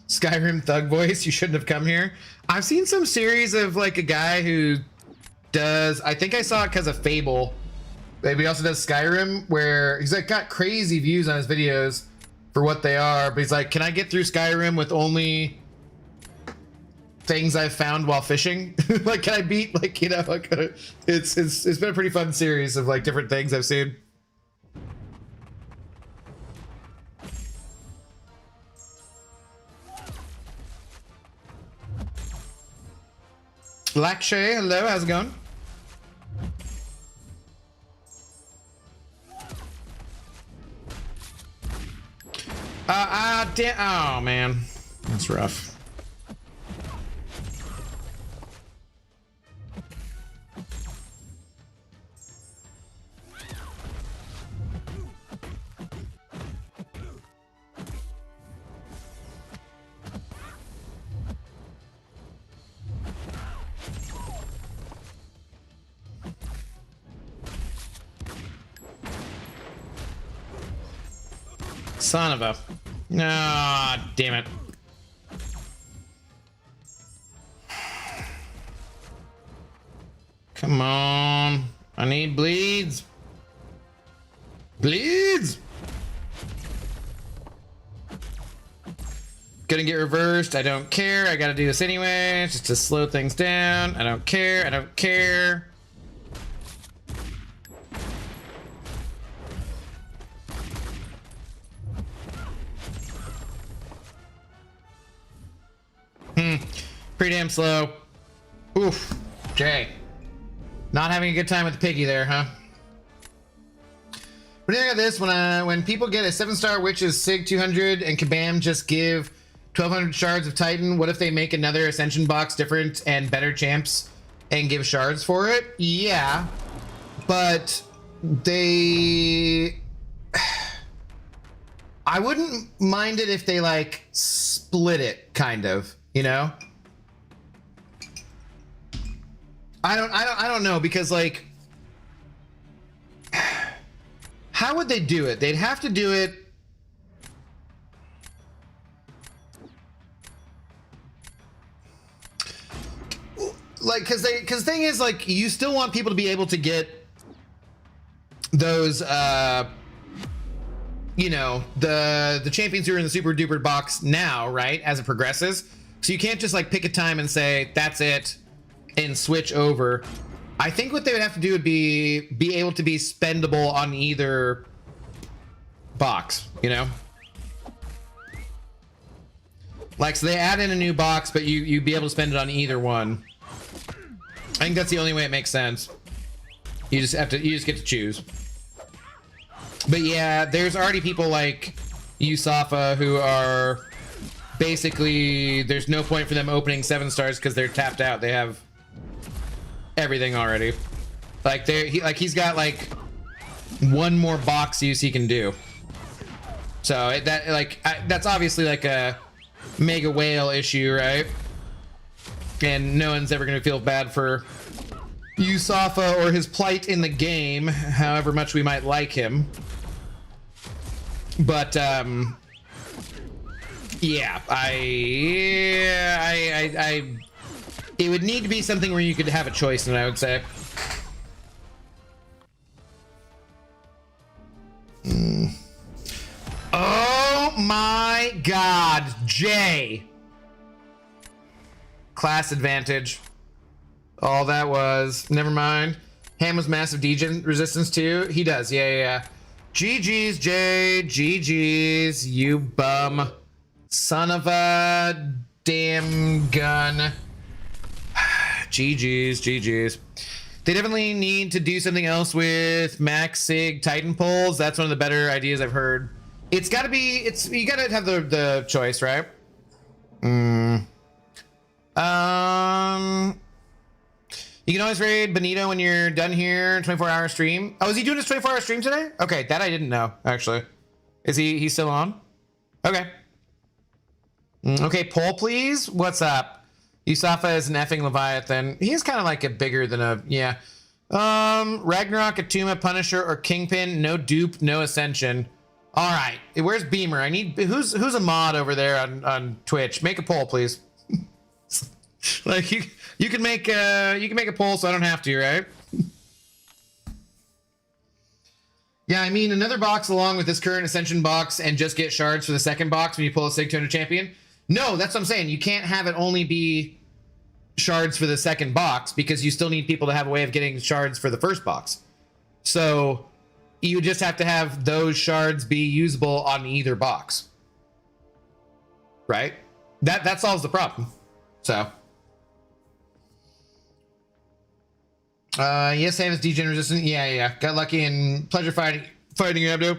Skyrim thug voice, you shouldn't have come here. I've seen some series of like a guy who does, I think I saw it because of Fable. Maybe he also does Skyrim, where he's like got crazy views on his videos for what they are, but he's like, can I get through Skyrim with only things I've found while fishing? Like, can I beat, like, you know, like, it's been a pretty fun series of like different things I've seen. Lakshay, hello, how's it going? Damn, oh man, that's rough. Son of a... Ah, damn it. Come on. I need bleeds. Bleeds! Gonna get reversed. I don't care. I gotta do this anyway, just to slow things down. I don't care. I don't care. Pretty damn slow. Oof. Jay. Not having a good time with the piggy there, huh? What do you think of this? When people get a 7-star Witch's Sig 200 and Kabam just give 1,200 shards of Titan, what if they make another Ascension box different and better champs and give shards for it? Yeah. But they... I wouldn't mind it if they, like, split it, kind of, you know? I don't know, because, like, how would they do it? They'd have to do it like, because the thing is, like, you still want people to be able to get those you know, the champions who are in the super duper box now, right, as it progresses. So you can't just, like, pick a time and say that's it and switch over. I think what they would have to do would be able to be spendable on either box, you know? Like, so they add in a new box, but you'd be able to spend it on either one. I think that's the only way it makes sense. You just get to choose. But yeah, there's already people like Yusafa who are basically, there's no point for them opening 7 stars because they're tapped out. They have everything already. Like he's got like one more box use he can do. So that's obviously like a mega whale issue, right? And no one's ever gonna feel bad for Yusafa or his plight in the game, however much we might like him. But yeah, it would need to be something where you could have a choice, and I would say. Oh my God, Jay. Class advantage. All that was. Never mind. Ham was massive degen resistance too. He does. Yeah. GG's, Jay. GG's, you bum. Son of a damn gun. GG's. They definitely need to do something else with Max Sig Titan pulls. That's one of the better ideas I've heard. It's got to be, you got to have the choice, right? You can always raid Benito when you're done here. 24-hour stream. Oh, is he doing his 24-hour stream today? Okay, that I didn't know, actually. Is he's still on? Okay. Okay, poll please. What's up? Yusafa is an effing Leviathan. He is kind of like a bigger than a, yeah. Ragnarok, Atuma, Punisher, or Kingpin. No dupe, no ascension. All right, where's Beamer? I need, who's a mod over there on Twitch? Make a poll, please. Like you can make a poll so I don't have to, right? Yeah, I mean, another box along with this current Ascension box and just get shards for the second box when you pull a Sig 200 champion. No, that's what I'm saying. You can't have it only be shards for the second box because you still need people to have a way of getting shards for the first box. So you just have to have those shards be usable on either box. Right? That solves the problem. So yes, Sam is degen resistant. Yeah. Got lucky and pleasure fighting you, Abdo.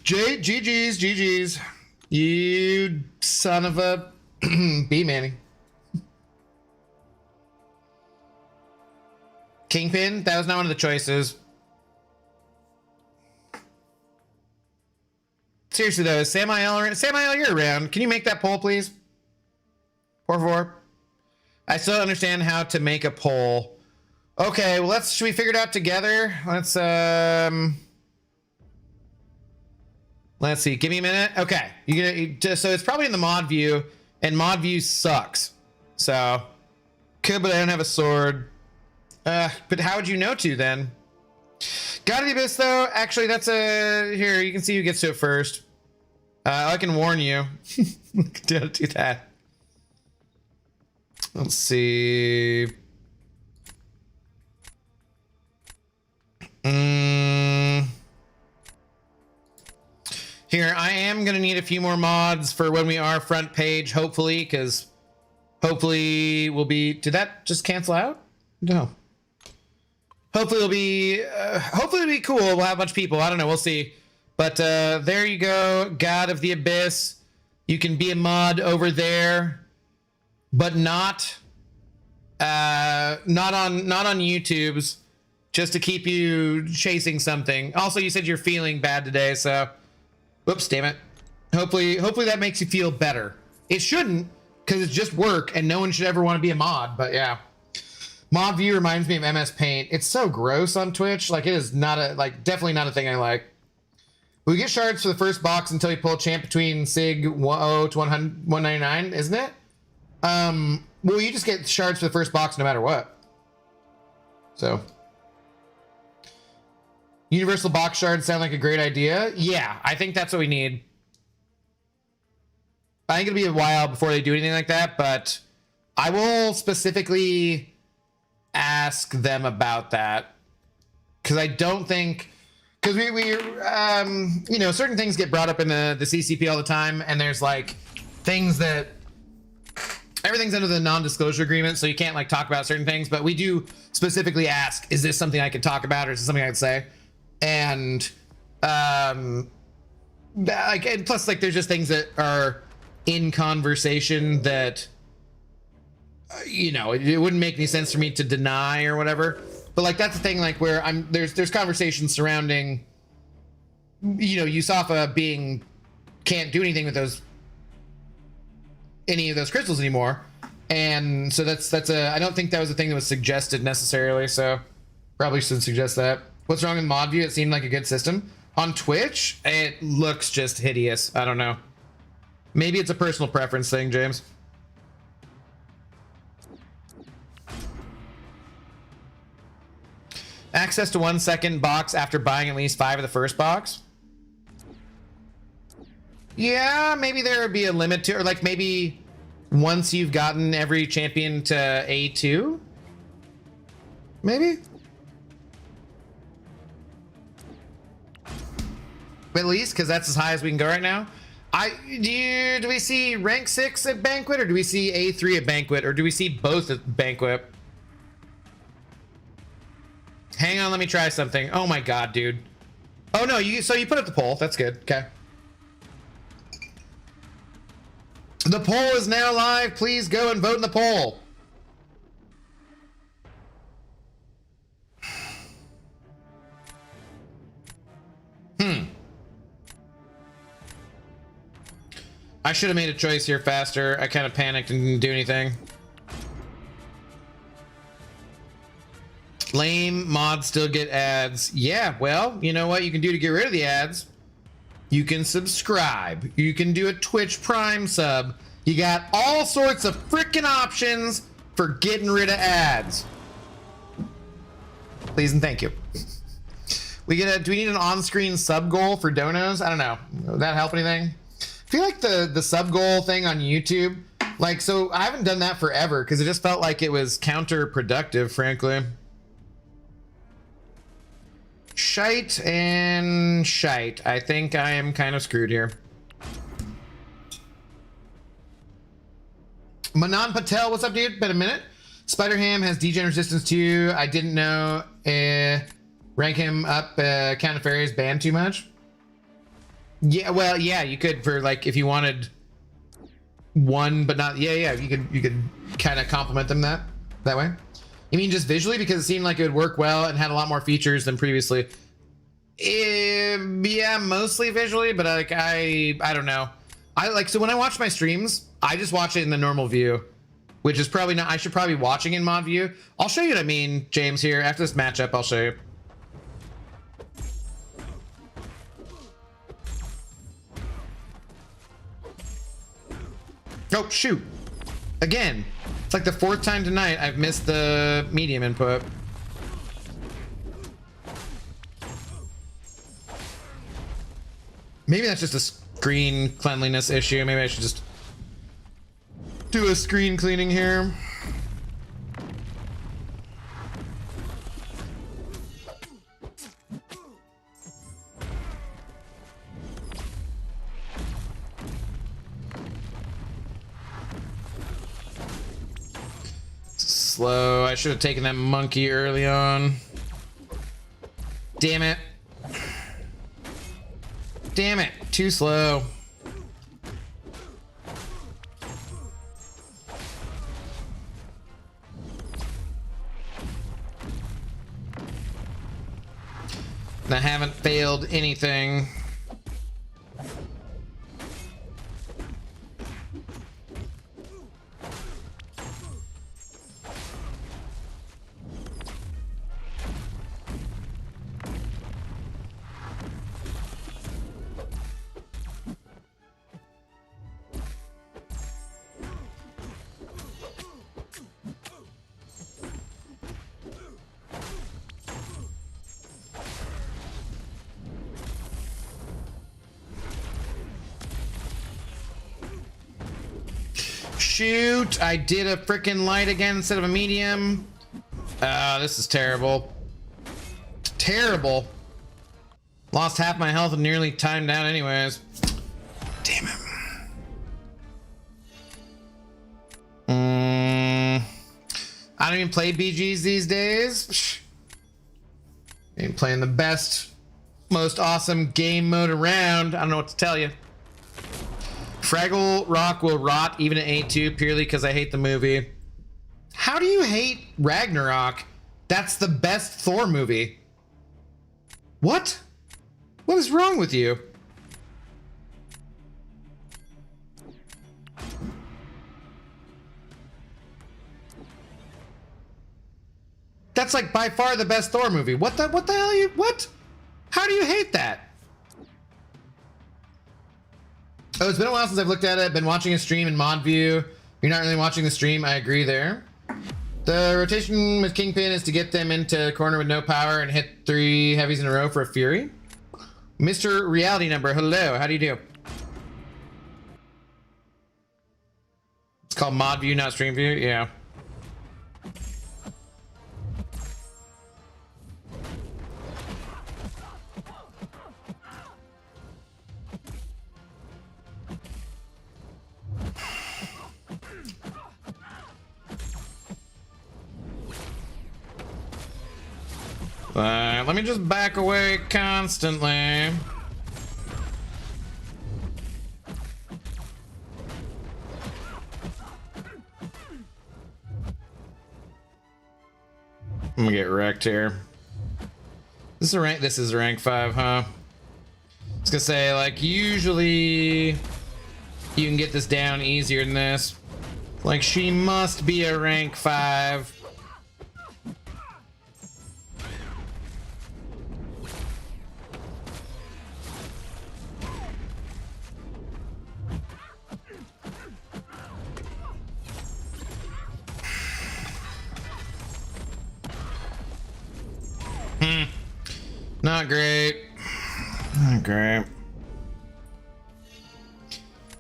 GG's. You son of a B Manny. Kingpin, that was not one of the choices. Seriously though, is Samael around? Samael, you're around. Can you make that poll, please? Por favor. I still don't understand how to make a poll. Okay, well, should we figure it out together? Let's see. Give me a minute. Okay, so it's probably in the mod view, and mod view sucks. So could, but I don't have a sword. But how would you know to then? Gotta the Abyss though. Actually, that's here. You can see who gets to it first. I can warn you. Don't do that. Let's see. Here, I am gonna need a few more mods for when we are front page, hopefully, because Hopefully we'll be, did that just cancel out? No. Hopefully it'll be cool. We'll have a bunch of people. I don't know. We'll see. But there you go. God of the Abyss. You can be a mod over there, but not on YouTube's, just to keep you chasing something. Also, you said you're feeling bad today, so whoops, damn it. Hopefully that makes you feel better. It shouldn't, because it's just work and no one should ever want to be a mod, but yeah. Mod view reminds me of MS Paint. It's so gross on Twitch. Like, it is not definitely not a thing I like. We get shards for the first box until you pull a champ between Sig 10 to 199, isn't it? Well, you just get shards for the first box no matter what. So. Universal box shards sound like a great idea. Yeah, I think that's what we need. I think it'll be a while before they do anything like that, but I will specifically ask them about that. Because I don't think... Because you know, certain things get brought up in the CCP all the time, and there's like things that everything's under the non-disclosure agreement, so you can't like talk about certain things. But we do specifically ask, is this something I could talk about, or is this something I could say? And like, and plus, like, there's just things that are in conversation that you know, it wouldn't make any sense for me to deny or whatever. But like, that's the thing, like, where there's conversations surrounding, you know, Yusafa being can't do anything with any of those crystals anymore. And so that's I don't think that was a thing that was suggested necessarily, so probably shouldn't suggest that. What's wrong with mod view? It seemed like a good system. On Twitch, it looks just hideous. I don't know. Maybe it's a personal preference thing, James. Access to 1 second box after buying at least 5 of the first box. Yeah, maybe there would be a limit to, or like maybe once you've gotten every champion to A2, maybe. At least, because that's as high as we can go right now. Do we see rank 6 at Banquet, or do we see A3 at Banquet, or do we see both at Banquet? Hang on, let me try something. Oh my god, dude. Oh no, so you put up the poll. That's good. Okay. The poll is now live. Please go and vote in the poll. I should have made a choice here faster. I kind of panicked and didn't do anything. Lame mods still get ads. Yeah, well, you know what you can do to get rid of the ads? You can subscribe. You can do a Twitch Prime sub. You got all sorts of freaking options for getting rid of ads. Please and thank you. Do we need an on-screen sub goal for donos? I don't know. Would that help anything? I feel like the sub goal thing on YouTube, like, so I haven't done that forever because it just felt like it was counterproductive, frankly. Shite and shite. I think I am kind of screwed here. Manan Patel, what's up, dude? Been a minute. Spider-Ham has degen resistance too. I didn't know. Rank him up. Count of Fairies banned too much. Yeah, well, yeah, you could for like if you wanted one, but not. Yeah, you could kind of compliment them that way. You mean just visually, because it seemed like it would work well and had a lot more features than previously. Yeah, mostly visually, but like I don't know. So when I watch my streams, I just watch it in the normal view, which is probably not. I should probably be watching in mod view. I'll show you what I mean, James. Here after this matchup, I'll show you. Oh, shoot. Again. It's like the 4th time tonight I've missed the medium input. Maybe that's just a screen cleanliness issue. Maybe I should just do a screen cleaning here. slow. I should have taken that monkey early on. Damn it. Damn it. Too slow. I haven't failed anything. Shoot, I did a freaking light again instead of a medium. This is terrible. Terrible. Lost half my health and nearly timed out anyways. Damn it. I don't even play BGs these days. Ain't playing the best, most awesome game mode around. I don't know what to tell you. Fraggle Rock will rot even at A2 purely because I hate the movie. How do you hate Ragnarok? That's the best Thor movie. What? What is wrong with you? That's like by far the best Thor movie. What the hell are you, what? How do you hate that? Oh, it's been a while since I've looked at it. I've been watching a stream in mod view. You're not really watching the stream. I agree there. The rotation with Kingpin is to get them into a corner with no power and hit 3 heavies in a row for a Fury. Mr. Reality Number, hello. How do you do? It's called mod view, not stream view. Yeah. Let me just back away constantly. I'm gonna get wrecked here. This is rank 5, huh? I was gonna say, like, usually you can get this down easier than this. Like, she must be a rank 5. Not great. Not great.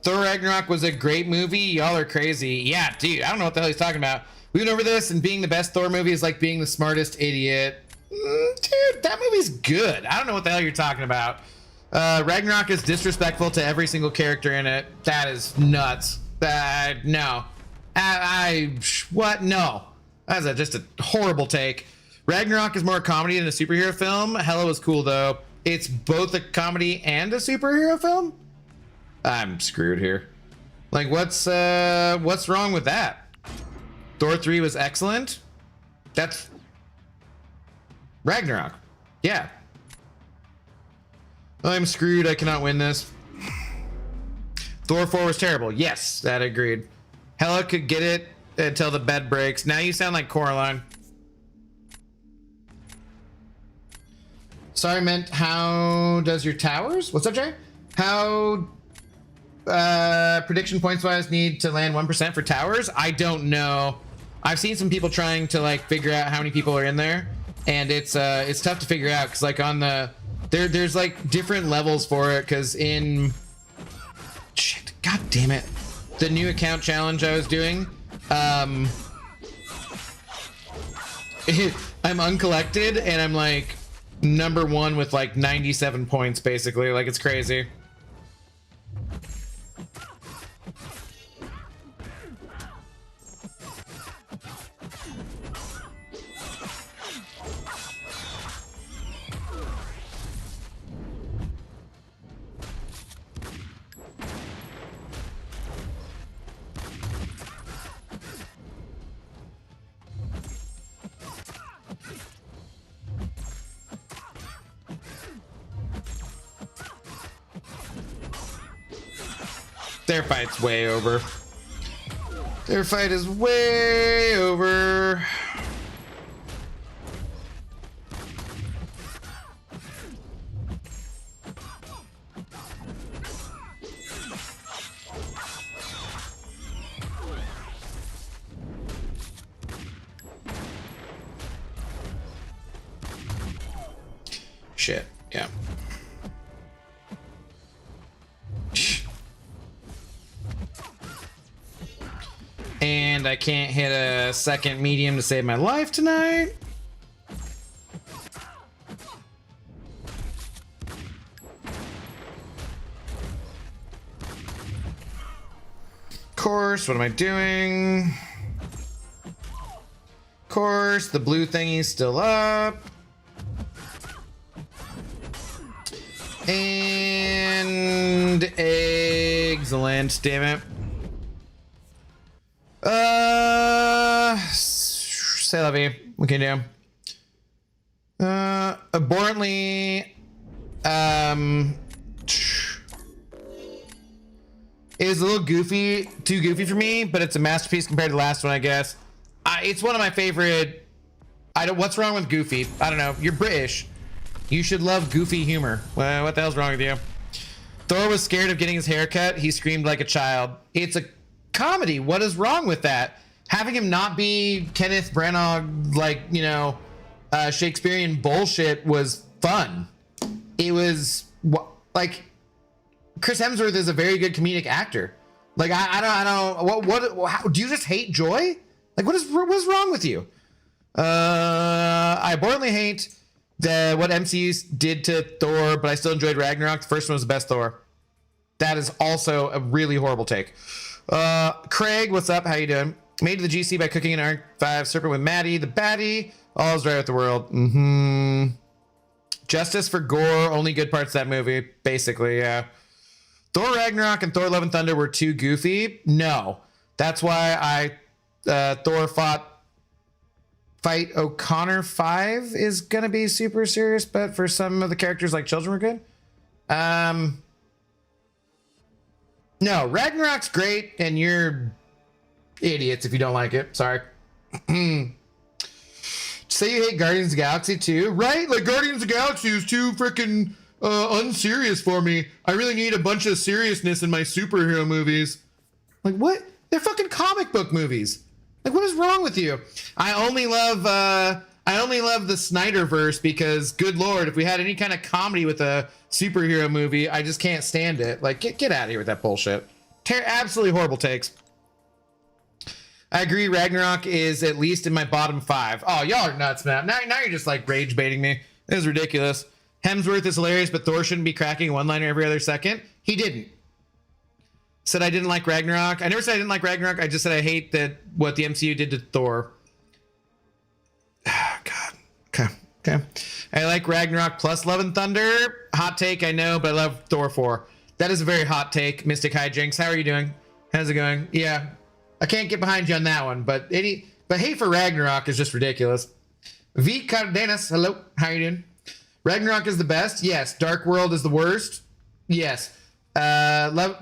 Thor Ragnarok was a great movie. Y'all are crazy. Yeah, dude, I don't know what the hell he's talking about. We went over this, and being the best Thor movie is like being the smartest idiot. Dude, that movie's good. I don't know what the hell you're talking about. Ragnarok is disrespectful to every single character in it. That is nuts. No. What? No. That's just a horrible take. Ragnarok is more a comedy than a superhero film. Hella was cool though. It's both a comedy and a superhero film? I'm screwed here. Like, what's wrong with that? Thor 3 was excellent. That's Ragnarok. Yeah. I'm screwed. I cannot win this. Thor 4 was terrible. Yes, that agreed. Hella could get it until the bed breaks. Now you sound like Coraline. Sorry, meant how does your towers? What's up, Jay? How prediction points wise need to land 1% for towers? I don't know. I've seen some people trying to like figure out how many people are in there, and it's tough to figure out because like on the there's like different levels for it because in shit, god damn it, the new account challenge I was doing, I'm uncollected and I'm like number 1 with like 97 points basically. Like, it's crazy. Their fight's way over. Their fight is way over. Shit, yeah. And I can't hit a second medium to save my life tonight. Of course, what am I doing? Of course, the blue thingy's still up. And excellent, damn it. Say la vie. What can you do? Abhorrently, it was a little goofy, too goofy for me, but it's a masterpiece compared to the last one, I guess. It's one of my favorite. What's wrong with Goofy? I don't know. You're British. You should love goofy humor. Well, what the hell's wrong with you? Thor was scared of getting his hair cut. He screamed like a child. It's a comedy. What is wrong with that? Having him not be Kenneth Branagh, like, you know, Shakespearean bullshit was fun. It was like Chris Hemsworth is a very good comedic actor. Like I don't. How, do you just hate joy? Like what is wrong with you? I abhorrently hate what MCU did to Thor, but I still enjoyed Ragnarok. The first one was the best Thor. That is also a really horrible take. Craig, what's up? How you doing? Made to the GC by cooking an R5 serpent with Maddie, the baddie. All's right with the world. Justice for gore. Only good parts of that movie, basically. Yeah. Thor Ragnarok and Thor Love and Thunder were too goofy. No, that's why Thor Fight O'Connor 5 is gonna be super serious, but for some of the characters like children were good. No, Ragnarok's great, and you're idiots if you don't like it. Sorry. Say you hate Guardians of the Galaxy too, right? Like Guardians of the Galaxy is too freaking unserious for me. I really need a bunch of seriousness in my superhero movies. Like what? They're fucking comic book movies. Like what is wrong with you? I only love the Snyderverse because, good lord, if we had any kind of comedy with a superhero movie, I just can't stand it. Like get out of here with that bullshit. Absolutely horrible takes. I agree. Ragnarok is at least in my bottom 5. Oh, y'all are nuts, man. Now you're just like rage baiting me. This is ridiculous. Hemsworth is hilarious, but Thor shouldn't be cracking a one-liner every other second. He didn't. Said I didn't like Ragnarok. I never said I didn't like Ragnarok. I just said I hate what the MCU did to Thor. God. Okay. I like Ragnarok plus Love and Thunder. Hot take, I know, but I love Thor 4. That is a very hot take. Mystic Hijinks, how are you doing? How's it going? Yeah. I can't get behind you on that one, but hate for Ragnarok is just ridiculous. V Cardenas, hello. How are you doing? Ragnarok is the best. Yes. Dark World is the worst. Yes. Love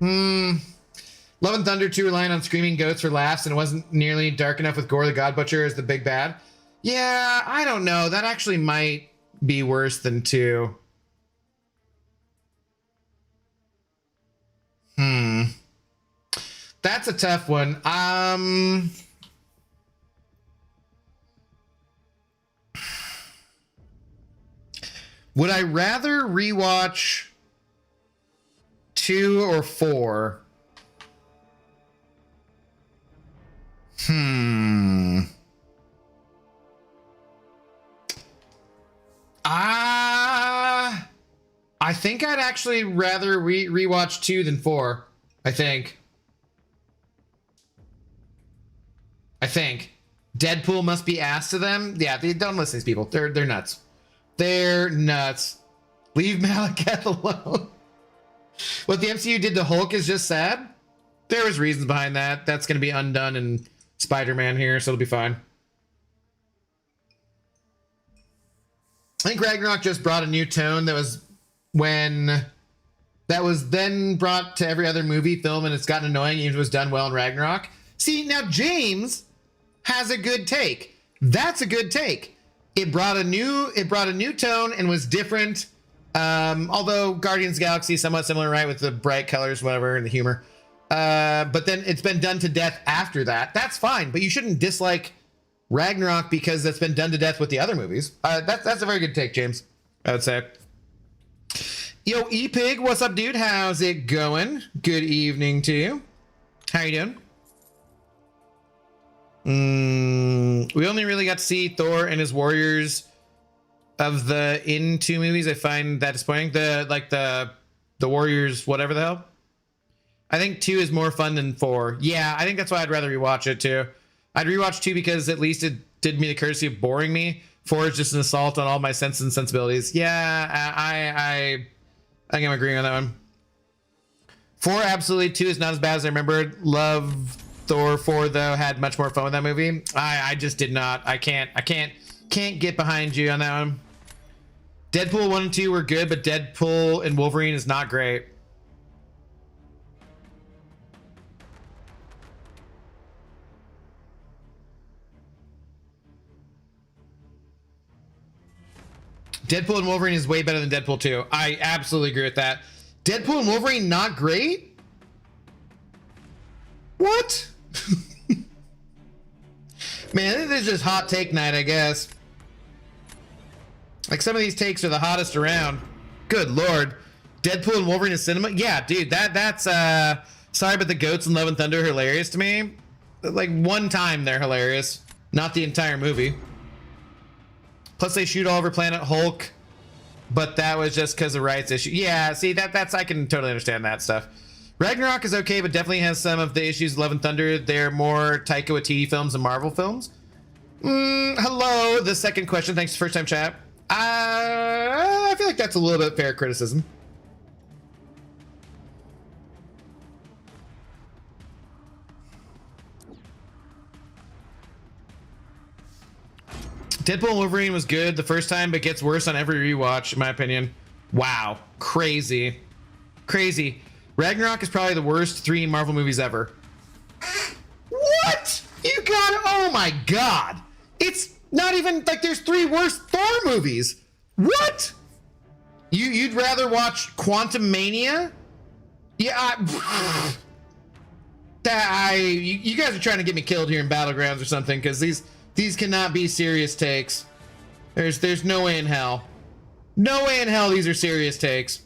and Thunder 2 relying on screaming goats for laughs, and it wasn't nearly dark enough with Gore the God Butcher as the big bad. Yeah, I don't know. That actually might be worse than 2. That's a tough one. Would I rather rewatch 2 or 4? I think I'd actually rather rewatch 2 than 4. I think. Deadpool must be ass to them. Yeah, they don't listen to these people. They're nuts. They're nuts. Leave Malekith alone. What the MCU did to Hulk is just sad. There was reasons behind that. That's going to be undone in Spider-Man here, so it'll be fine. I think Ragnarok just brought a new tone that was when that was then brought to every other movie, film, and it's gotten annoying even if it was done well in Ragnarok. See, now James has a good take. That's a good take. It brought a new tone and was different. Although Guardians of the Galaxy is somewhat similar, right, with the bright colors, whatever, and the humor. But then it's been done to death after that. That's fine, but you shouldn't dislike Ragnarok because that's been done to death with the other movies. That's a very good take, James, I would say. Yo, E-Pig, what's up, dude? How's it going? Good evening to you. How you doing? We only really got to see Thor and his warriors of the in 2 movies. I find that disappointing. The warriors, whatever the hell. I think 2 is more fun than 4. Yeah, I think that's why I'd rather rewatch it too. I'd rewatch 2 because at least it did me the courtesy of boring me. 4 is just an assault on all my senses and sensibilities. Yeah, I think I'm agreeing on that one. 4 absolutely. 2 is not as bad as I remembered. Love Thor 4 though. Had much more fun with that movie. I just did not. I can't get behind you on that one. Deadpool 1 and 2 were good, but Deadpool and Wolverine is not great. Deadpool and Wolverine is way better than Deadpool 2. I absolutely agree with that. Deadpool and Wolverine not great? What? Man, this is just hot take night, I guess. Like, some of these takes are the hottest around. Good lord. Deadpool and Wolverine in cinema? Yeah, dude, that's sorry, but the goats in Love and Thunder are hilarious to me. Like, one time they're hilarious, not the entire movie. Plus they shoot all over Planet Hulk, but that was just because of rights issue. Yeah, see, that's I can totally understand that stuff. Ragnarok is okay, but definitely has some of the issues of Love and Thunder. They're more Taika Waititi films and Marvel films. Hello, the second question. Thanks for first time chat. I feel like that's a little bit fair criticism. Deadpool and Wolverine was good the first time, but gets worse on every rewatch, in my opinion. Wow. Crazy. Crazy. Ragnarok is probably the worst 3 Marvel movies ever. What? You got it? Oh my god. It's not even like there's 3 worse Thor movies. What? You'd rather watch Quantum Mania? Yeah, you guys are trying to get me killed here in Battlegrounds or something, because these cannot be serious takes. There's no way in hell. No way in hell these are serious takes.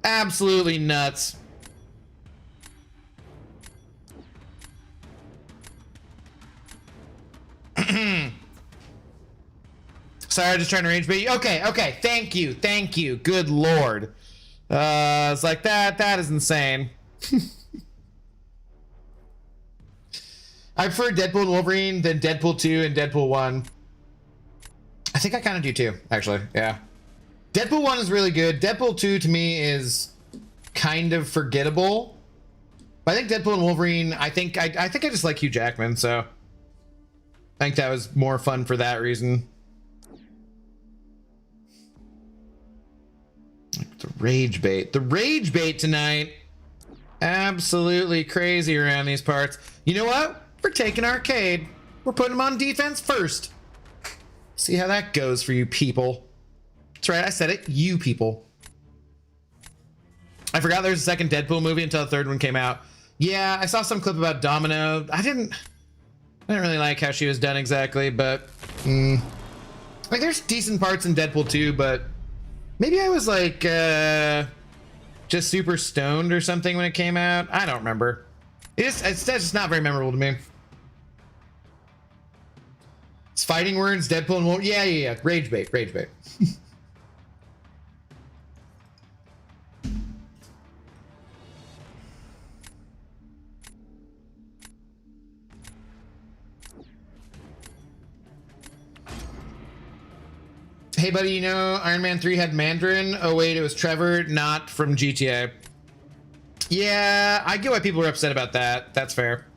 Absolutely nuts. Sorry, I'm just trying to range bait. Okay. Thank you. Good lord. It's like that is insane. I prefer Deadpool and Wolverine than Deadpool 2 and Deadpool 1. I think I kind of do too, actually. Yeah. Deadpool 1 is really good. Deadpool 2 to me is kind of forgettable. But I think Deadpool and Wolverine, I think I just like Hugh Jackman, so I think that was more fun for that reason. The rage bait. The rage bait tonight. Absolutely crazy around these parts. You know what? We're taking Arcade. We're putting them on defense first. See how that goes for you people. That's right, I said it. You people. I forgot there's a second Deadpool movie until the third one came out. Yeah, I saw some clip about Domino. I didn't really like how she was done exactly, but like there's decent parts in Deadpool 2, but maybe I was like just super stoned or something when it came out. I don't remember. It's just not very memorable to me. It's fighting words, Deadpool and Wolverine. Yeah. Rage bait. Hey, buddy, you know Iron Man 3 had Mandarin? Oh, wait, it was Trevor, not from GTA. Yeah, I get why people were upset about that. That's fair.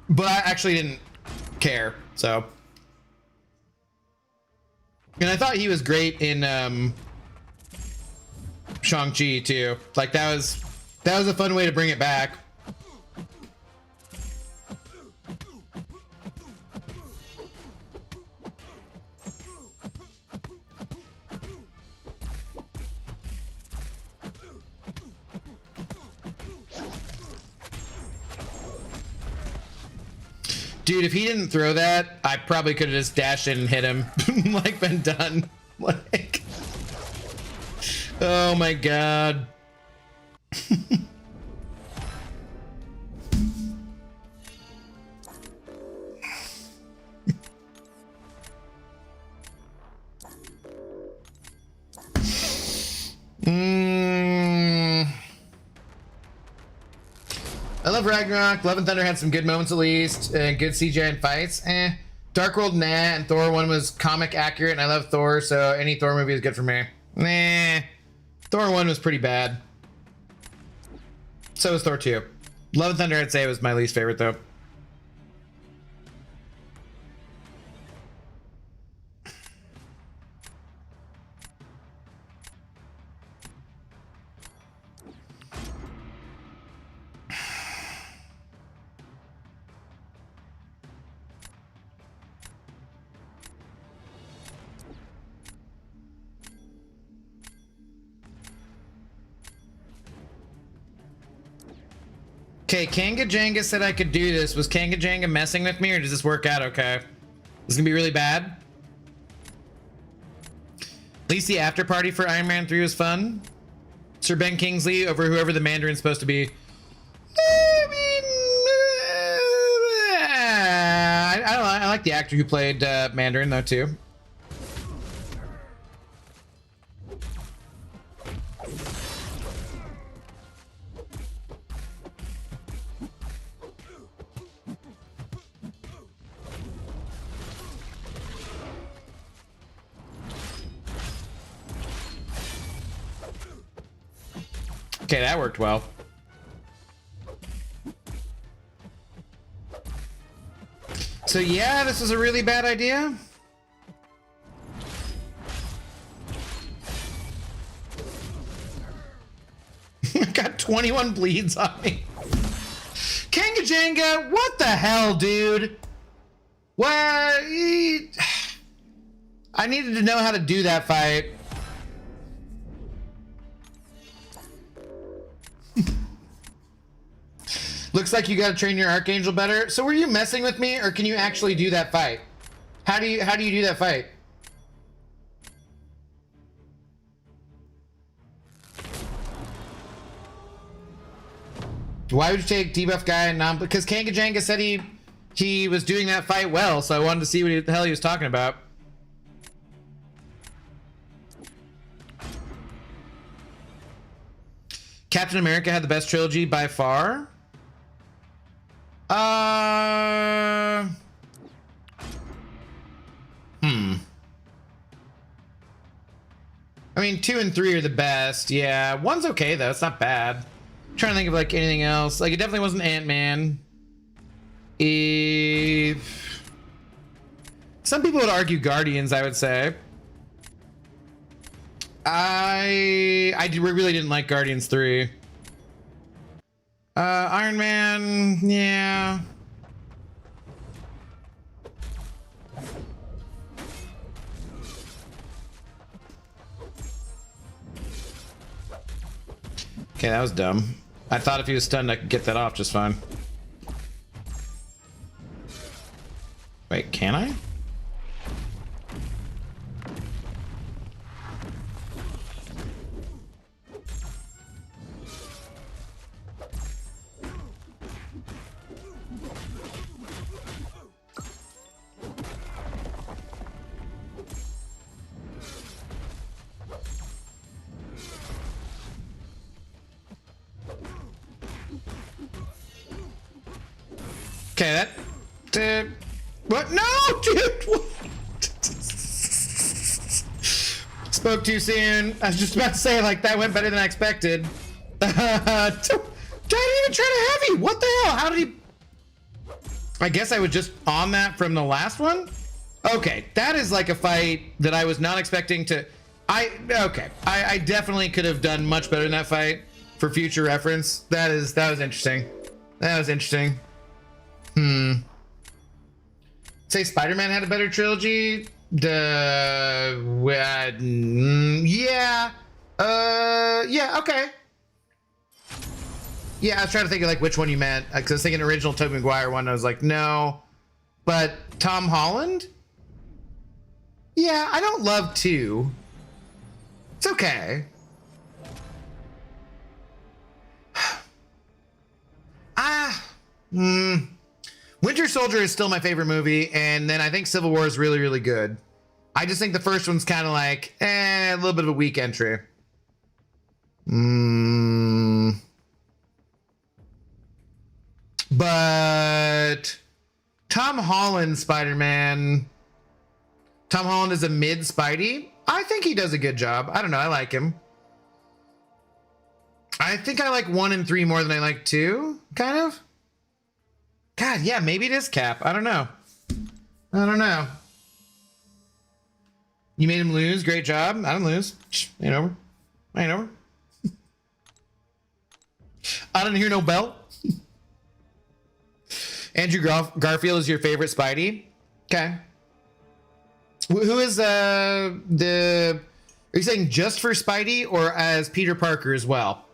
But I actually didn't care, so. And I thought he was great in Shang-Chi too. Like that was a fun way to bring it back. Dude, if he didn't throw that, I probably could have just dashed in and hit him. Like, been done. Like, oh my god. I love Ragnarok. Love and Thunder had some good moments at least. Good CGI and fights. Dark World, nah. And Thor 1 was comic accurate, and I love Thor, so any Thor movie is good for me. Nah. Thor 1 was pretty bad. So was Thor 2. Love and Thunder, I'd say, was my least favorite, though. Okay, Kanga Jenga said I could do this. Was Kanga Jenga messing with me, or does this work out okay? This is gonna be really bad. At least the after party for Iron Man 3 was fun. Sir Ben Kingsley over whoever the Mandarin's supposed to be. I mean, I don't know. I like the actor who played Mandarin though too. Okay, that worked well. So yeah, this was a really bad idea. I got 21 bleeds on me. Kanga Jenga, what the hell, dude? What? I needed to know how to do that fight. Looks like you gotta train your Archangel better. So were you messing with me, or can you actually do that fight? How do you do that fight? Why would you take debuff guy and non? Because Kanga Jenga said he was doing that fight well, so I wanted to see what the hell he was talking about. Captain America had the best trilogy by far. I mean, 2 and 3 are the best. Yeah, 1's okay though. It's not bad. I'm trying to think of like anything else. Like it definitely wasn't Ant-Man. Some people would argue Guardians, I would say. I really didn't like Guardians 3. Iron Man, yeah. Okay, that was dumb. I thought if he was stunned, I could get that off just fine. Wait, can I? Okay, that... what? No, dude! What? Spoke too soon. I was just about to say, like, that went better than I expected. Didn't even try to heavy! What the hell? How did he... I guess I was just on that from the last one? Okay, that is like a fight that I was not expecting to. I definitely could have done much better in that fight for future reference. That was interesting. That was interesting. Say Spider-Man had a better trilogy. Yeah. Yeah. Okay. Yeah, I was trying to think of like which one you meant, because I was thinking original Tobey Maguire one. I was like, no, but Tom Holland. Yeah, I don't love 2. It's okay. Winter Soldier is still my favorite movie, and then I think Civil War is really, really good. I just think the first one's kind of like, a little bit of a weak entry. But Tom Holland Spider-Man. Tom Holland is a mid Spidey. I think he does a good job. I don't know. I like him. I think I like 1 and 3 more than I like 2, kind of. God, yeah, maybe it is Cap. I don't know. I don't know. You made him lose. Great job. I didn't lose. Ain't over. Ain't over. I didn't hear no bell. Andrew Garfield is your favorite Spidey? Okay. Who is are you saying just for Spidey or as Peter Parker as well?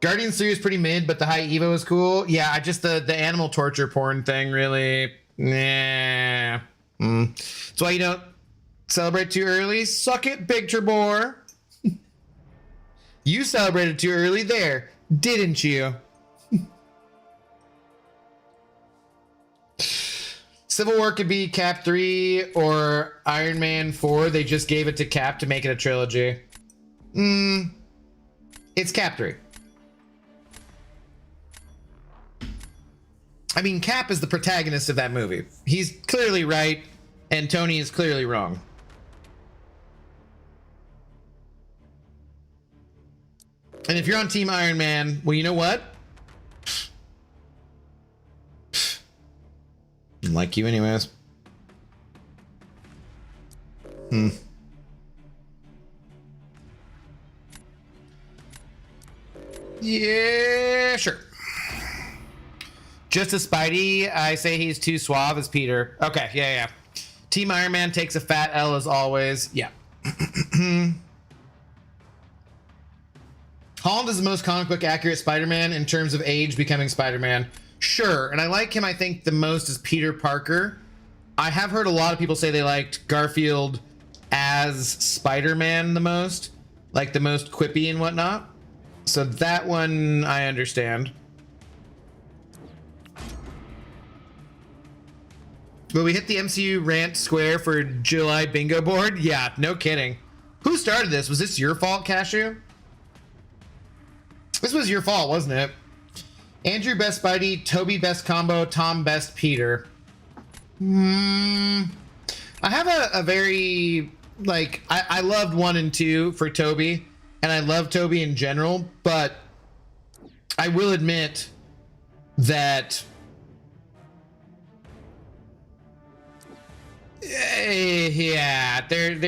Guardians 3 is pretty mid, but the high Evo is cool. Yeah, I just the animal torture porn thing really. Nah. That's why you don't celebrate too early. Suck it, Big Trebor. You celebrated too early there, didn't you? Civil War could be Cap 3 or Iron Man 4. They just gave it to Cap to make it a trilogy. It's Cap 3. I mean, Cap is the protagonist of that movie. He's clearly right, and Tony is clearly wrong. And if you're on Team Iron Man, well, you know what? Like you anyways. Yeah, sure. Just as Spidey, I say he's too suave as Peter. Okay, yeah. Team Iron Man takes a fat L as always. Yeah. Holland is the most comic book accurate Spider-Man in terms of age becoming Spider-Man. Sure, and I like him, I think, the most as Peter Parker. I have heard a lot of people say they liked Garfield as Spider-Man the most. Like the most quippy and whatnot. So that one I understand. Will we hit the MCU rant square for July bingo board? Yeah, no kidding. Who started this? Was this your fault, Cashew? This was your fault, wasn't it? Andrew best Spidey, Toby best combo, Tom best Peter. I have a very, like, I loved 1 and 2 for Toby, and I love Toby in general, but I will admit that yeah,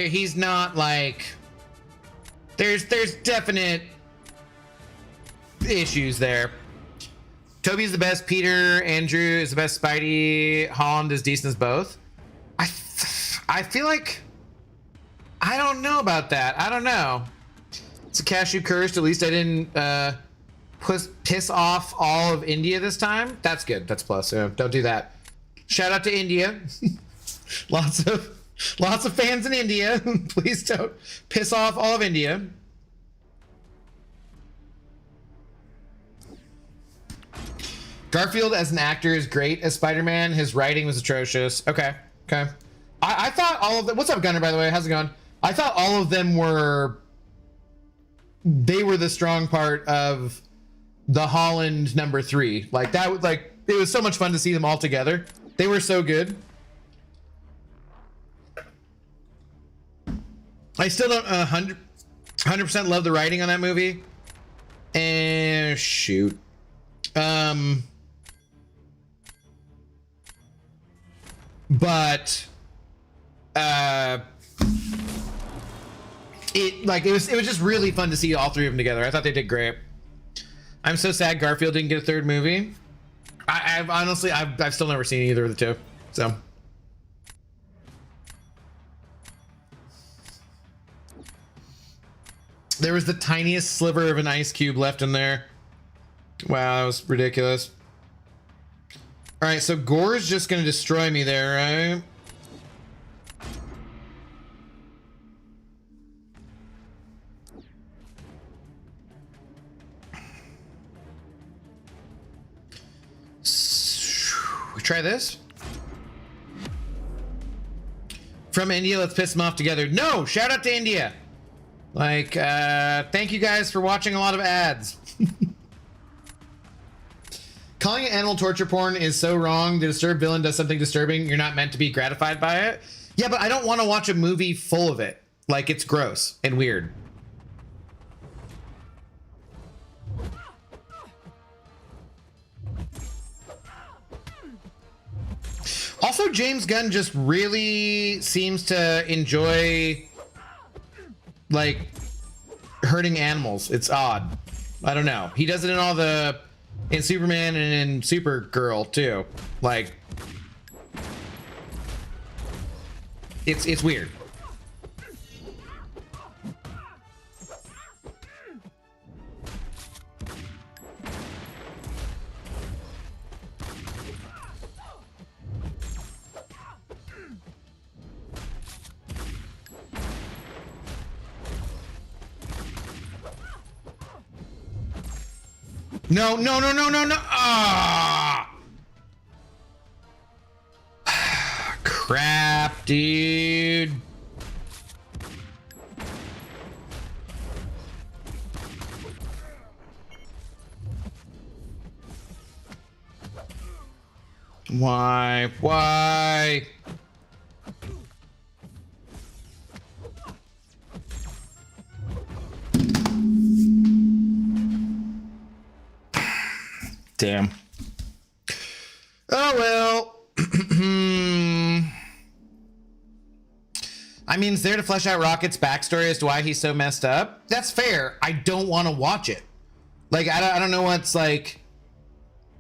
he's not like, there's definite issues there. Toby's the best Peter, Andrew is the best Spidey, Holland is decent as both. I feel like, I don't know about that. I don't know. It's a cashew cursed. At least I didn't piss off all of India this time. That's good. That's plus. Don't do that. Shout out to India. Lots of fans in India. Please don't piss off all of India. Garfield as an actor is great as Spider-Man. His writing was atrocious. Okay. I thought all of them. What's up, Gunner? By the way, how's it going? I thought all of them were. They were the strong part of the Holland number 3. Like that was like, it was so much fun to see them all together. They were so good. I still don't 100% love the writing on that movie. And shoot. but it was just really fun to see all three of them together. I thought they did great. I'm so sad Garfield didn't get a third movie. I've honestly still never seen either of the two. So there was the tiniest sliver of an ice cube left in there. Wow, that was ridiculous. All right, so Gore's just gonna destroy me there, right? We try this. From India, let's piss them off together. No, shout out to India. Like, thank you guys for watching a lot of ads. Calling it animal torture porn is so wrong. The disturbed villain does something disturbing. You're not meant to be gratified by it. Yeah, but I don't want to watch a movie full of it. Like, it's gross and weird. Also, James Gunn just really seems to enjoy, like, hurting animals. It's odd. I don't know. He does it in Superman and in Supergirl too. Like, it's weird. No, no, no, no, no, no. Ah! Crap, dude. Why? Why? Damn. Oh, well. I mean, it's there to flesh out Rocket's backstory as to why he's so messed up. That's fair. I don't want to watch it. Like, I don't know what's, like,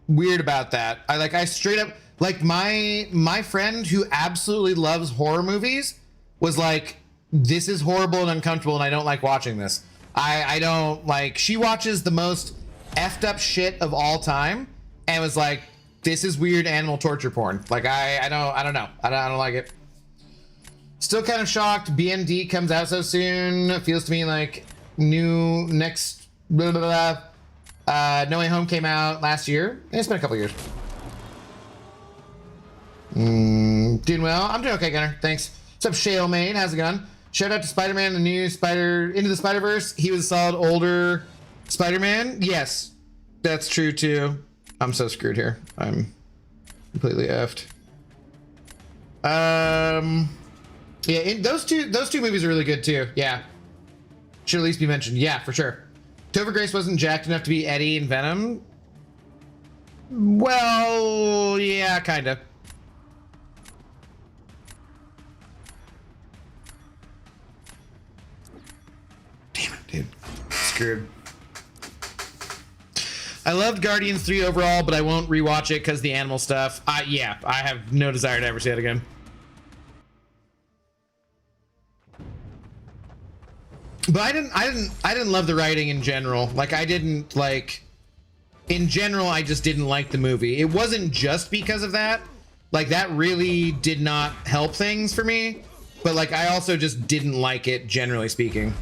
weird about that. I straight up, like, my friend who absolutely loves horror movies was like, this is horrible and uncomfortable and I don't like watching this. I don't, like, she watches the most effed up shit of all time and was like, this is weird animal torture porn. Like, I don't know. I don't like it. Still kind of shocked BND comes out so soon. It feels to me like next blah, blah, blah. No Way Home came out last year. It's been a couple years. Doing well. I'm doing okay, Gunner. Thanks. What's up, Shale Main? How's it going? Shout out to Spider-Man, the new Into the Spider-Verse. He was a solid older Spider-Man. Yes, that's true too. I'm so screwed here. I'm completely effed. Yeah, those two movies are really good too. Yeah, should at least be mentioned. Yeah, for sure. Topher Grace wasn't jacked enough to be Eddie in Venom. Well, yeah, kind of. Damn it, dude. Screwed. I loved Guardians 3 overall, but I won't rewatch it because the animal stuff. Yeah, I have no desire to ever see it again. But I didn't love the writing in general. Like, in general, I just didn't like the movie. It wasn't just because of that. Like, that really did not help things for me. But, like, I also just didn't like it, generally speaking.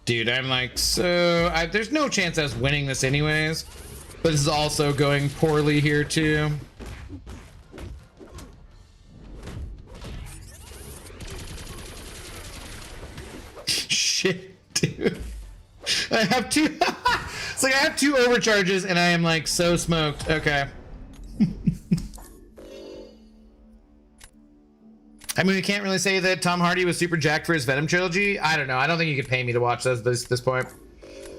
Dude, I'm like, there's no chance I was winning this anyways. But this is also going poorly here too. Shit, dude. I have two. It's like I have two overcharges and I am like so smoked. Okay. I mean, we can't really say that Tom Hardy was super jacked for his Venom trilogy. I don't know. I don't think you could pay me to watch this point.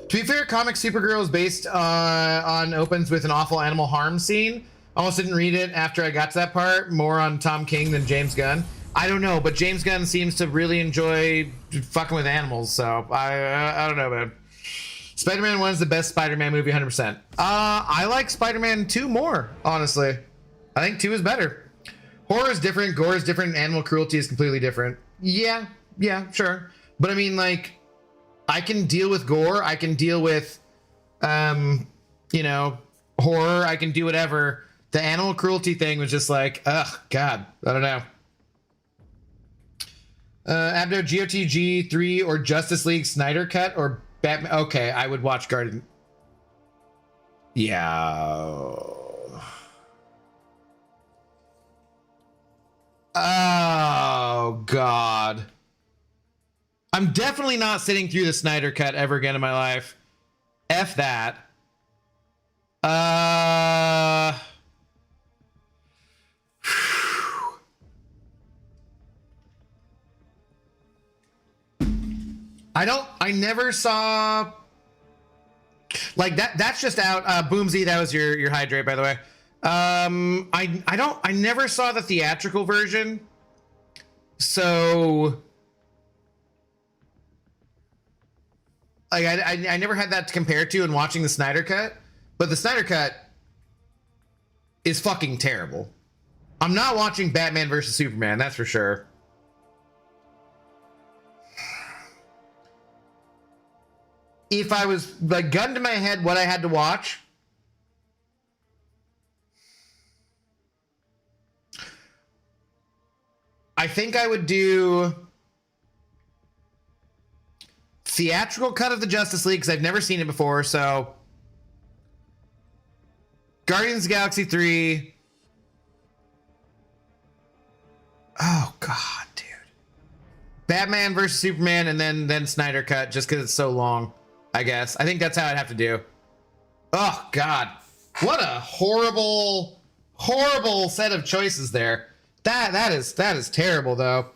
To be fair, comic Supergirl is based on opens with an awful animal harm scene. Almost didn't read it after I got to that part. More on Tom King than James Gunn. I don't know, but James Gunn seems to really enjoy fucking with animals, so I don't know, man. Spider-Man 1 is the best Spider-Man movie, 100%. I like Spider-Man 2 more, honestly. I think 2 is better. Horror is different, gore is different, animal cruelty is completely different. Yeah, sure. But I mean, like, I can deal with gore, I can deal with, you know, horror, I can do whatever. The animal cruelty thing was just like, ugh, God, I don't know. Abdo, GOTG 3 or Justice League Snyder Cut or Batman? Okay, I would watch Guardian. Yeah. Oh, God. I'm definitely not sitting through the Snyder Cut ever again in my life. F that. I never saw like that. That's just out. Boomsy, that was your hydrate, by the way. I never saw the theatrical version. So like I never had that to compare to in watching the Snyder Cut, but the Snyder Cut is fucking terrible. I'm not watching Batman versus Superman, that's for sure. If I was like gun to my head what I had to watch, I think I would do theatrical cut of the Justice League because I've never seen it before. So Guardians of the Galaxy 3. Oh God, dude. Batman versus Superman and then Snyder Cut just because it's so long. I guess. I think that's how I'd have to do. Oh, God. What a horrible, horrible set of choices there. That is terrible, though.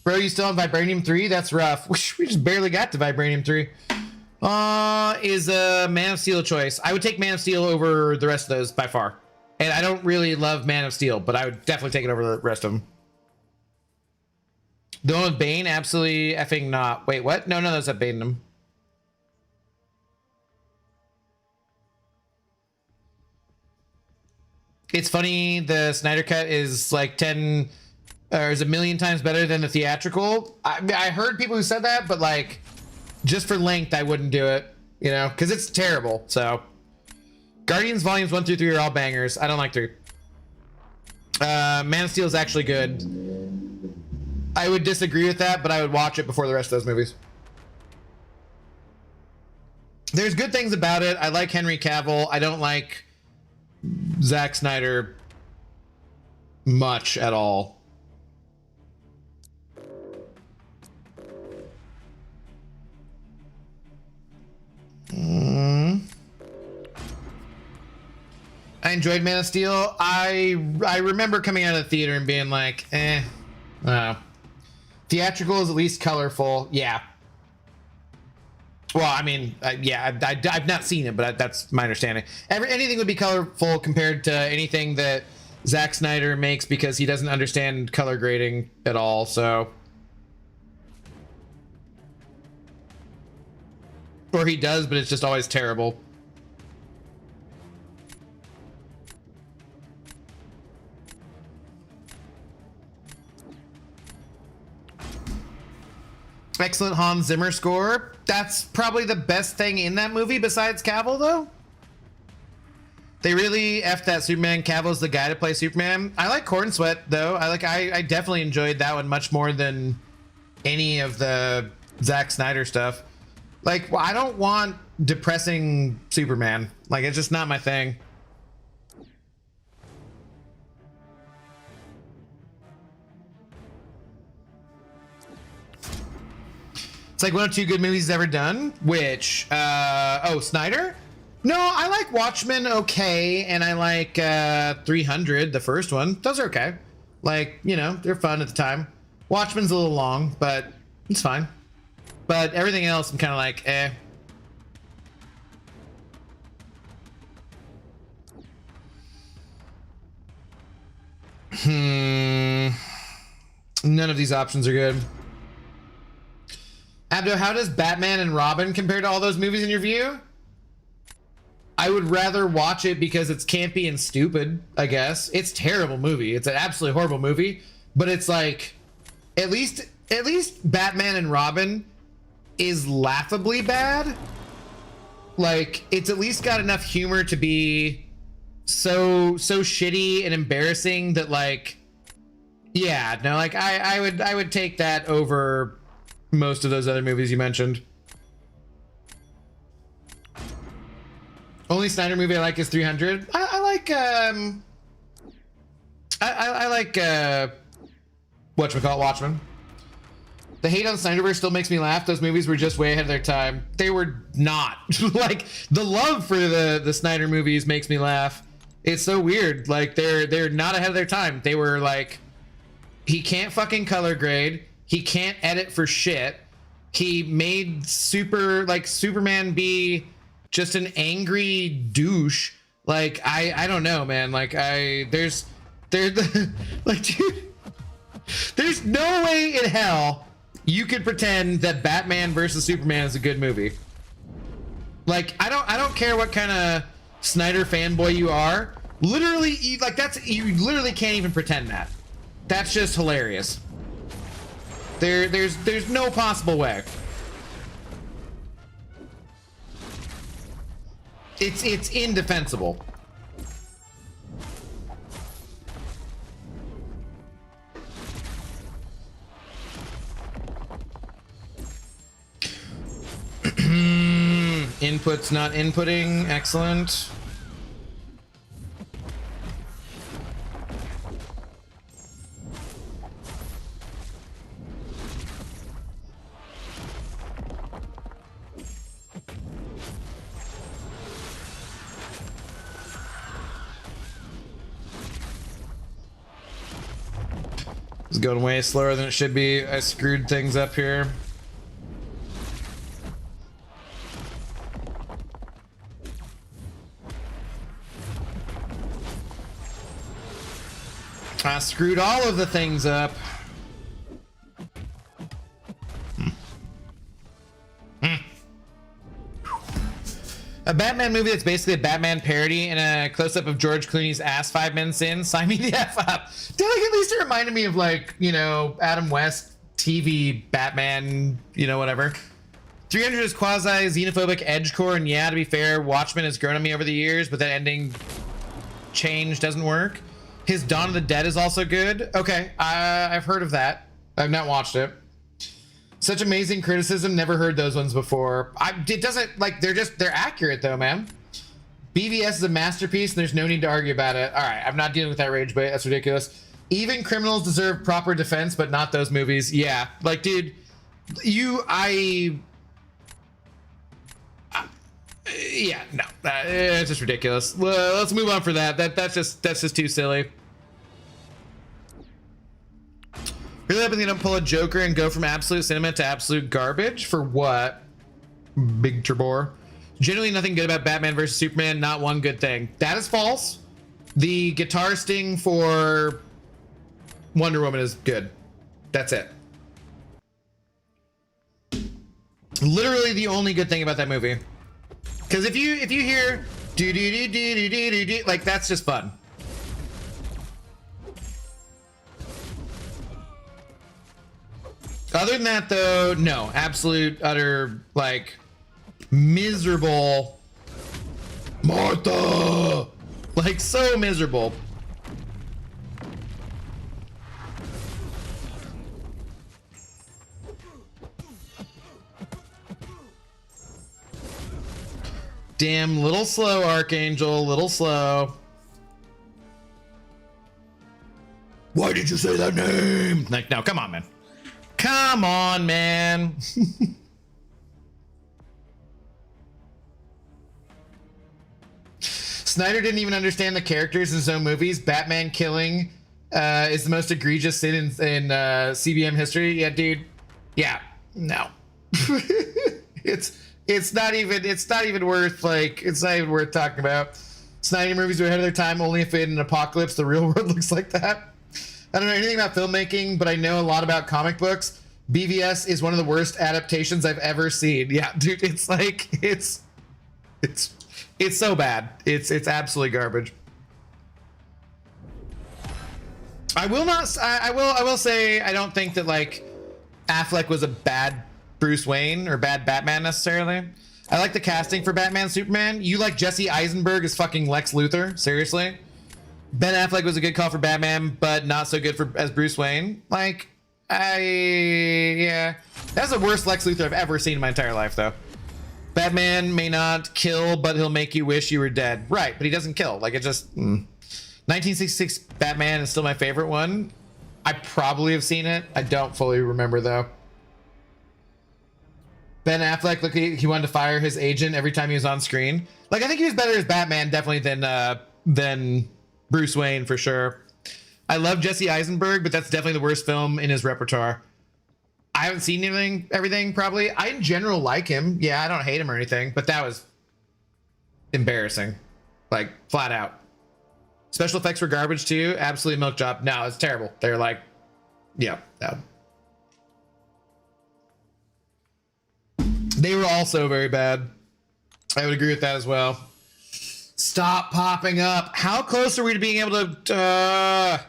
Bro, you still on Vibranium 3? That's rough. We just barely got to Vibranium 3. Is a Man of Steel choice. I would take Man of Steel over the rest of those by far. And I don't really love Man of Steel, but I would definitely take it over the rest of them. The one with Bane? Absolutely effing not. Wait, what? No, that's not Bane in them. It's funny, the Snyder Cut is like 10 or is a million times better than the theatrical. I heard people who said that, but like just for length, I wouldn't do it, you know, because it's terrible. So Guardians Volumes 1 through 3 are all bangers. I don't like 3. Man of Steel is actually good. I would disagree with that, but I would watch it before the rest of those movies. There's good things about it. I like Henry Cavill. I don't like Zack Snyder much at all. I enjoyed Man of Steel. I remember coming out of the theater and being like, theatrical is at least colorful. Yeah. Well, I mean, yeah, I've not seen it, but that's my understanding. Anything would be colorful compared to anything that Zack Snyder makes because he doesn't understand color grading at all, so. Or he does, but it's just always terrible. Excellent Hans Zimmer score. That's probably the best thing in that movie besides Cavill, though. They really effed that Superman. Cavill's the guy to play Superman. I like Corn Sweat, though. I definitely enjoyed that one much more than any of the Zack Snyder stuff. Like, well, I don't want depressing Superman. Like, it's just not my thing. It's like one of two good movies he's ever done. Which, oh, Snyder? No, I like Watchmen okay, and I like 300, the first one. Those are okay. Like, you know, they're fun at the time. Watchmen's a little long, but it's fine. But everything else, I'm kind of like, eh. None of these options are good. Abdo, how does Batman and Robin compare to all those movies in your view? I would rather watch it because it's campy and stupid, I guess. It's a terrible movie. It's an absolutely horrible movie, but it's like, at least Batman and Robin is laughably bad. Like, it's at least got enough humor to be so shitty and embarrassing that, like, yeah, no, like I would take that over most of those other movies you mentioned. Only Snyder movie I like is 300. I like whatchamacallit, Watchmen. The hate on Snyderverse still makes me laugh. Those movies were just way ahead of their time. They were not. Like, the love for the Snyder movies makes me laugh. It's so weird. Like, they're not ahead of their time. They were like, he can't fucking color grade. He can't edit for shit. He made Superman be just an angry douche. Like, I don't know, man. Like, like, dude, there's no way in hell you could pretend that Batman versus Superman is a good movie. Like, I don't care what kind of Snyder fanboy you are. Literally, like, you literally can't even pretend that. That's just hilarious. There's no possible way. It's indefensible. Input's not inputting. Excellent. It's going way slower than it should be. I screwed things up here. I screwed all of the things up. A Batman movie that's basically a Batman parody and a close-up of George Clooney's ass 5 minutes in. Sign me the F up. Dude, like, at least it reminded me of, like, you know, Adam West TV Batman, you know, whatever. 300 is quasi-xenophobic edgecore, and yeah, to be fair, Watchmen has grown on me over the years, but that ending change doesn't work. His Dawn of the Dead is also good. Okay, I've heard of that. I've not watched it. Such amazing criticism. Never heard those ones before. It doesn't, like, they're accurate though, man. BVS is a masterpiece and there's no need to argue about it. All right, I'm not dealing with that rage bait. That's ridiculous. Even criminals deserve proper defense, but not those movies. Yeah, like, dude, yeah, no, it's just ridiculous. Well, let's move on for that. That's just too silly. Really hoping they don't pull a Joker and go from absolute cinema to absolute garbage. For what? Big Trebor. Generally nothing good about Batman versus Superman. Not one good thing. That is false. The guitar sting for Wonder Woman is good. That's it. Literally the only good thing about that movie. Because if you hear do do do do do do do, like, that's just fun. Other than that, though, no. Absolute, utter, like, miserable. Martha! Like, so miserable. Damn, little slow, Archangel, little slow. Why did you say that name? Like, no, come on, man. Come on, man. Snyder didn't even understand the characters in his own movies. Batman killing is the most egregious sin in CBM history. Yeah, dude. Yeah, no. it's not even worth talking about. Snyder movies were ahead of their time only if in an apocalypse the real world looks like that. I don't know anything about filmmaking, but I know a lot about comic books. BVS is one of the worst adaptations I've ever seen. Yeah, dude, it's like it's so bad. It's absolutely garbage. I will say I don't think that like Affleck was a bad Bruce Wayne or bad Batman necessarily. I like the casting for Batman Superman. You like Jesse Eisenberg as fucking Lex Luthor? Seriously? Ben Affleck was a good call for Batman, but not so good as Bruce Wayne. Like, yeah. That's the worst Lex Luthor I've ever seen in my entire life, though. Batman may not kill, but he'll make you wish you were dead. Right, but he doesn't kill. Like, it just... 1966 Batman is still my favorite one. I probably have seen it. I don't fully remember, though. Ben Affleck, look, he wanted to fire his agent every time he was on screen. Like, I think he was better as Batman, definitely, than Bruce Wayne, for sure. I love Jesse Eisenberg, but that's definitely the worst film in his repertoire. I haven't seen everything, probably. I, in general, like him. Yeah, I don't hate him or anything, but that was embarrassing. Like, flat out. Special effects were garbage, too. Absolutely milk job. No, it's terrible. They're like, yeah, no. They were also very bad. I would agree with that as well. Stop popping up. How close are we to being able to...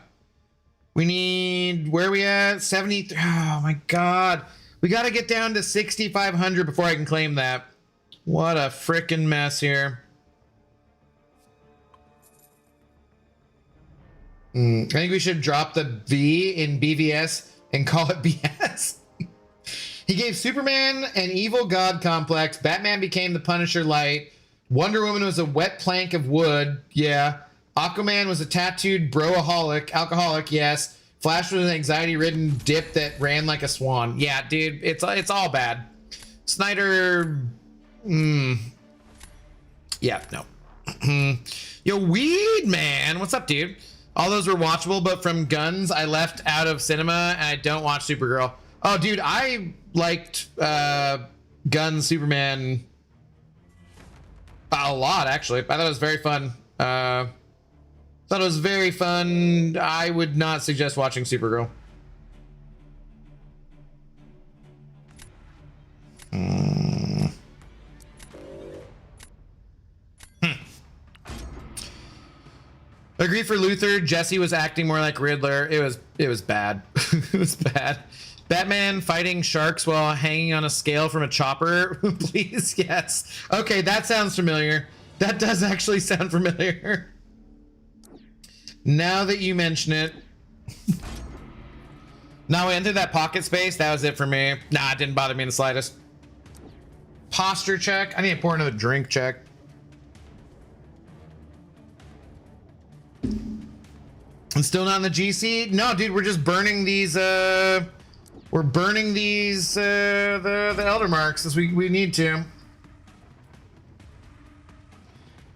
we need... Where are we at? 73... Oh, my God. We got to get down to 6,500 before I can claim that. What a freaking mess here. I think we should drop the V in BVS and call it BS. He gave Superman an evil god complex. Batman became the Punisher light. Wonder Woman was a wet plank of wood. Yeah. Aquaman was a tattooed broaholic, alcoholic. Yes. Flash was an anxiety-ridden dip that ran like a swan. Yeah, dude, it's all bad. Snyder. Yeah, no. Yo, Weed Man, what's up, dude? All those were watchable, but from Guns, I left out of cinema, and I don't watch Supergirl. Oh, dude, I liked Guns Superman a lot, actually. I thought it was very fun. I would not suggest watching Supergirl. Agree for Luthor. Jesse was acting more like Riddler. It was bad. It was bad. Batman fighting sharks while hanging on a scale from a chopper. Please, yes. Okay, that sounds familiar. That does actually sound familiar. Now that you mention it. Now we entered that pocket space. That was it for me. Nah, it didn't bother me in the slightest. Posture check. I need to pour another drink check. I'm still not in the GC? No, dude, we're just burning these, we're burning these, the Elder Marks as we need to.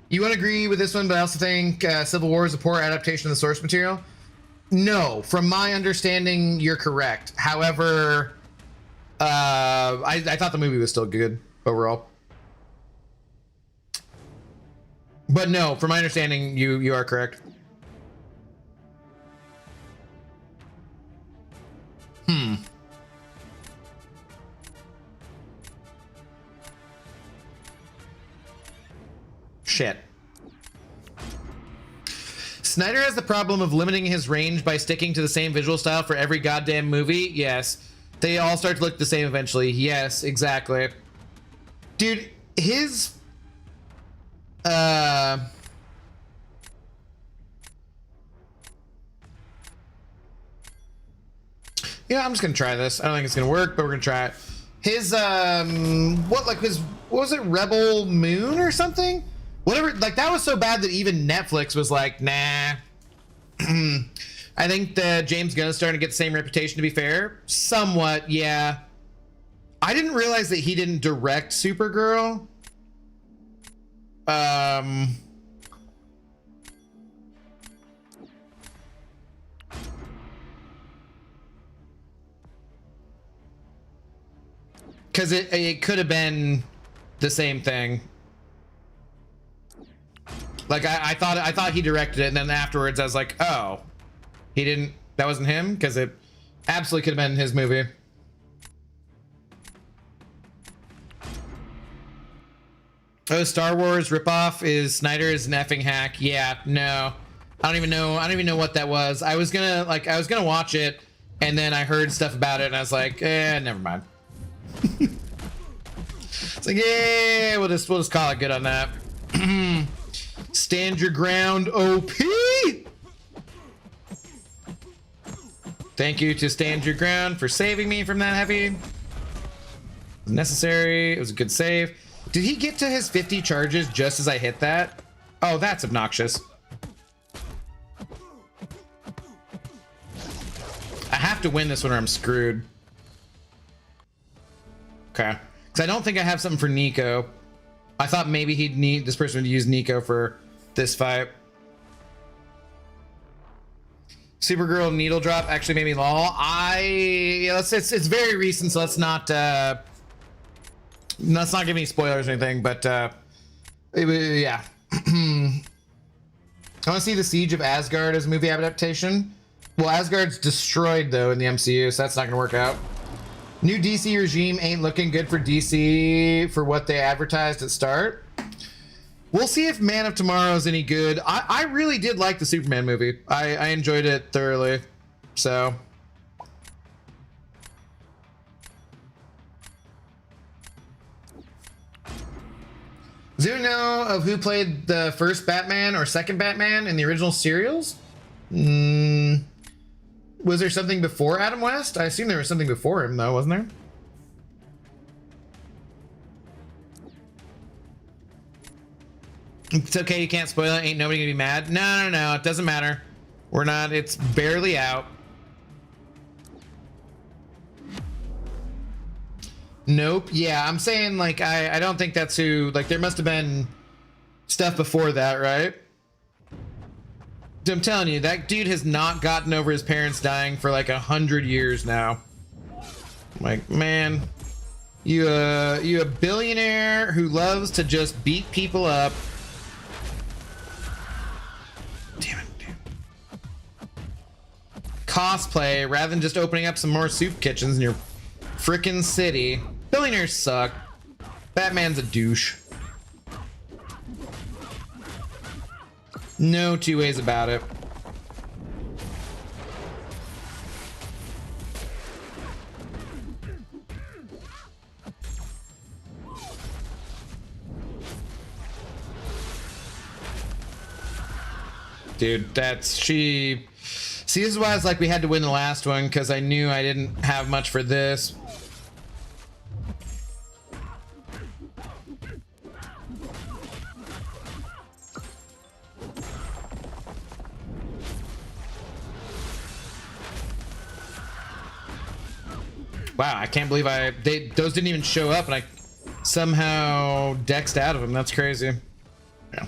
You won't agree with this one, but I also think Civil War is a poor adaptation of the source material. No, from my understanding, you're correct. However, I thought the movie was still good overall. But no, from my understanding, you are correct. Shit. Snyder has the problem of limiting his range by sticking to the same visual style for every goddamn movie. Yes. They all start to look the same eventually. Yes, exactly. Dude, his... Yeah, I'm just gonna try this. I don't think it's gonna work, but we're gonna try it. His, what was it, Rebel Moon or something? Whatever, like that was so bad that even Netflix was like, nah. I think that James Gunn's starting to get the same reputation, to be fair. Somewhat, yeah. I didn't realize that he didn't direct Supergirl. Because it could have been the same thing. Like I thought he directed it, and then afterwards I was like, oh, he didn't. That wasn't him, because it absolutely could have been his movie. Oh, Star Wars ripoff is Snyder's an effing hack. Yeah, no, I don't even know what that was. I was gonna watch it, and then I heard stuff about it, and I was like, never mind. It's like, yeah, we'll just call it good on that. Stand your ground, OP. Thank you to Stand Your Ground for saving me from that heavy. It was necessary. It was a good save. Did he get to his 50 charges just as I hit that? Oh, that's obnoxious. I have to win this one or I'm screwed. Okay. Because I don't think I have something for Nico. I thought maybe this person would use Nico for this fight. Supergirl needle drop actually made me lol. It's very recent, so let's not give any spoilers or anything, but yeah. I want to see the Siege of Asgard as a movie adaptation. Well, Asgard's destroyed though in the MCU, so that's not gonna work out. New DC regime ain't looking good for DC for what they advertised at start. We'll see if Man of Tomorrow is any good. I really did like the Superman movie. I enjoyed it thoroughly. So. Does anyone know of who played the first Batman or second Batman in the original serials? Was there something before Adam West? I assume there was something before him though, wasn't there? It's okay, you can't spoil it. Ain't nobody gonna be mad. No, it doesn't matter. We're not, it's barely out. Nope. Yeah, I'm saying like, I don't think that's who, like there must have been stuff before that, right? I'm telling you, that dude has not gotten over his parents dying for like 100 years now. Like, man, you a billionaire who loves to just beat people up. Damn it, dude. Cosplay rather than just opening up some more soup kitchens in your frickin' city. Billionaires suck. Batman's a douche. No two ways about it. Dude, see, this is why it's like we had to win the last one, because I knew I didn't have much for this. Wow, I can't believe those didn't even show up and I somehow dexed out of them. That's crazy. Yeah.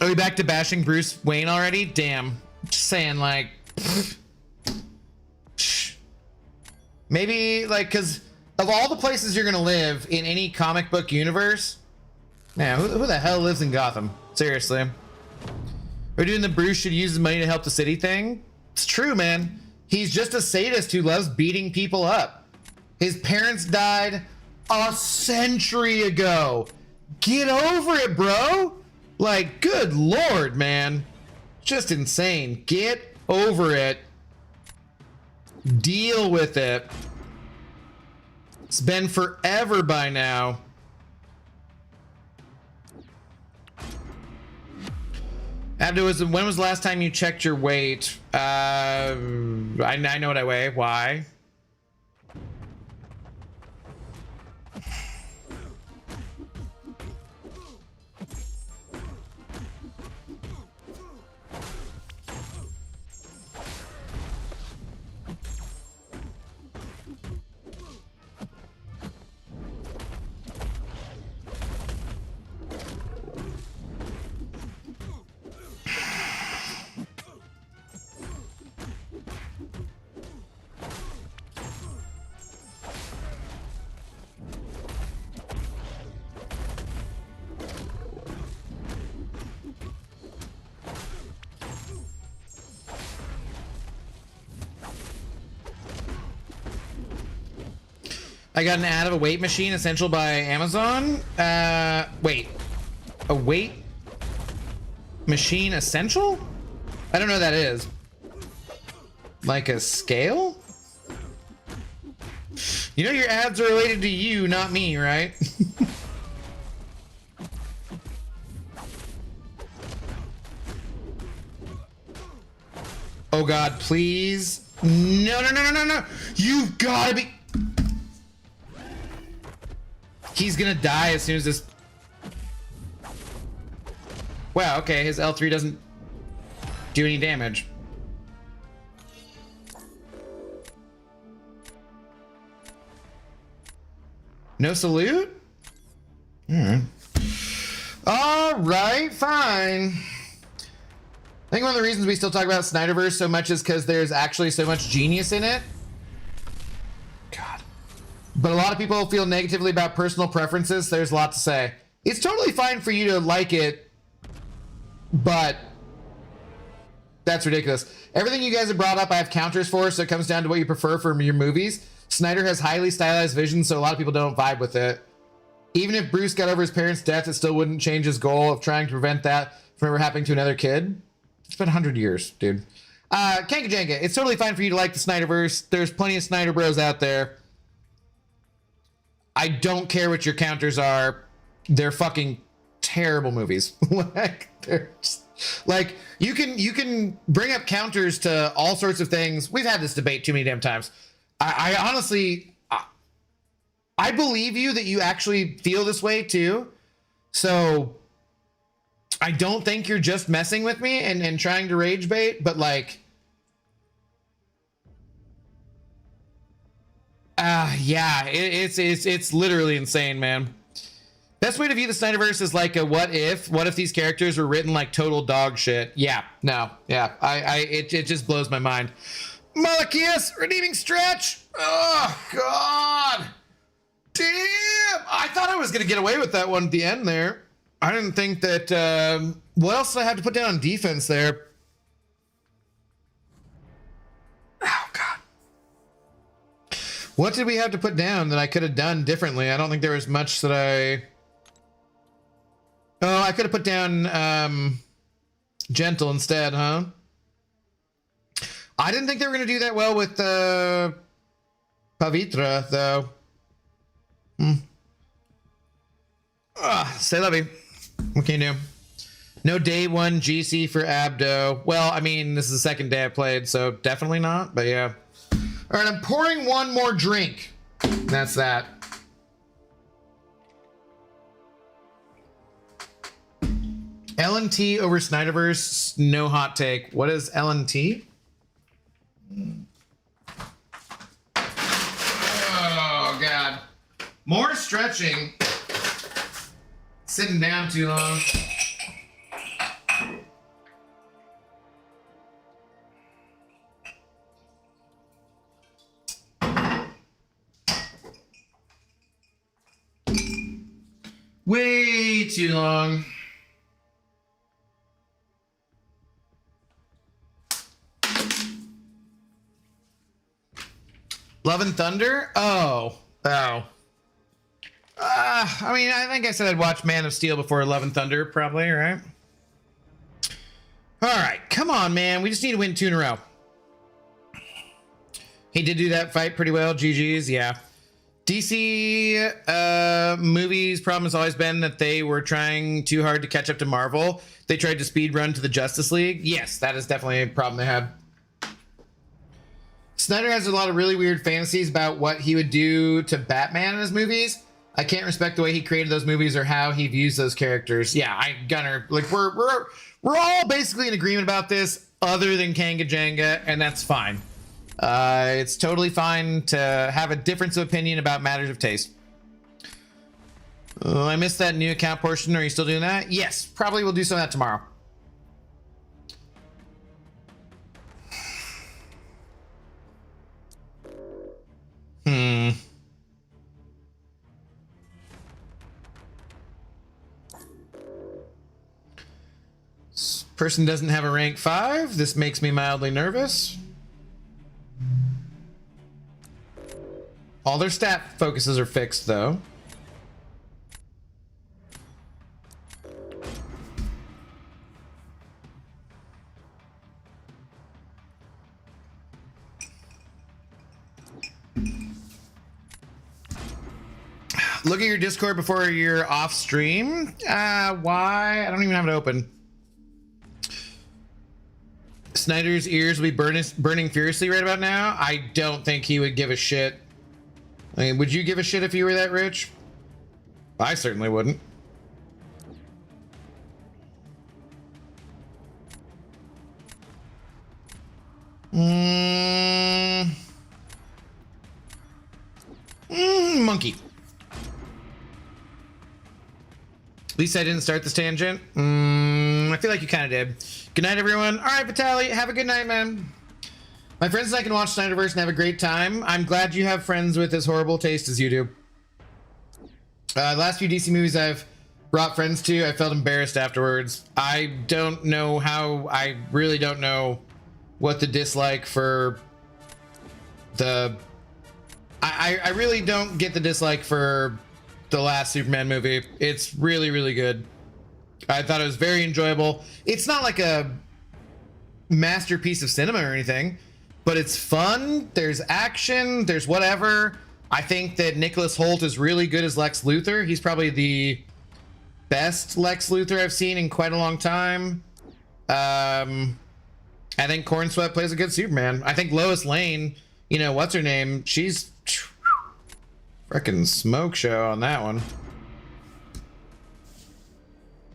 Are we back to bashing Bruce Wayne already? Damn. Just saying, like, maybe like, because of all the places you're gonna live in any comic book universe, man, who the hell lives in Gotham? Seriously. We're doing the Bruce should use his money to help the city thing. It's true, man. He's just a sadist who loves beating people up. His parents died a century ago. Get over it, bro. Like, good Lord, man. Just insane. Get over it. Deal with it. It's been forever by now. When was the last time you checked your weight? I know what I weigh. Why? I got an ad of a weight machine essential by Amazon. Wait. A weight machine essential? I don't know what that is. Like a scale? You know your ads are related to you, not me, right? Oh God, please. No, no, no, no, no, no. You've gotta be. He's gonna die as soon as this. Wow, okay, his L3 doesn't do any damage. No salute? All right, fine. I think one of the reasons we still talk about Snyderverse so much is because there's actually so much genius in it. God. But a lot of people feel negatively about personal preferences. There's a lot to say. It's totally fine for you to like it, but that's ridiculous. Everything you guys have brought up, I have counters for, so it comes down to what you prefer from your movies. Snyder has highly stylized vision, so a lot of people don't vibe with it. Even if Bruce got over his parents' death, it still wouldn't change his goal of trying to prevent that from ever happening to another kid. It's been 100 years, dude. Kankajanka, it's totally fine for you to like the Snyderverse. There's plenty of Snyder bros out there. I don't care what your counters are. They're fucking terrible movies. Like, they're just, like, you can bring up counters to all sorts of things. We've had this debate too many damn times. I honestly, I believe you that you actually feel this way too. So I don't think you're just messing with me and trying to rage bait, but like, yeah, it's literally insane, man. Best way to view the Snyderverse is like a what if these characters were written like total dog shit. Yeah, no, yeah, it just blows my mind. Malachias, redeeming stretch. Oh God, damn! I thought I was gonna get away with that one at the end there. I didn't think that. What else did I have to put down on defense there? Oh God, what did we have to put down that I could have done differently? I don't think there was much that I. Oh, I could have put down gentle instead, huh? I didn't think they were going to do that well with Pavitra, though. Say lovey. What can you do? No day one GC for Abdo. Well, I mean, this is the second day I played, so definitely not, but yeah. All right, I'm pouring one more drink. That's that. LNT over Snyderverse, no hot take. What is LNT? Oh God, more stretching. Sitting down too long. Way too long. Love and Thunder? Oh. I mean, I think I said I'd watch Man of Steel before Love and Thunder, probably, right? All right, come on, man. We just need to win 2 in a row. He did do that fight pretty well. GG's, yeah. DC movies' problem has always been that they were trying too hard to catch up to Marvel. They tried to speed run to the Justice League. Yes, that is definitely a problem they had. Snyder has a lot of really weird fantasies about what he would do to Batman in his movies. I can't respect the way he created those movies or how he views those characters. Yeah, Gunner, like we're all basically in agreement about this, other than Kanga Jenga, and that's fine. It's totally fine to have a difference of opinion about matters of taste. I missed that new account portion. Are you still doing that? Yes, probably we'll do some of that tomorrow. This person doesn't have a rank 5. This makes me mildly nervous. All their stat focuses are fixed though. Look at your Discord before you're off stream. Why? I don't even have it open. Snyder's ears will be burning furiously right about now. I don't think he would give a shit. I mean, would you give a shit if you were that rich? I certainly wouldn't. Monkey. At least I didn't start this tangent. I feel like you kind of did. Good night, everyone. All right, Vitaly, have a good night, man. My friends and I can watch Snyderverse and have a great time. I'm glad you have friends with as horrible taste as you do. The last few DC movies I've brought friends to, I felt embarrassed afterwards. I don't know how, I really don't know what the dislike for the... I really don't get the dislike for the last Superman movie. It's really, really good. I thought it was very enjoyable. It's not like a masterpiece of cinema or anything, but it's fun. There's action. There's whatever. I think that Nicholas Hoult is really good as Lex Luthor. He's probably the best Lex Luthor I've seen in quite a long time. I think Cornsweat plays a good Superman. I think Lois Lane, you know, what's her name? She's freaking smoke show on that one.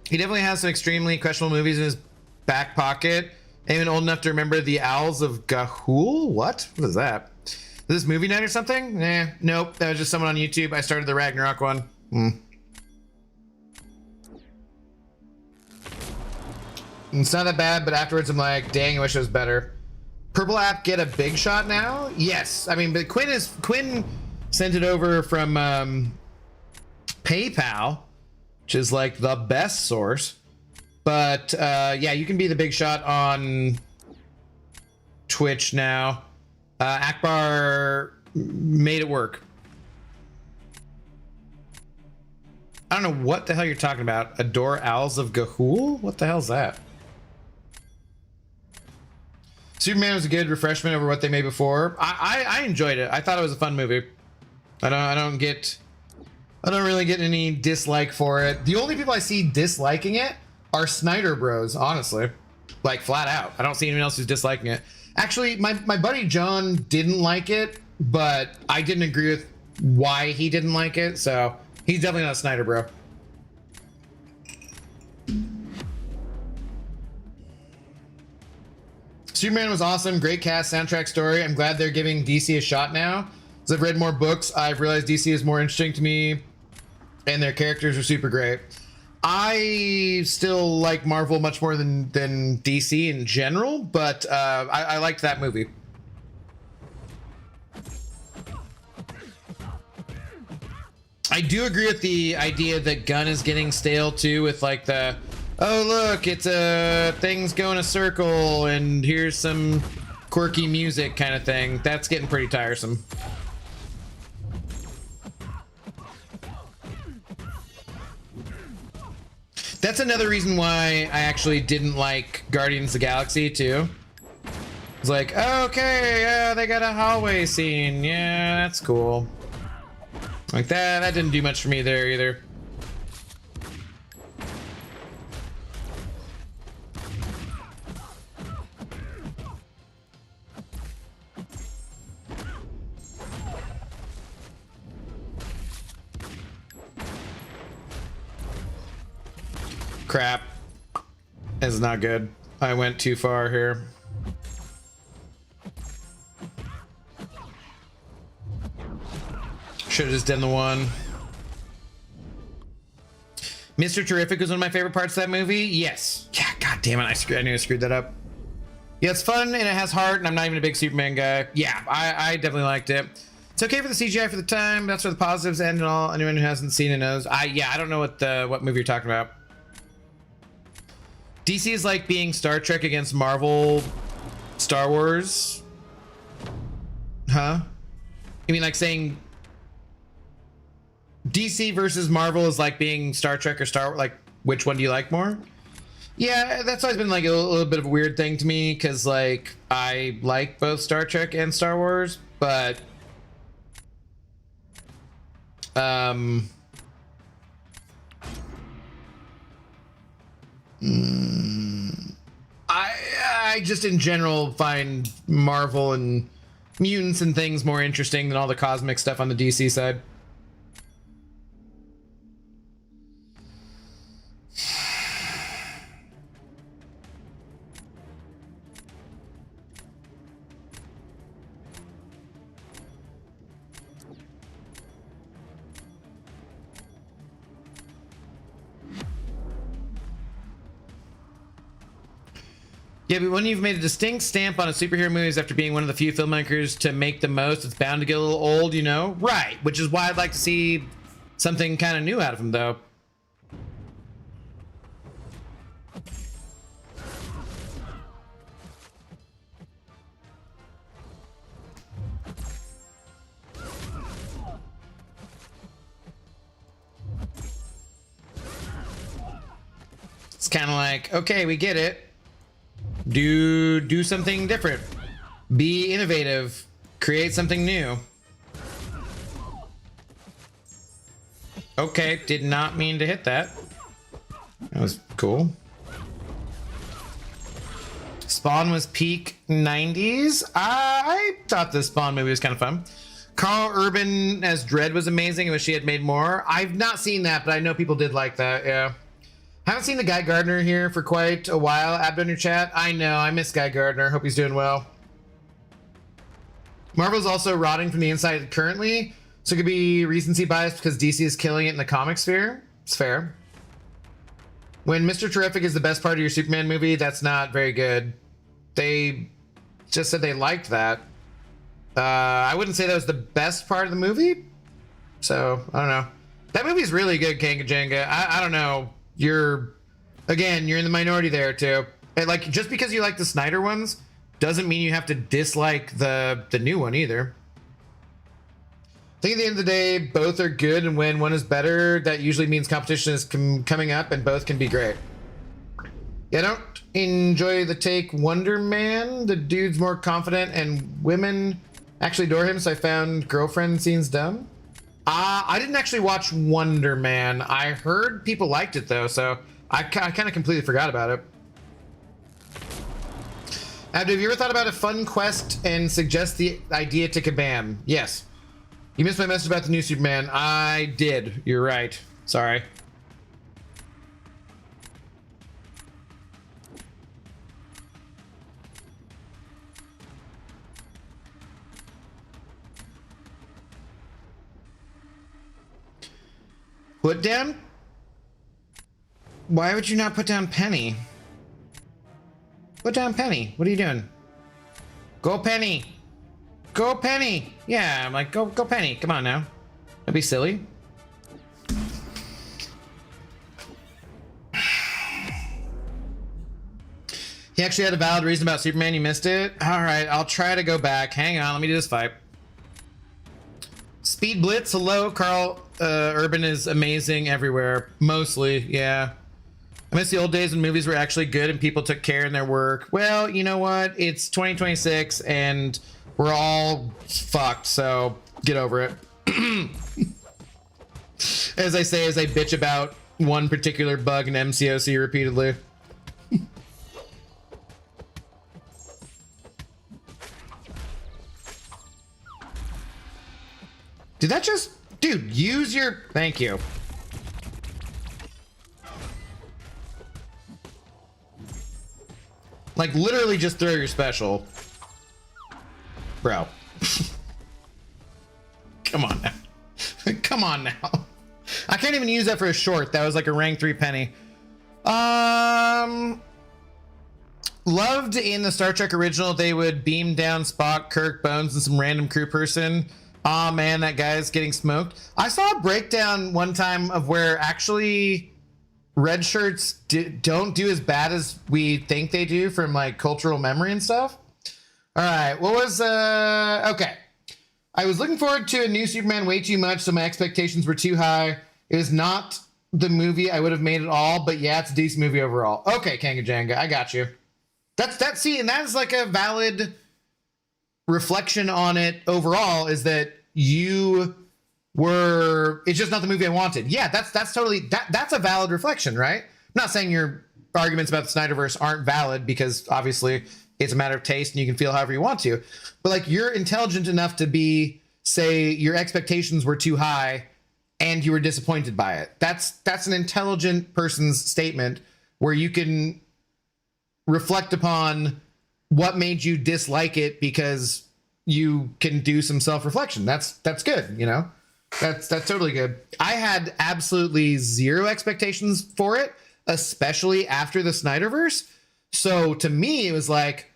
He definitely has some extremely questionable movies in his back pocket. Even old enough to remember The Owls of Ga'Hoole? What? What is that? Is this movie night or something? Nope. That was just someone on YouTube. I started the Ragnarok one. It's not that bad, but afterwards I'm like, dang, I wish it was better. Purple app get a big shot now? Yes. I mean, but Quinn sent it over from PayPal, which is like the best source. But yeah, you can be the big shot on Twitch now. Akbar made it work. I don't know what the hell you're talking about. Adore Owls of Ga'Hoole? What the hell's that? Superman was a good refreshment over what they made before. I enjoyed it. I thought it was a fun movie. I don't really get any dislike for it. The only people I see disliking it are Snyder Bros, honestly. Like, flat out. I don't see anyone else who's disliking it. Actually, my buddy John didn't like it, but I didn't agree with why he didn't like it, so he's definitely not a Snyder Bro. Superman was awesome. Great cast, soundtrack, story. I'm glad they're giving DC a shot now. As I've read more books, I've realized DC is more interesting to me, and their characters are super great. I still like Marvel much more than DC in general, but I liked that movie. I do agree with the idea that Gunn is getting stale too, with like the, oh look, it's things go in a circle and here's some quirky music kind of thing. That's getting pretty tiresome. That's another reason why I actually didn't like Guardians of the Galaxy too. It's like, okay, yeah, they got a hallway scene. Yeah, that's cool. Like that didn't do much for me there either. Crap. This is not good. I went too far here. Should have just done the one. Mr. Terrific was one of my favorite parts of that movie. Yes. Yeah, god damn it. I knew I screwed that up. Yeah, it's fun and it has heart, and I'm not even a big Superman guy. Yeah, I definitely liked it. It's okay for the CGI for the time. That's where the positives end and all. Anyone who hasn't seen it knows. Yeah, I don't know what movie you're talking about. DC is like being Star Trek against Marvel, Star Wars. Huh? You mean like saying DC versus Marvel is like being Star Trek or Star, like, which one do you like more? Yeah, that's always been like a little bit of a weird thing to me, because like I like both Star Trek and Star Wars, but I just in general find Marvel and mutants and things more interesting than all the cosmic stuff on the DC side. Yeah, but when you've made a distinct stamp on a superhero movies after being one of the few filmmakers to make the most, it's bound to get a little old, you know? Right, which is why I'd like to see something kind of new out of him, though. It's kind of like, okay, we get it. Do something different. Be innovative. Create something new. Okay, did not mean to hit that. That was cool. Spawn was peak 90s. I thought the Spawn movie was kind of fun. Carl Urban as Dredd was amazing. I wish she had made more. I've not seen that, but I know people did like that, yeah. Haven't seen the Guy Gardner here for quite a while. Abdo in your chat. I know, I miss Guy Gardner. Hope he's doing well. Marvel's also rotting from the inside currently, so it could be recency bias because DC is killing it in the comic sphere. It's fair. When Mr. Terrific is the best part of your Superman movie, that's not very good. They just said they liked that. I wouldn't say that was the best part of the movie. So, I don't know. That movie's really good, Kanga Jenga. I don't know. You're in the minority there too. And like, just because you like the Snyder ones doesn't mean you have to dislike the new one either. I think at the end of the day, both are good, and when one is better, that usually means competition is coming up, and both can be great. Yeah, I don't enjoy the take Wonder Man. The dude's more confident, and women actually adore him, so I found girlfriend scenes dumb. I didn't actually watch Wonder Man. I heard people liked it though, so I kind of completely forgot about it. Abdu, have you ever thought about a fun quest and suggest the idea to Kabam? Yes. You missed my message about the new Superman. I did. You're right. Sorry. Put down? Why would you not put down Penny? Put down Penny. What are you doing? Go Penny. Go Penny. Yeah, I'm like, go Penny. Come on now. Don't be silly. He actually had a valid reason about Superman. You missed it? All right, I'll try to go back. Hang on, let me do this fight. Speed Blitz, hello. Carl Urban is amazing everywhere. Mostly, yeah. I miss the old days when movies were actually good and people took care in their work. Well, you know what? It's 2026 and we're all fucked, so get over it. As I say, as I bitch about one particular bug in MCOC repeatedly. Did that just... Dude, use your... Thank you. Like, literally just throw your special. Bro. Come on now. Come on now. I can't even use that for a short. That was like a rank 3 penny. Loved in the Star Trek original, they would beam down Spock, Kirk, Bones, and some random crew person. Aw, man, that guy's getting smoked. I saw a breakdown one time of where actually red shirts don't do as bad as we think they do from like cultural memory and stuff. All right, what was, okay. I was looking forward to a new Superman way too much, so my expectations were too high. It was not the movie I would have made it all, but yeah, it's a decent movie overall. Okay, Kanga Janga, I got you. See, and that's like a valid reflection on it overall, is that you were, it's just not the movie I wanted. Yeah, that's totally, that's a valid reflection, right? I'm not saying your arguments about the Snyderverse aren't valid, because obviously it's a matter of taste and you can feel however you want to, but like, you're intelligent enough to say your expectations were too high and you were disappointed by it. That's an intelligent person's statement, where you can reflect upon what made you dislike it, because you can do some self-reflection. That's good, you know? That's totally good. I had absolutely zero expectations for it, especially after the Snyderverse. So to me, it was like,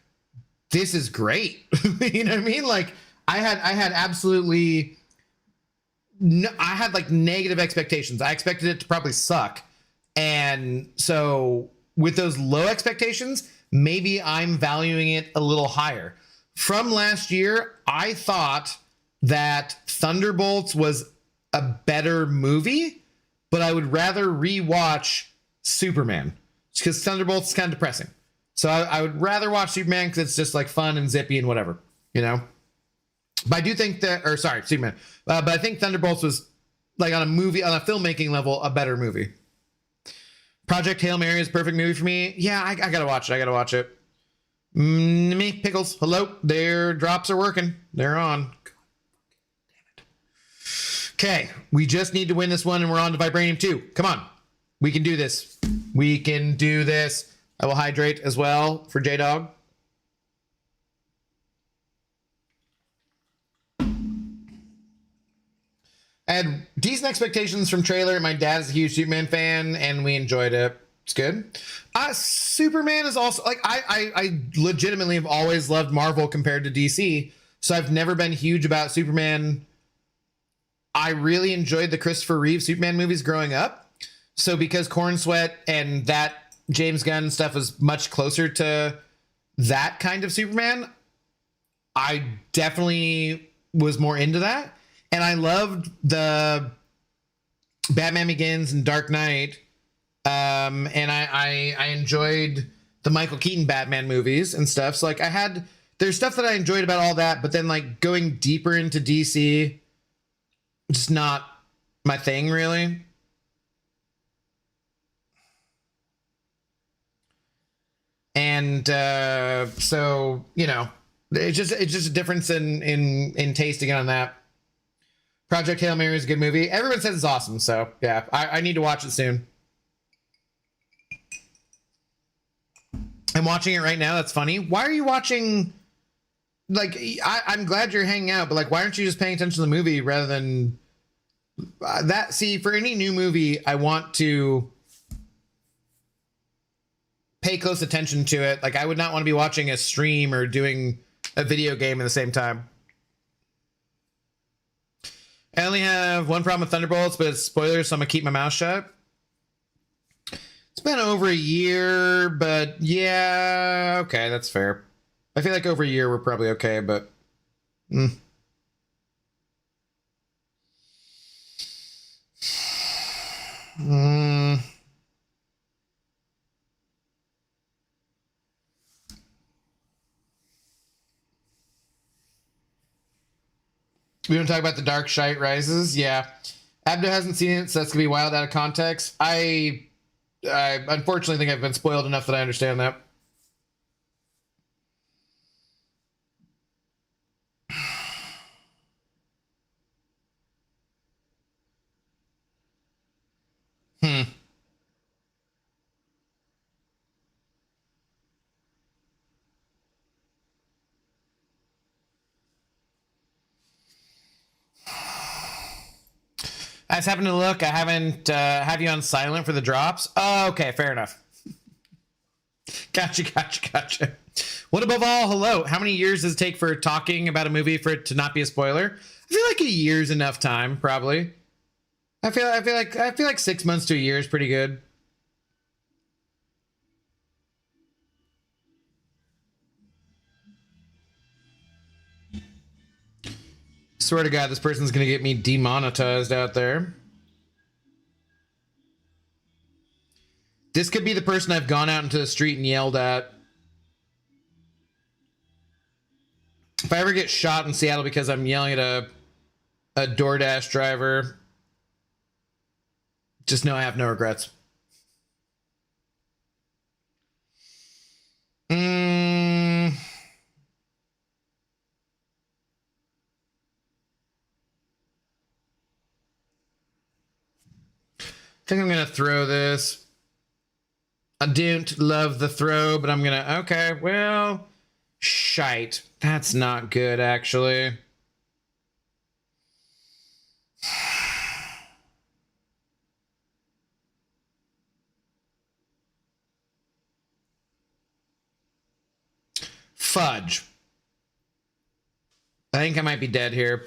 this is great. You know what I mean? Like, I had absolutely no, I had like negative expectations. I expected it to probably suck. And so with those low expectations, maybe I'm valuing it a little higher. From last year, I thought that Thunderbolts was a better movie, but I would rather rewatch Superman, because Thunderbolts is kind of depressing. So I would rather watch Superman because it's just like fun and zippy and whatever, you know? But I do think that, or sorry, Superman. But I think Thunderbolts was, like, on a filmmaking level, a better movie. Project Hail Mary is a perfect movie for me. Yeah, I gotta watch it. Me, Pickles, hello. Their drops are working. They're on. Okay, we just need to win this one, and we're on to Vibranium 2. Come on. We can do this. I will hydrate as well for J-Dog. I had decent expectations from trailer. My dad is a huge Superman fan, and we enjoyed it. It's good. Superman is also, like, I legitimately have always loved Marvel compared to DC, so I've never been huge about Superman. I really enjoyed the Christopher Reeve Superman movies growing up. So because Corn Sweat and that James Gunn stuff was much closer to that kind of Superman, I definitely was more into that. And I loved the Batman Begins and Dark Knight. And I enjoyed the Michael Keaton Batman movies and stuff. So like there's stuff that I enjoyed about all that, but then like going deeper into DC, just not my thing really. And so, you know, it's just a difference in tasting on that. Project Hail Mary is a good movie. Everyone says it's awesome, so yeah, I need to watch it soon. I'm watching it right now. That's funny. Why are you watching? Like, I'm glad you're hanging out, but like, why aren't you just paying attention to the movie rather than that? See, for any new movie, I want to pay close attention to it. Like, I would not want to be watching a stream or doing a video game at the same time. I only have one problem with Thunderbolts, but it's spoilers, so I'm gonna keep my mouth shut. It's been over a year, but yeah, okay, that's fair. I feel like over a year we're probably okay, but We don't talk about The Dark Knight Rises. Yeah. Abdo hasn't seen it, so that's going to be wild out of context. I unfortunately think I've been spoiled enough that I understand that. I just happened to look. I haven't have you on silent for the drops. Oh, okay, fair enough. Gotcha. What above all, hello. How many years does it take for talking about a movie for it to not be a spoiler? I feel like a year's enough time, probably. I feel like 6 months to a year is pretty good. Swear to God, this person's gonna get me demonetized out there. This could be the person I've gone out into the street and yelled at. If I ever get shot in Seattle because I'm yelling at a DoorDash driver, just know I have no regrets. I think I'm gonna throw this. I don't love the throw, but I'm gonna, okay, well, shite. That's not good, actually. Fudge. I think I might be dead here.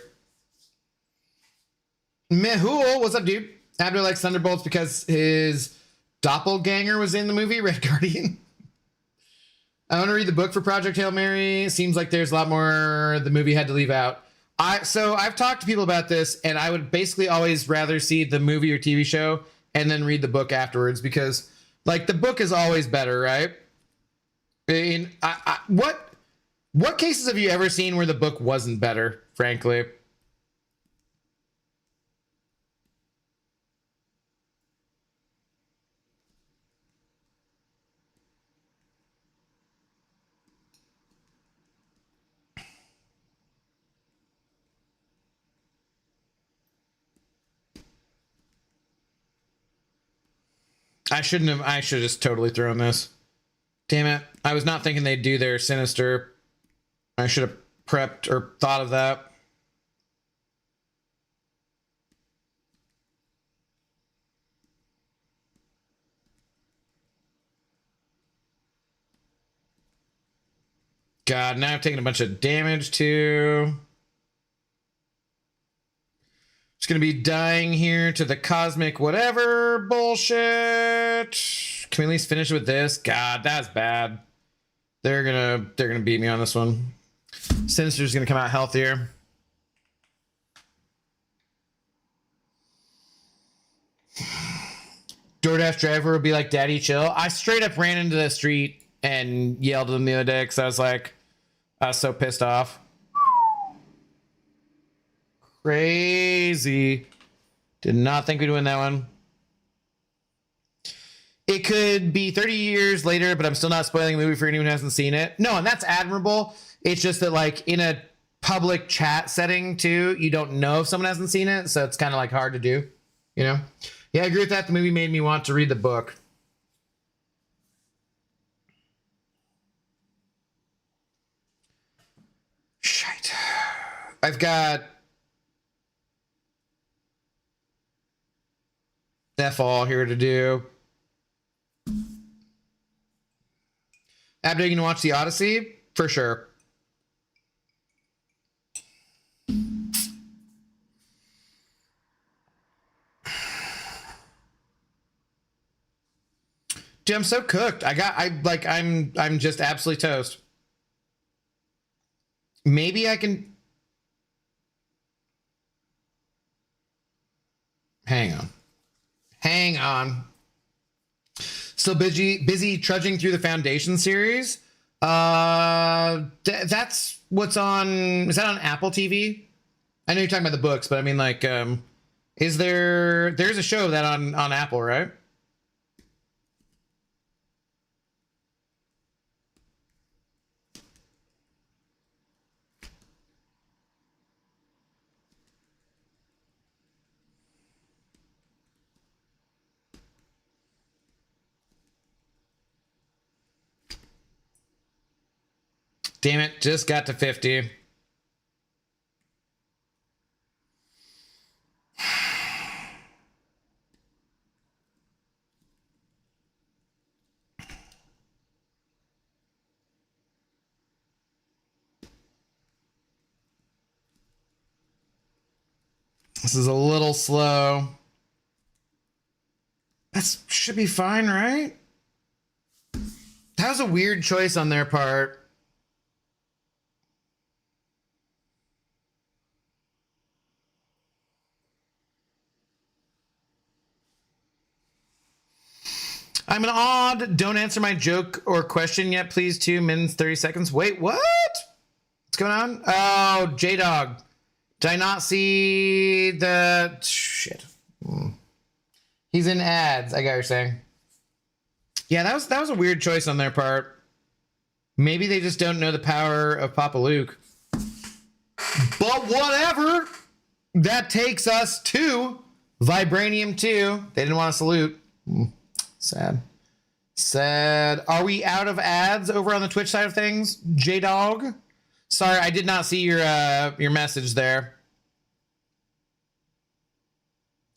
Mehul, what's up, dude? Abner likes Thunderbolts because his doppelganger was in the movie Red Guardian. I want to read the book for Project Hail Mary. Seems like there's a lot more the movie had to leave out. So I've talked to people about this, and I would basically always rather see the movie or TV show and then read the book afterwards, because like the book is always better, right? What cases have you ever seen where the book wasn't better, frankly? I should have just totally thrown this. Damn it. I was not thinking they'd do their Sinister. I should have prepped or thought of that. God, now I've taken a bunch of damage too. Just gonna be dying here to the cosmic whatever bullshit. Can we at least finish with this? God, that's bad. They're gonna beat me on this one. Sinister's gonna come out healthier. DoorDash driver would be like, "Daddy, chill." I straight up ran into the street and yelled at them the other day because I was so pissed off. Crazy. Did not think we'd win that one. It could be 30 years later, but I'm still not spoiling the movie for anyone who hasn't seen it. No, and that's admirable. It's just that, like, in a public chat setting, too, you don't know if someone hasn't seen it, so it's kind of, like, hard to do, you know? Yeah, I agree with that. The movie made me want to read the book. Shite. I've got F all here to do. Abdo, you can watch The Odyssey? For sure. Dude, I'm so cooked. I'm just absolutely toast. Maybe I can. Hang on. Still busy trudging through the Foundation series. That's what's on. Is that on Apple TV? I know you're talking about the books, but I mean, like, there's a show of that on Apple, right? Damn it, just got to 50. This is a little slow. That should be fine, right? That was a weird choice on their part. I'm an odd. Don't answer my joke or question yet, please. 2 minutes, 30 seconds. Wait, what? What's going on? Oh, J-Dog. Did I not see the... Shit. He's in ads, I got what you're saying. Yeah, that was a weird choice on their part. Maybe they just don't know the power of Papa Luke. But whatever. That takes us to Vibranium 2. They didn't want to salute. Sad. Sad. Are we out of ads over on the Twitch side of things? J-Dog? Sorry, I did not see your message there.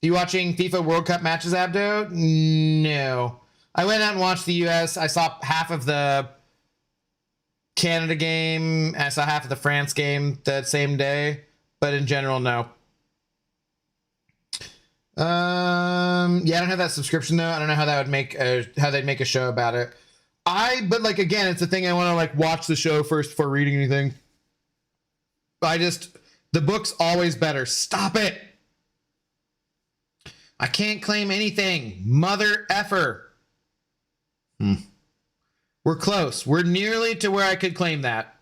You watching FIFA World Cup matches, Abdo? No. I went out and watched the US. I saw half of the Canada game. I saw half of the France game that same day. But in general, no. Yeah, I don't have that subscription though. I don't know how that would make how they'd make a show about it. But like again, it's a thing I want to like watch the show first before reading anything. The book's always better. Stop it. I can't claim anything. Mother effer. We're close. We're nearly to where I could claim that.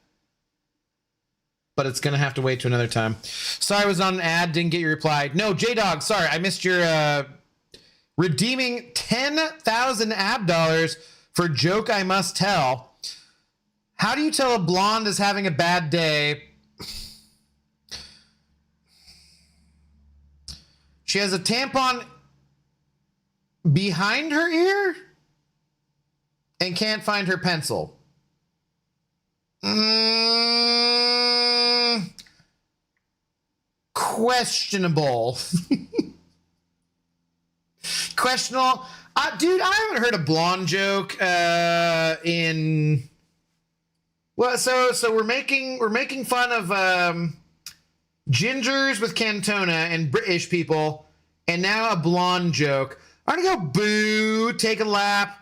But it's going to have to wait to another time. Sorry, I was on an ad. Didn't get your reply. No, J-Dog, sorry. I missed your redeeming 10,000 ab dollars for joke I must tell. How do you tell a blonde is having a bad day? She has a tampon behind her ear and can't find her pencil. Questionable. Questionable. Dude, I haven't heard a blonde joke in... Well, so we're making fun of gingers with Cantona and British people, and now a blonde joke. I'm gonna go boo, take a lap.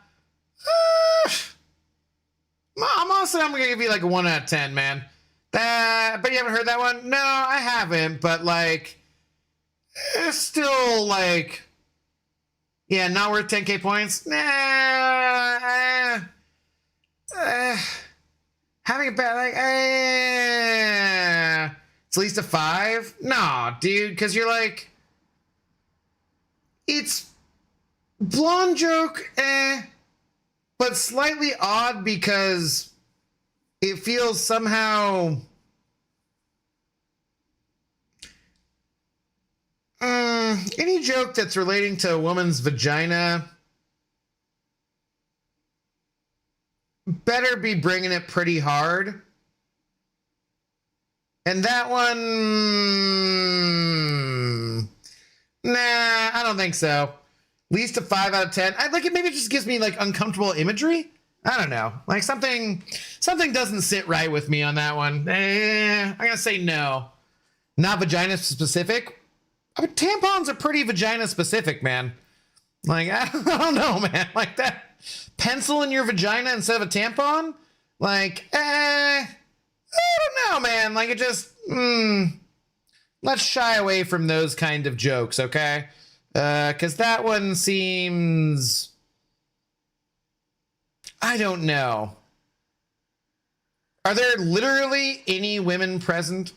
I'm gonna give you like a 1 out of 10, man. But you haven't heard that one? No, I haven't. But like, it's still like, yeah, not worth 10K points. Having a bad like, it's at least a 5. No, dude, because you're like, it's blonde joke, but slightly odd because it feels somehow any joke that's relating to a woman's vagina better be bringing it pretty hard. And that one, nah, I don't think so. At least a 5 out of 10. I like it. Maybe it just gives me like uncomfortable imagery. I don't know. Like something doesn't sit right with me on that one. I'm gonna say no. Not vagina specific. I mean, tampons are pretty vagina specific, man. Like I don't know, man. Like that pencil in your vagina instead of a tampon. Like, I don't know, man. Like it just. Let's shy away from those kind of jokes, okay? Because that one seems... I don't know. Are there literally any women present?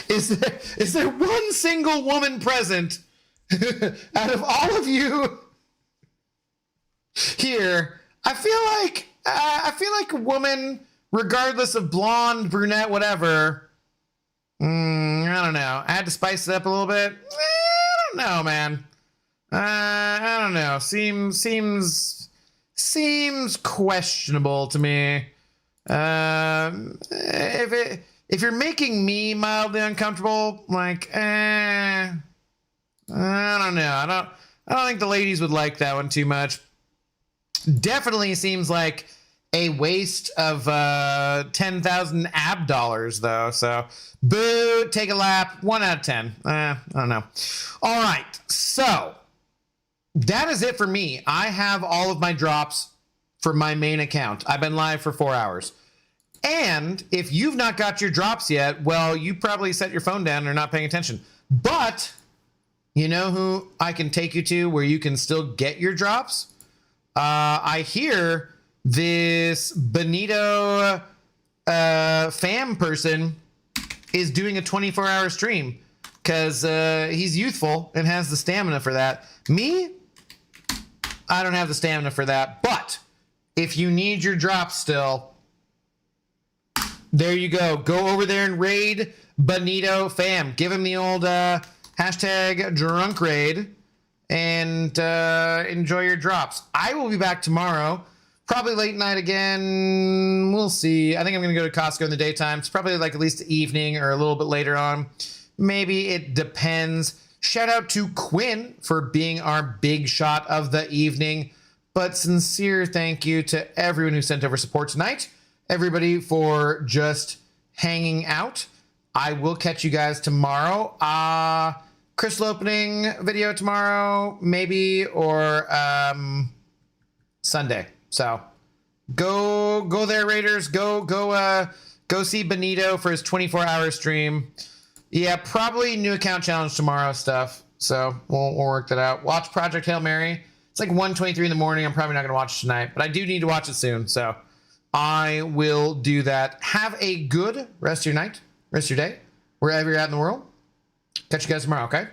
Is there one single woman present out of all of you here? I feel like a woman, regardless of blonde, brunette, whatever. I don't know. I had to spice it up a little bit. I don't know, man. I don't know. Seems questionable to me. If you're making me mildly uncomfortable, like, I don't know. I don't think the ladies would like that one too much. Definitely seems like a waste of 10,000 ab dollars, though. So, boo, take a lap, 1 out of 10. I don't know. All right, so that is it for me. I have all of my drops for my main account. I've been live for 4 hours. And if you've not got your drops yet, well, you probably set your phone down and are not paying attention. But You know who I can take you to where you can still get your drops? I hear this Benito fam person is doing a 24-hour stream because he's youthful and has the stamina for that. Me, I don't have the stamina for that. But if you need your drops still, there you go. Go over there and raid Benito fam. Give him the old hashtag drunk raid and enjoy your drops. I will be back tomorrow. Probably late night again. We'll see. I think I'm going to go to Costco in the daytime. It's probably like at least the evening or a little bit later on. Maybe it depends. Shout out to Quinn for being our big shot of the evening. But sincere thank you to everyone who sent over support tonight. Everybody for just hanging out. I will catch you guys tomorrow. Crystal opening video tomorrow, maybe, or Sunday. So go there, Raiders. Go see Benito for his 24-hour stream. Yeah, probably new account challenge tomorrow stuff. So we'll work that out. Watch Project Hail Mary. It's like 1:23 in the morning. I'm probably not going to watch it tonight, but I do need to watch it soon. So I will do that. Have a good rest of your night, rest of your day, wherever you're at in the world. Catch you guys tomorrow, okay?